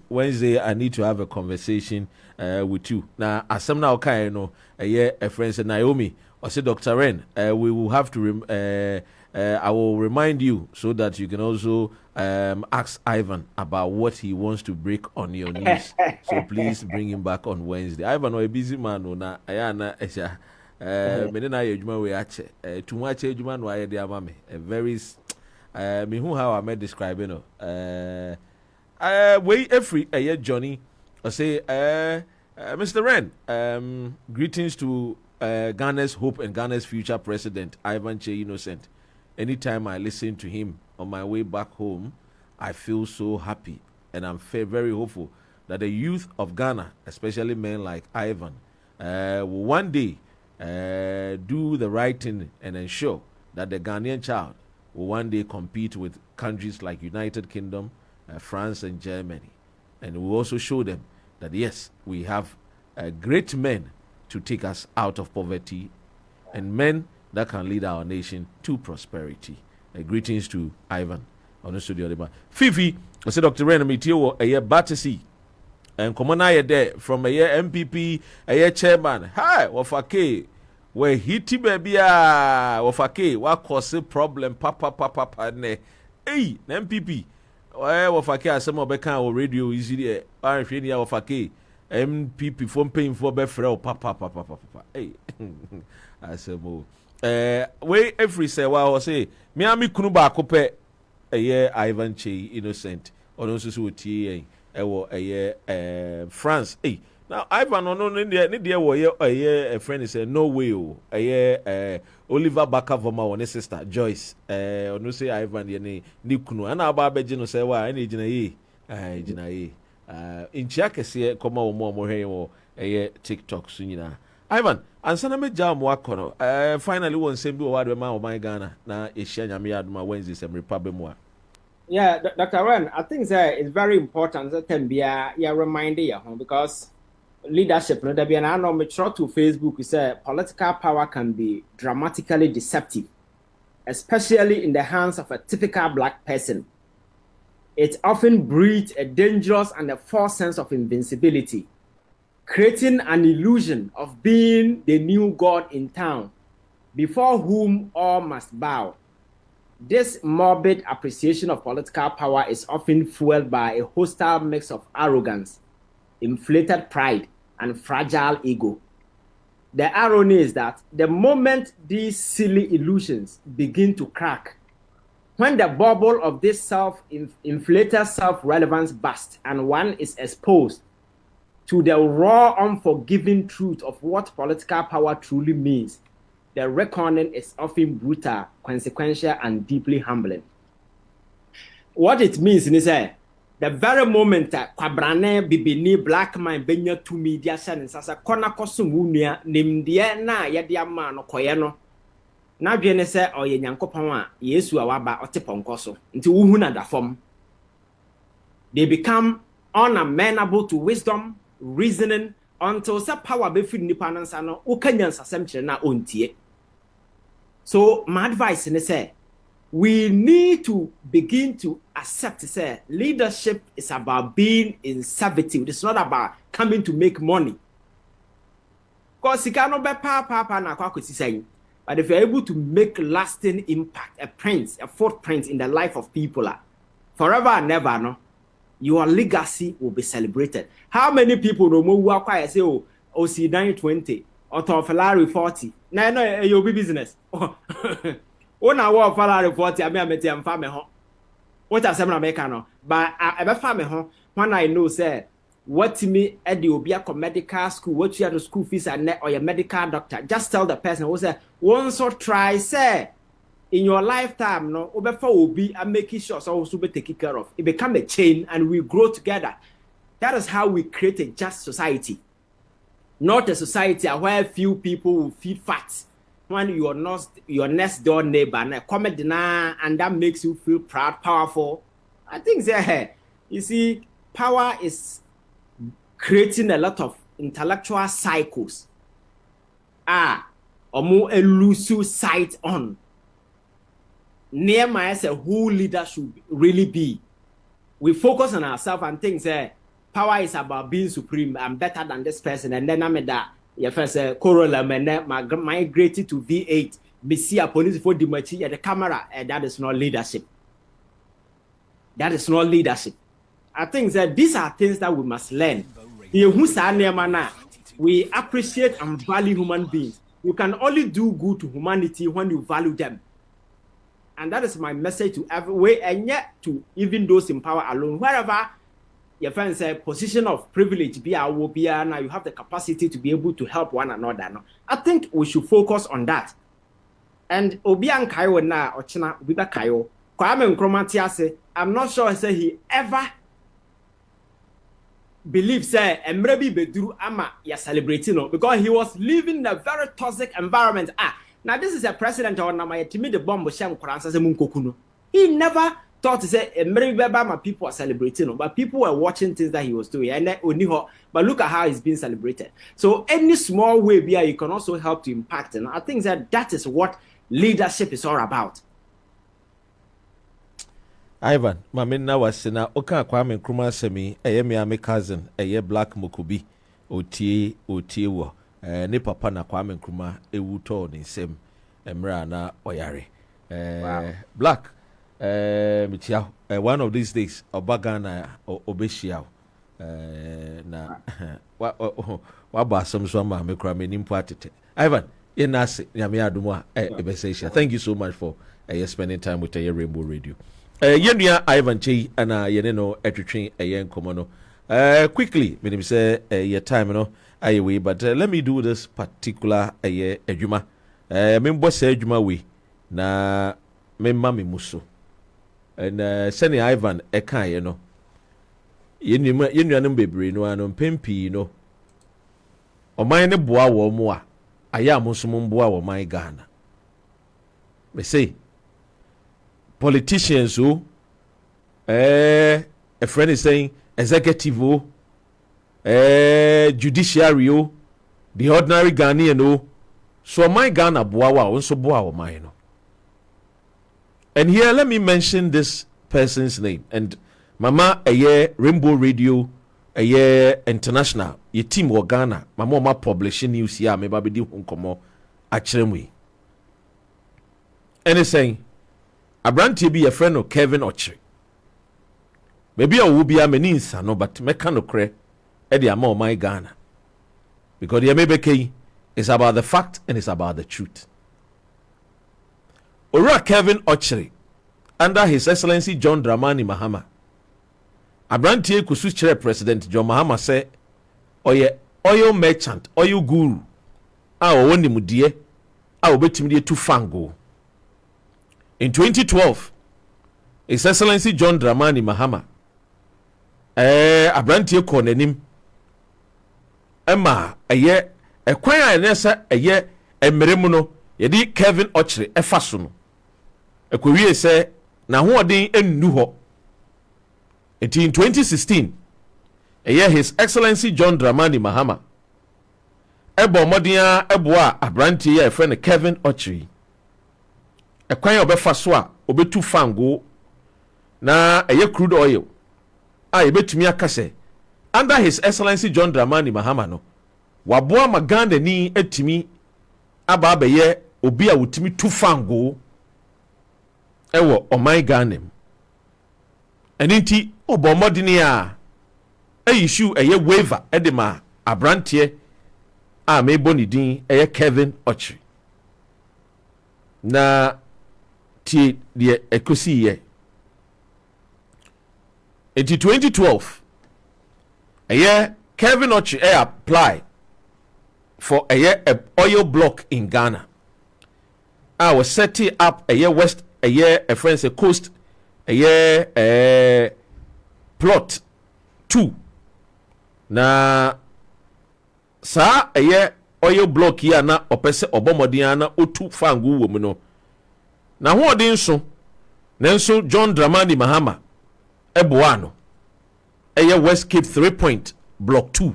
I need to have a conversation with you. Now, as some now kind, you know, a friend said Naomi, or say Dr. Ren, we will have to. I will remind you so that you can also ask Ivan about what he wants to break on your news. So please bring him back on Wednesday. Ivan, a busy man, no, Ayana, Esha. We are too much ejuma no aye dia mame a very me who how I may describe you know we every Johnny I say Mr. Ren greetings to Ghana's hope and Ghana's future president Ivan Che Innocent. Anytime I listen to him on my way back home I feel so happy and I'm very hopeful that the youth of Ghana, especially men like Ivan, will one day do the right thing and ensure that the Ghanaian child will one day compete with countries like United Kingdom, France and Germany. And will also show them that yes, we have great men to take us out of poverty and men that can lead our nation to prosperity. Greetings to Ivan. Fifi, I said Dr. Renami Tio, a year Battersea. And come on, I there from a year NPP, a year chairman. Hi, Wafake. Where hitty baby, Wafake, what cause a problem? Papa, ne. Hey, NPP. Where Wafake, some of Becca or radio is there. I'm feeling Wafake. MPP from paying for Befrel, papa. Hey, I said, way every say, well, say, Miami Kunuba Cope, a year Ivan Che, innocent, or no so TA, a year France. Hey, now Ivan, no, a year a friend is no way, a year Oliver Bakavoma, one sister, Joyce, or no say Ivan, Nikunu, and our Babajino say, why, any Jinae. In Chiakesi, come on more a TikTok soon. Ivan, and send me jam wakono. Finally, one same do what my my Ghana na Asia my Wednesday some Republic more. Yeah, Dr. Ren, I think that it's very important that can be a reminder because leadership, no, there be an anomaly to Facebook. Is political power can be dramatically deceptive, especially in the hands of a typical black person. It often breeds a dangerous and a false sense of invincibility, creating an illusion of being the new god in town, before whom all must bow. This morbid appreciation of political power is often fueled by a hostile mix of arrogance, inflated pride, and fragile ego. The irony is that the moment these silly illusions begin to crack, when the bubble of this inflated self-relevance bursts and one is exposed to the raw, unforgiving truth of what political power truly means, the reckoning is often brutal, consequential, and deeply humbling. What it means is that the very moment that Kwabrane Bibini black man benya to media and sasa kona kosumunia nimdia na yadia man koyeno. Na dwene se oye nyankopon a Yesu awaba oteponko so nti wuhu na da fom. They become unamenable to wisdom, reasoning, until sa power be free nipa nansa no ukanya nsasem kire na ontie. So my advice is say we need to begin to accept say leadership is about being in servitude. It's not about coming to make money. Because you cannot be papa na kwa kwesi. But if you're able to make lasting impact, a footprint in the life of people, forever and ever, no, your legacy will be celebrated. How many people know who are quiet say, oh, OC920 or Ferrari 40? No, you'll be business. Oh, now what Ferrari 40? I mean, I'm family home. What are some Americano? But I family home when I know, say, what to me at the Obiako medical school, what you have the school fees and net or your medical doctor. Just tell the person who say, once or try, say, in your lifetime, no, before will be and making sure so also be taken care of. It become a chain and we grow together. That is how we create a just society. Not a society where few people will feel fat when you are not your next door neighbor and that makes you feel proud, powerful. I think that you see, power is creating a lot of intellectual cycles. Or more elusive sight on. Near my who leader should really be. We focus on ourselves and think that power is about being supreme. I'm better than this person. And then I'm that your first Corolla migrated to V8. Me see a police for the machi at the camera, and that is not leadership. That is not leadership. I think that these are things that we must learn. We appreciate and value human beings. You can only do good to humanity when you value them. And that is my message to everywhere, and yet to even those in power alone. Wherever your friends say position of privilege, now you have the capacity to be able to help one another. No? I think we should focus on that. And Obian Kayo na Ochina Biba Kayo, Kwame Nkrumah say, I'm not sure he ever believes and maybe Bedru Ama ya celebrating because he was living in a very toxic environment. Now this is a president or Namaya Timi the bomb Sham Koransa Munkokuno. He never thought to say maybe my people are celebrating, but people were watching things that he was doing, and then but look at how it's being celebrated. So any small way you can also help to impact, and I think that is what leadership is all about. Ivan, mami na wasena oka Kwame Nkrumah semi me cousin Black Mokubi otie wo ne papa na Kwame Nkrumah ewu to ne nsem emra na oyare Black mitia one of these days obaga na obeshia na wa ba asem so ma me kura me nimpo atete Ivan yenase nyame adumo a ebesesha. Thank you so much for spending time with Rainbow Radio. Yenua Ivan Chei ana yene no etwetwe nkomo no quickly menim say your time no ayewe, but let me do this particular adwuma membo say adwuma we na memma me muso and sene Ivan eka ye no yenua no bebre no anon pempi no oman ne boa wo mo a aya amoso mo boa wo man Ghana me say politicians who a friend is saying executive judiciary the ordinary Ghanaian so my Ghana boawa also boa mine no. And here let me mention this person's name and mama Rainbow Radio international ye team wo Ghana mama ma publishing news here me ba be di nkomo akyeremwe and saying Abrantie be a friend of Kevin Ochre. Maybe I will be a meninsa no, but mekano kre edi amo my Ghana. Because the MBK is about the fact and it's about the truth. Ora Kevin Ochre, under His Excellency John Dramani Mahama. Abrantie kusu chere President John Mahama say, oye oil merchant, oil guru. A woni mudie, a obetimidie tu fango. In 2012, His Excellency John Dramani Mahama, Abrantie Konenim, Emma, kwan nesa emeremuno, yedi Kevin Ochre, efasuno. Ekwewie se, na huodin ennu ho. In 2016, His Excellency John Dramani Mahama, modia eboa Abrantie friend Kevin Ochre. Ekwan obefa so a obetu fango na crude oil a ebetumi akase under His Excellency John Dramani Mahama no waboa maganda ni etimi aba abeye obi a wotimi tu fango ewo oman Ghana eninti obomodini a issue waiver edema Abrantie a mebo ni din Kevin Ochre na tie de ekosi ye. In 2012 Kevin Ochre apply for a oil block in Ghana. I was setting up west a friend say coast plot 2 na sa oil block here na opese obomodin na otu fangu wo mu no na hoodin so nanso John Dramani Mahama eboa no West Cape 3 Point block 2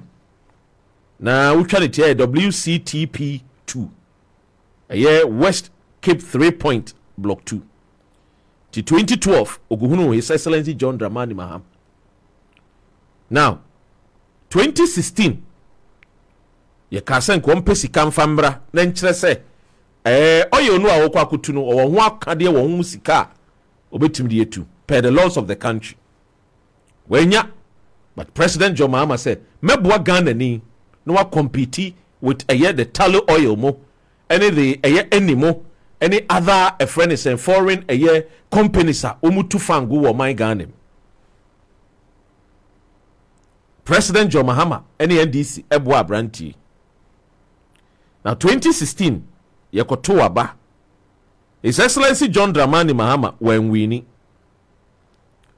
na utwa ne WCTP 2 West Cape 3 Point block 2 to 2012 oguhunu His Excellency John Dramani Mahama. Now 2016 ye kasen ko mpesi kamfambra na nkyere se oyo no a wokwa kutu no wo ho akade wo ho sika obetim de etu per the laws of the country wenya. But President John Mahama said meboa Ghana ni no wa compete with the tallow oil mo any the animo any other friend is foreign companies a omutu fangu wo man Ghana. President John Mahama any NDC eboa Abrantie. Now 2016 yekoto aba His Excellency John Dramani Mahama when winning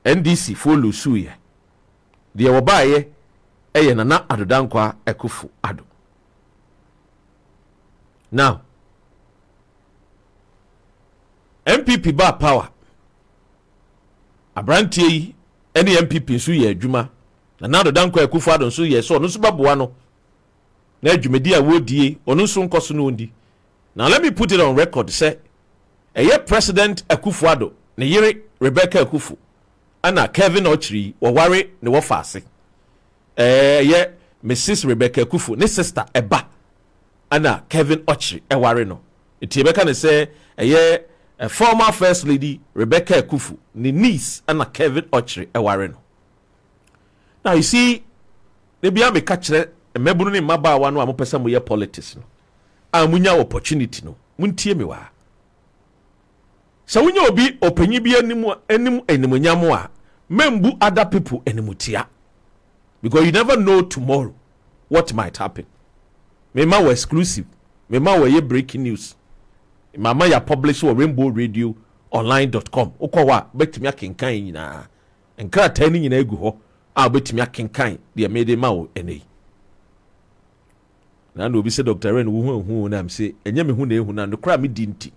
NDC for lusuye de wobaye nana adodankwa ekufu ado. Now NPP ba power abrantie yi ene MPP so ye adwuma na Nado Danko Akufo-Addo so ye so no so baboa no na adwumedi a wodie ono so nkoso no ndi. Now let me put it on record say President Akufo-Addo ne yere Rebecca Akufo ana Kevin Ochiri wo ware ne wo faase Mrs. Rebecca Akufo ne sister eba ana Kevin Ochiri ware no iti Rebecca ne say former first lady Rebecca Akufo ne niece ana Kevin Ochiri ware no. Now you see they be am ka kire mebunu ne mabaawa no amopesa mo ye politics no amunya opportunity no muntie me wa so wunya obi opanyi bi animunyam a membu other people animutia because you never know tomorrow what might happen. Mema were exclusive, mema were breaking news, mama ya publish on rainbowradioonline.com okwa betimi akenkan nyina enkra tani nyina egu ho a betimi akenkan de mede ma wo ene na no bi se Dr. Ren hu na am se enye me hu na ehu na no kra me di nti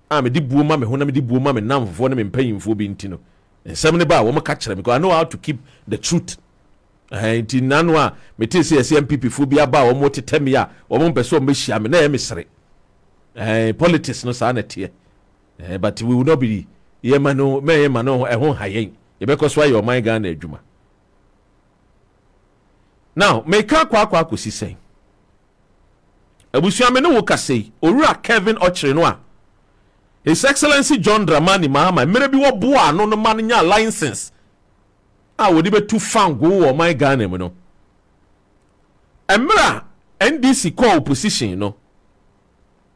a me di buo ma me hu na me di buo ma me namfo na me mpanyimfo bi nti no ensem ne ba wo ka kire because I know how to keep the truth. Nti nanu a me te se NPP fo bi aba wo mo tetemi a wo mo pese o me hia me na ye me sere politics no sa na tie but we will not be ye ma no ho hayen ye be koso ayo man Ghana adwuma. Now me ka kwa akosi sen abusuame no wo kasei owura Kevin Ochiri no a His Excellency John Dramani Mahama mere bi wo boa no no man nya license a wodi be tu fango wo man Ghana mu no emra NDC call opposition no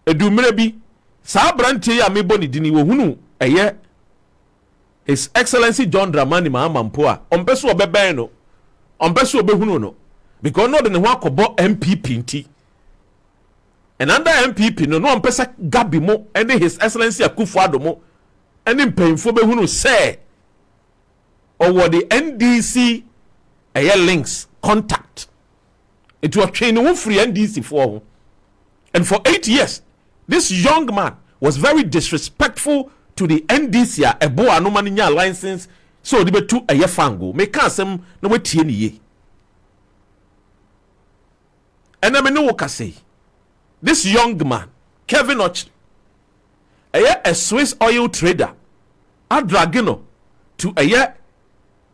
edu mere bi sa branche ya mebo ni dini wo hunu His Excellency John Dramani Mahama mpo a ompeso obeben no ompeso obehunu no because no de ne ho akobo MPP nti. And under MPP no mpesa gabi mo ene His Excellency Akufo-Addo mo ene mpanyimfo behunu say owo the NDC links contact it was training one free NDC for. And for 8 years this young man was very disrespectful to the NDC ebo anomani nya license so de betu fango me ka asem no wetie ne ye. And me no wo ka say this young man, Kevin Ochiri, a Swiss oil trader, a dragino to a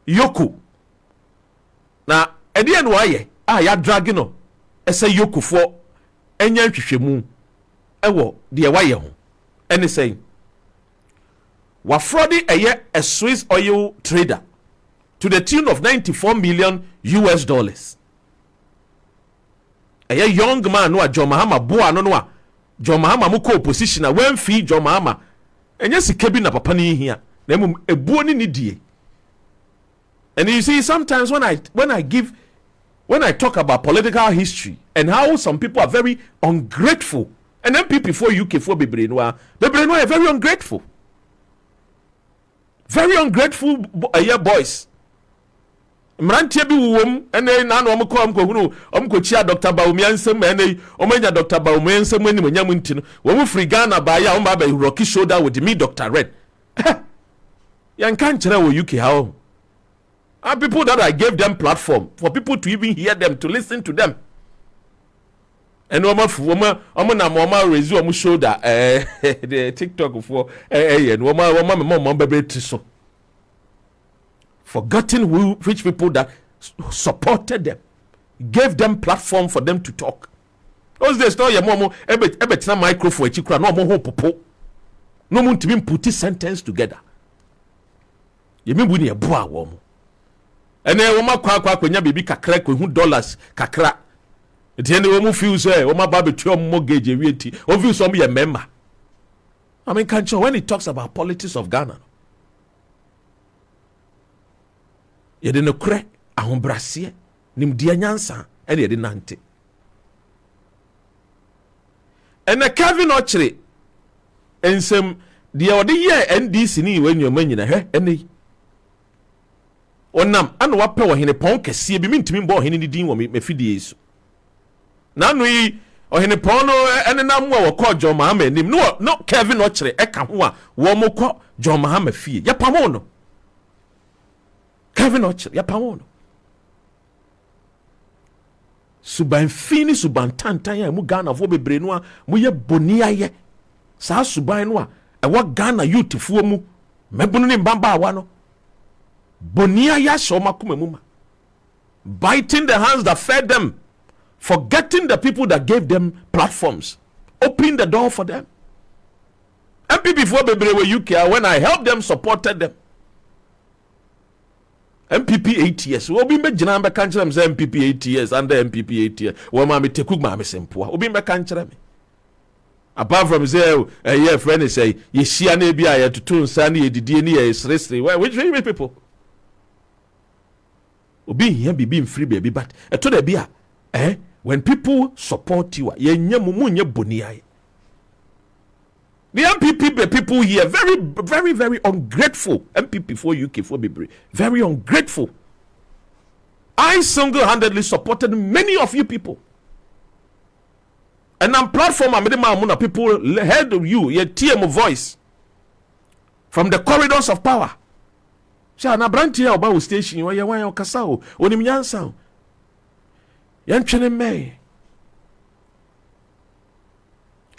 yoku. Now, at the end, why ya dragino, as a yoku for any shemu, ewo, dear why and saying, wa fraudi a Swiss oil trader to the tune of $94 million. A young man no a John Mahama boa no a John Mahama mu ko opposition a when fee John Mahama enya sika bi na papa ni hia na mum ebuo ni die. And you see sometimes when I talk about political history and how some people are very ungrateful and MPP for UK for bebre no are very ungrateful boys. Mrantie bi wuwom ene na no omko hunu omko chia Dr. Bawumia nsem ene omanya Dr. Bawumia nsem ani monyam nti no wo mu free Ghana ba ya omba ba rocky shoulder with me Dr. Red. Yan kan kire wo UK how are people that I gave them platform for people to even hear them, to listen to them. And na mo resume omo shoulder the TikTok for and wo bebe so forgotten which people that supported them, gave them platform for them to talk. Those days, no, ebetina microphone, chikura, no more popo. No one to put this sentence together. You mean we need a boa woman. And then woman kwa kwenya baby kakra $100 kakra. At the end of the feels woman baby to mortgage reality. Obviously, some a member. I mean, can't you when he talks about politics of Ghana? Yede no kre ahombrase nimdia nyansa ene yede nante ene Kevin Ochiri ensem de ode ye NDC ni wenyo nyina ene onam ana wape wo hene pon kese bi mintimi mbo hene ni din wo mefidie yesu nanu yi ohene pon no ene nam wo ko John Mahama nim no Kevin Ochiri eka ho a wo mo ko John Mahama fie ya pamo no Kevin Oche ya pawono suban fini suban tantan ya mu Ghana fo bebre no a mu ye boni aye saa suban no a ewo Ghana youth fo mu mebunu ne mbamba awa no boni aye so makoma mu ma biting the hands that fed them, forgetting the people that gave them platforms, opening the door for them. NPP for bebre we UK, when I helped them, supported them. MPP 8 years. Obi me jina mbe kanchira mse MPP 8 years under MPP 8 years. Wa ma me tekuk ma me sempoa. Obi me kanchira me. Apart from say yeah friend say ye shia na bia ya tutu nsa na ye didie ni ye sresre. Which people? Obi here be free baby but eto da bia when people support you ye nya mumunye boni ai. The MPP people here very ungrateful. MPP for UK for Bibri, very ungrateful. I single-handedly supported many of you people. And on platform, I'm people heard of you, your TM voice from the corridors of power. Sha na branch here about station where you want kasao, onim yansa. Yan chene me.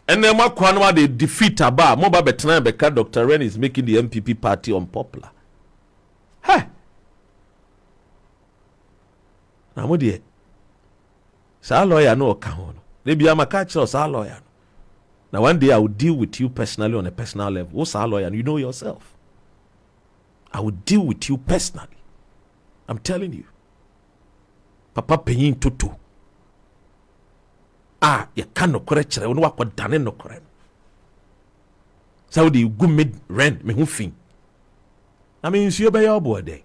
And then what they defeat Aba, Moba Betna Beka, Dr. Ren is making the MPP party unpopular. Hey! Now, what dear? Sa lawyer no account. Maybe I'm a catcher, sa lawyer. Now, one day I will deal with you personally on a personal level. What's our lawyer? You know yourself. I will deal with you personally. I'm telling you. Papa paying tutu. You can't correct it. What what done no correct. So you go mid rent me who fin. I mean, you by your board.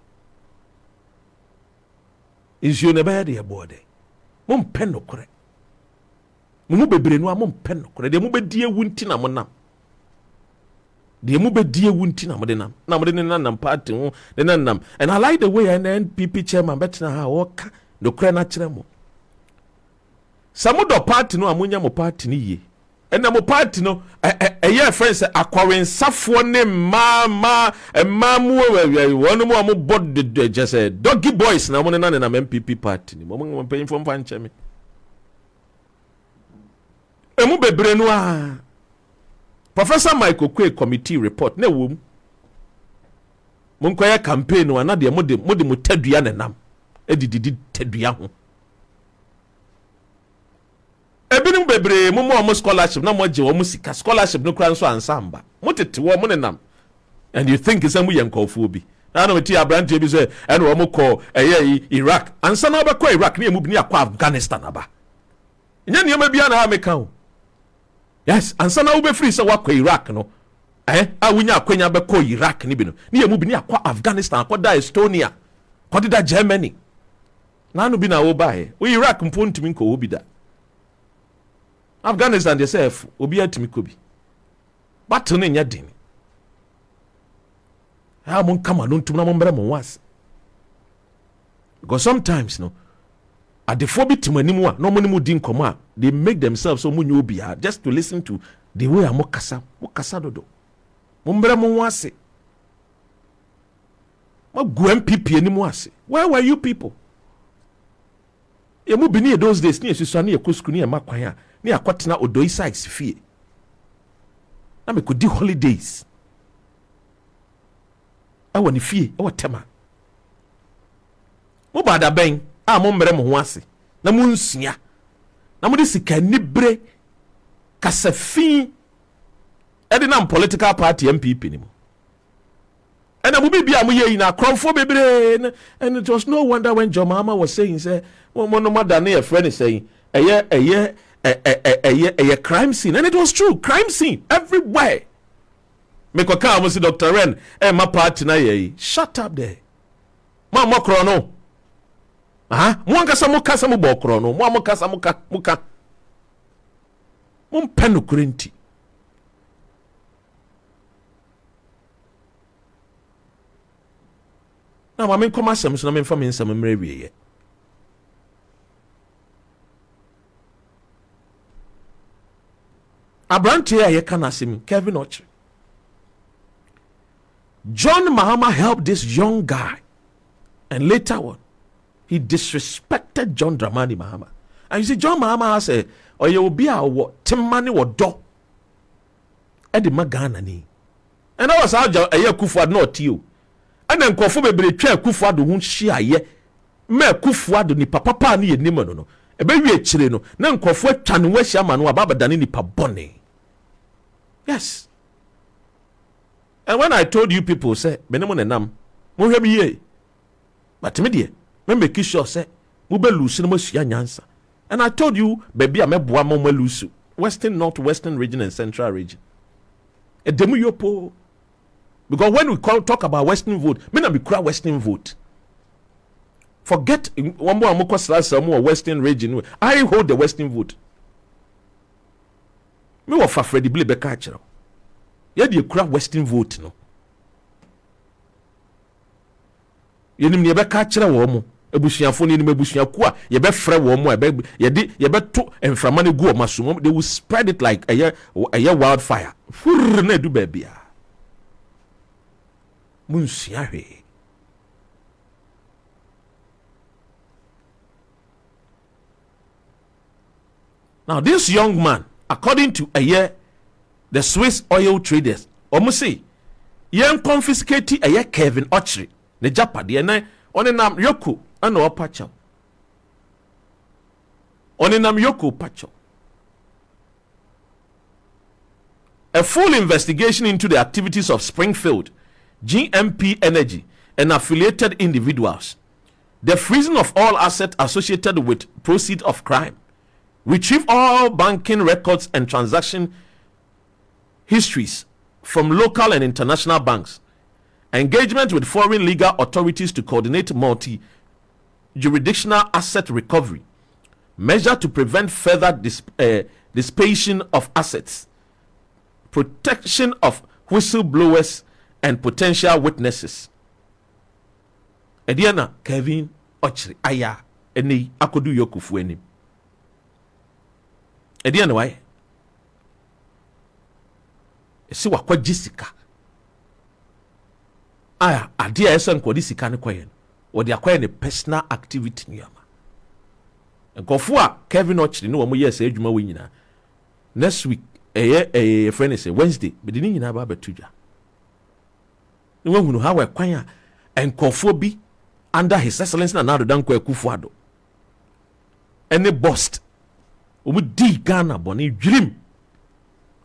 Is you never your board. Mum pen no correct. Mumu bebre no mum pen no correct. De mu be die wunti na monam. De mu be die wunti na modenam. Na modenam party ho de nanam. And I like the way an NPP chairman betina ha work no correct na kire mo. Some do party no amunya mo party ni ye. Ena mo party no ye friends akwawen safo ne mama mu wonu mo am bod de just doggy boys na mo na MPP party ni mo pay from fanche me. Emu bebre no a Professor Michael Kwe committee report na wom. Mo nkoya campaign no na de mo tadua na nam. Edididi tadua ho. Ebinim bebre mo scholarship na mo je wo musika scholarship no kran so ansamba mo tete wo mo nenam and you think is am yankofo bi na no ti abrante bi so and wo mo call Iraq ansa na be call Iraq na emu bi ni akwa Afghanistan aba nya ne ma bia na ha meka o yes ansa na wo be free so wakwa Iraq no a wunya akwanya be call Iraq ni bi no ne emu bi ni akwa Afghanistan akwa da Estonia akwa da Germany na no bi na wo ba he wo Iraq mpo ntimi nko wo bi da Afghanistan they say obi atimi kobi battle ne nya din ha mon kama no ntum na mon bere mon was because sometimes no at the fobi timanimu a no monimu din koma they make themselves so munyo obi just to listen to the way amokasa dodo mon bere mon wase ma gu MPP animu ase where were you people emu bini those days ni esusu na ekoskunu e makwan a ni akwatena odoi size fie na me kodi holidays awo ni fie awo tema mo bada ben a mo mmere mo ho ase na mo nsia na mo de sika nibre kasafi edina political party MPP ni mo and I will be a muye in a crowdful baby, and it was no wonder when Jomama was saying, say, well, no more than a friend is saying, a crime scene, and it was true, crime scene everywhere. Make a car was Dr. Ren, and my partner, shut up there. Mama Crono. Mwanga samuka samubo Crono, Mwamuka samuka muka. Penu Kurinti. Now, I mean, come as some family, some maybe. Abrantia, you can ask him, Kevin Oche. John Mahama helped this young guy And later on, he disrespected John Dramani Mahama. And you see, John Mahama said, "Oh, you will be our Timani or do." Eddie Magana ni. And I was out a year Kufuad not you. And then Kofu be chair Kufuad won't share ye. Me Kufuad ni papa ni enimo no. E be wie chire no. Na Kofu twan we hia ma no ababa dane ni pa bone. Yes. And when I told you people say, "Benemo nenam, mo hwe bi ye." But me dey, me make sure say, "Mo be lose no mo sua nyansa." And I told you, baby, I'm a boa mo lose. Western, Northwestern region and Central region. A demu yopo. Because when we talk about Western vote, me na be cry Western vote. Forget one more more Western region. I hold the Western vote. Me wa fa Freddy Bile beka kire. Ye dey cry Western vote no. Ye nim ne beka kire wo mo. Ebusuafo ni ebusuaku a ye be frɛ wo mo ye be to enframa ne gu o maso they will spread it like a wildfire. Fur na du ba bia. Munsua hwe. Now this young man, according to the Swiss oil traders, omo say yen confiscate Kevin Ochre ne japade na onenam yoko ana opacha. Onenam yoko pacho. A full investigation into the activities of Springfield, GMP Energy, and affiliated individuals, the freezing of all assets associated with proceeds of crime, retrieve all banking records and transaction histories from local and international banks, engagement with foreign legal authorities to coordinate multi-jurisdictional asset recovery, measure to prevent further dissipation of assets, protection of whistleblowers and potential witnesses. Ediana Kevin Ochre aya eni akodu yokufu enim. Ediana why? Esi wakwa jisika. Aya adia esa nkodi sika ne kwaye. Wodi akwaye ne personal activity nyama. Nkofu a Kevin Ochre no wo yes adwuma we nyina. Next week friend say Wednesday be di nyina ba betudwa. Ni wahunu ha we kwan a nkofu bi under his excellency na nado danko Akufo-Addo. Any bust. Omu di Ghana boni dwirim.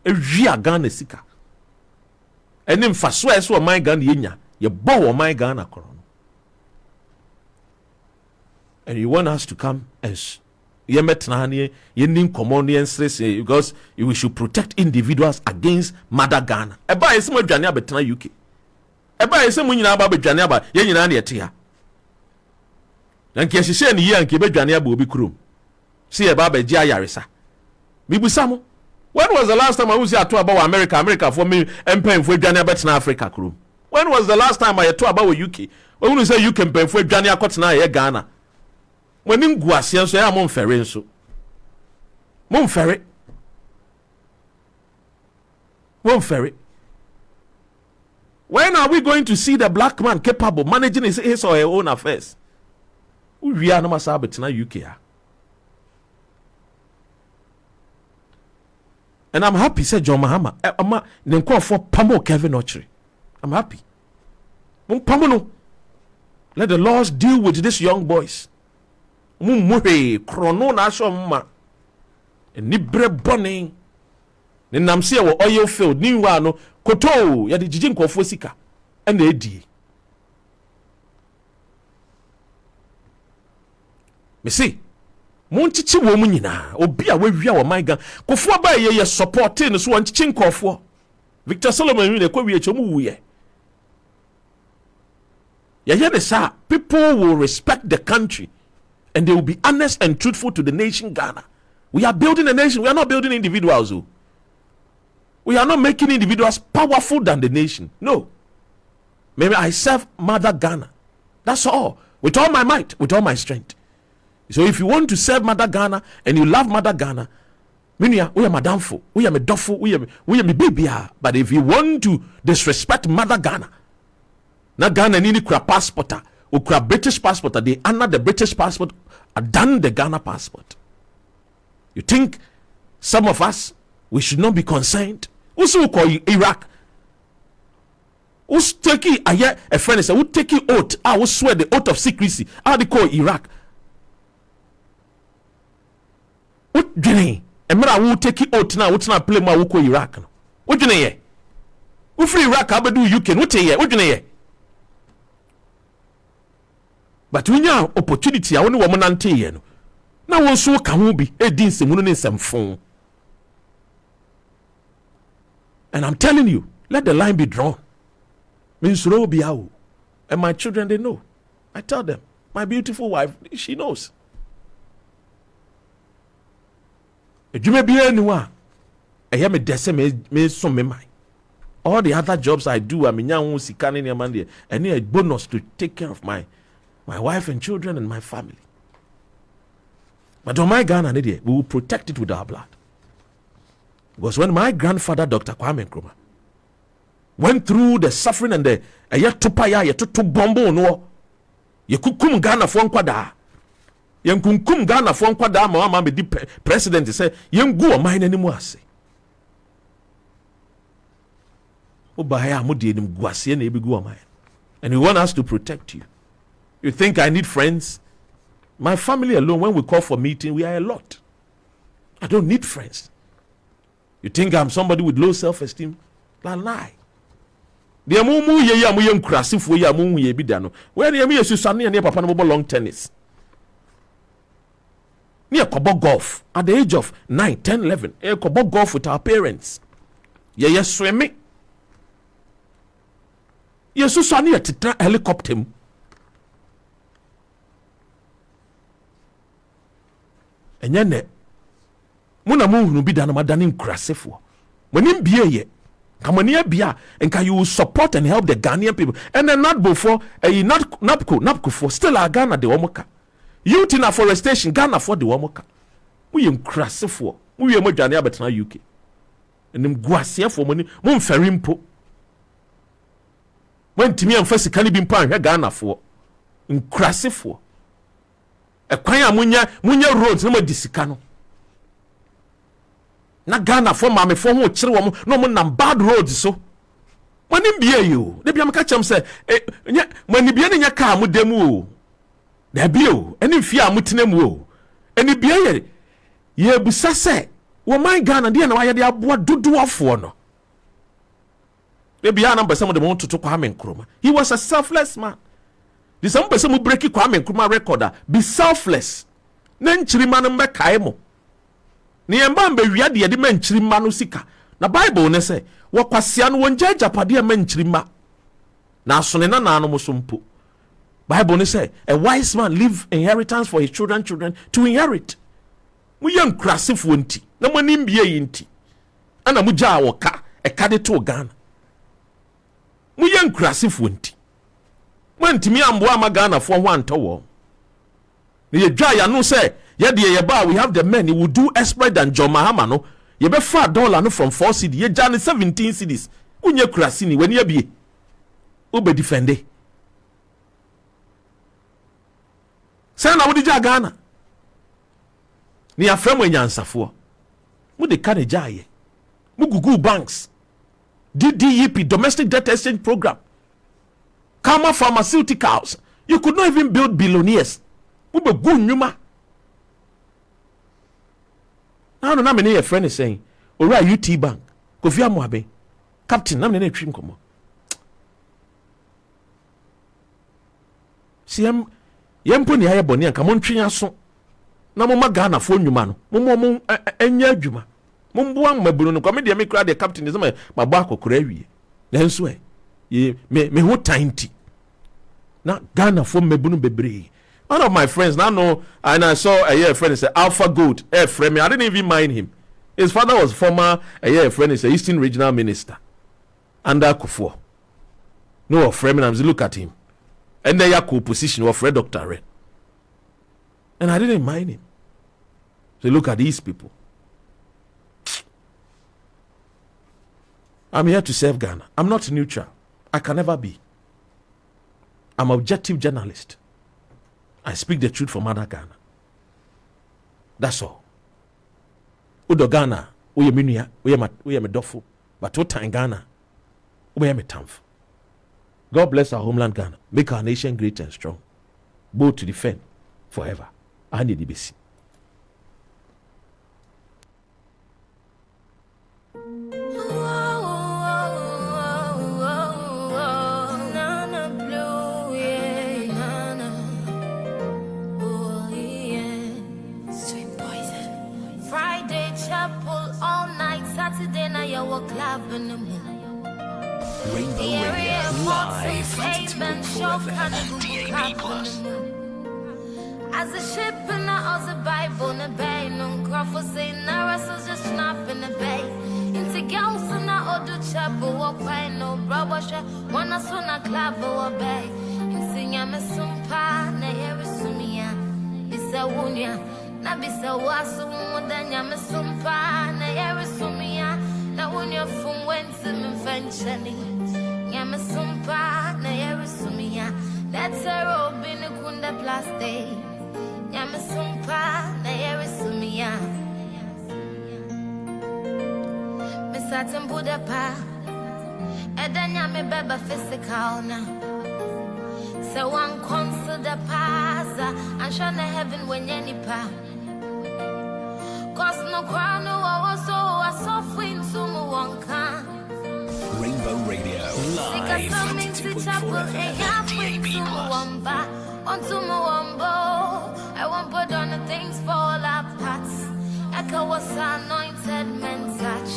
Ewia Ghana sika. Any mfaso eso o man Ghana yenya. Ye bo o man Ghana koro. And you want us to come as ye metna ye nin common stress because we should protect individuals against mother Ghana. Eba esimo adwane abetena UK. Eba esimo nyina aba bedwane aba ye nyina na yete ha. Nanke hihye ne ye anke bedwane aba obi krom. See eba ba ji ayaresa. Bibusa mo. When was the last time I was here to about America for me empire for adwane abetena Africa krom? When was the last time I talk about UK? When you say you can pay for adwane akotena ye Ghana? When in Guasian so I'm on ferry so. Mon ferry. When are we going to see the black man capable managing his or her own affairs? We are no masabit na UK. And I'm happy, said John Mahama. I'm not for Pamo Kevin Ochre. I'm happy. Pamono. Let the laws deal with these young boys. Mumuhe krono na asoma ni bre bone ni namse wo oil field ni wa no koto ya de jiji nkofo sika na edi me see mon chichi wo mu nyina obi a wawia wo man gan kofo ba ye support ni so won chichi nkofo Victor Solomon wi ne kwa wi echo mu wuye ya hear the sir people will respect the country and they will be honest and truthful to the nation Ghana. We are building a nation. We are not building individuals. We are not making individuals powerful than the nation. No. Maybe I serve Mother Ghana. That's all. With all my might, with all my strength. So if you want to serve Mother Ghana and you love Mother Ghana, we are madamfo, we are medofo, we are baby. But if you want to disrespect Mother Ghana, na Ghana nini kura passporta, ukra British passport, they honor the British passport, than the Ghana passport. You think some of us, we should not be concerned? Also call Iraq. Who's taking a friend is who taking oath? I will swear the oath of secrecy. How they call Iraq? What do you Emira will take oath now. What's not play my who call Iraq? What do you Who free Iraq? How do you can? What do you But when you have opportunity, I only woman ante now also can be a din some phone. And I'm telling you, let the line be drawn. Means Robiao. And my children, they know. I tell them, my beautiful wife, she knows. You may be anyone. I am a decimate, me so me my. All the other jobs I do, I mean, young Sikan in Yamandi, I need a bonus to take care of my wife and children and my family. But on my Ghana, we will protect it with our blood. Because when my grandfather, Dr. Kwame Nkrumah, went through the suffering and the tupaya, to bombo no, you kukum Ghana for kwada. Yen kunkum Ghana for kwada, mama be president say, yen go mine anymore. Say, Obaya mudi nim guasie na ebi go mine. And we want us to protect you. You think I need friends? My family alone, when we call for meeting, we are a lot. I don't need friends. You think I'm somebody with low self-esteem? Lie. The amumu ye ya muye nkrasif we ya amumu ye bidano. Where the me susane ne papa no long tennis. Near kobo golf at the age of 9, 10, 11. Kobo golf with our parents. Ye swimming. Ye susane at helicopter. Enyane muna mu bi da na madane nkrasefo monim bie ye kamania bia enka you support and help the Ghanaian people and then not before not napco for still a Ghana de womoka youth in afforestation Ghana for the womoka we nkrasefo we ye modwane abetena UK enim guasefo moni mo mfari mpo wantimi amfa sika ni bi mpo anhwe Ghana fo nkrasefo ekwan a munya roads na madisika no na Ghana for mame for ho kire wo no mo nam bad roads so mani bie yo de bia maka chem say nya mani bie ne nya ka mo dem o da bie o eni fie a mutena mu o eni bie ye busa say wo man Ghana de na wa ye de aboa dodoafo no de bia na mbese mo de mo toto kwa Kwame Nkrumah. He was a selfless man. The some person who break Kwame Nkrumah recorder be selfless. Na nchirima no mbekae mo. Ni emba mbe wiade ye de ma nchirima no sika. Na Bible ne say wakwasia no wonja japade ma nchirima. Na asone na nanu mo so mpo. Bible ne say a wise man leave inheritance for his children to inherit. Mu ye nkrasefo nti na mo nimbie yi nti. Ana mu ja awoka e kade to Ghana. Mu ye nkrasefo nti. Wantimi ambo amagana for one tower. Ye dwa ya no say ye de ye ba we have the men who do exploit than John Mahama no ye be $4 no from 4 cedi ye jane 17 cedis unye kurasi ni weni ye bie ube defende say na wodi ja Ghana ni afrem anyansafo mu de kan ja ye mu gugu banks DDEP domestic debt exchange program Kama pharmaceuticals. You could not even build billionaires. Ube gu nyuma. Now no many a friend is saying, "Ora UT Bank, Kofi Amoabe, Captain, na many trim komo." Si yempo ni aye boni anka montwe aso. Na mo Ghana fo nyuma no. Mo enya adwuma. Mo mboa mabunu no kwame de me kra de captain is my mabo akokora awie. Nanso me ho tainti. Na Ghana for mebunu bebre. One of my friends now know, and I saw a friend say Alpha Gold. Friend, I didn't even mind him. His father was former a friend is a Eastern Regional Minister under Kufuor. No friend, I'm look at him, and they are co-position of Fred Dr. Red. And I didn't mind him. So look at these people. I'm here to serve Ghana. I'm not neutral. I can never be. I'm an objective journalist. I speak the truth from other Ghana. That's all. Udo Ghana, we are dofu, but what time Ghana, we are tamf. God bless our homeland Ghana. Make our nation great and strong. Both to defend forever. I need the basic. Saturday night, you were club in the moon. Rainbow Radio live from DAB+. As a ship in the other Bible, in the bay, no Crawford saying, Nara, so just snap in the bay. Into girls in the other chapel, walk by no rubber shot, one as soon a club or bay. In singing a sumpa, na erisumia, Bisa Wunya. Na bisa wasu muda nyame sumpa na yerisumia na wunya fun wensi mfanchani nyame sumpa na yerisumia that's a robin kunda plastic nyame sumpa na yerisumia misatin budapa eda nyame beba physical na so one consider pasa and shine heaven when yenipa. Cause no crown, no, I was so a soft wind to one can. Rainbow Radio live 22.4 FM DAB+. Onto I won't put on the things fall apart. Echo was anointed men touch.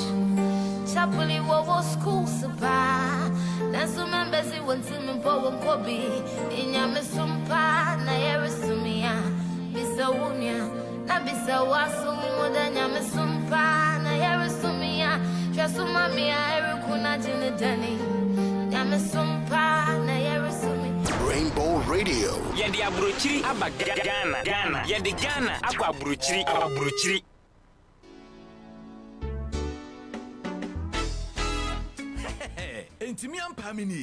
Chapel was school supply. Then some members went to me for one kobe. In Yamisumpa, Nayerisumia, Bisawunia, Nabisa Wasum, Moda Yamisumpa, Nayerisumia, Trasumamia, Ericuna Jinadani, Yamisumpa, Nayerisumi. Rainbow Radio. Yedi abruchiri aba Ghana. Yedi Ghana akwa abruchiri. Intimi ampamini.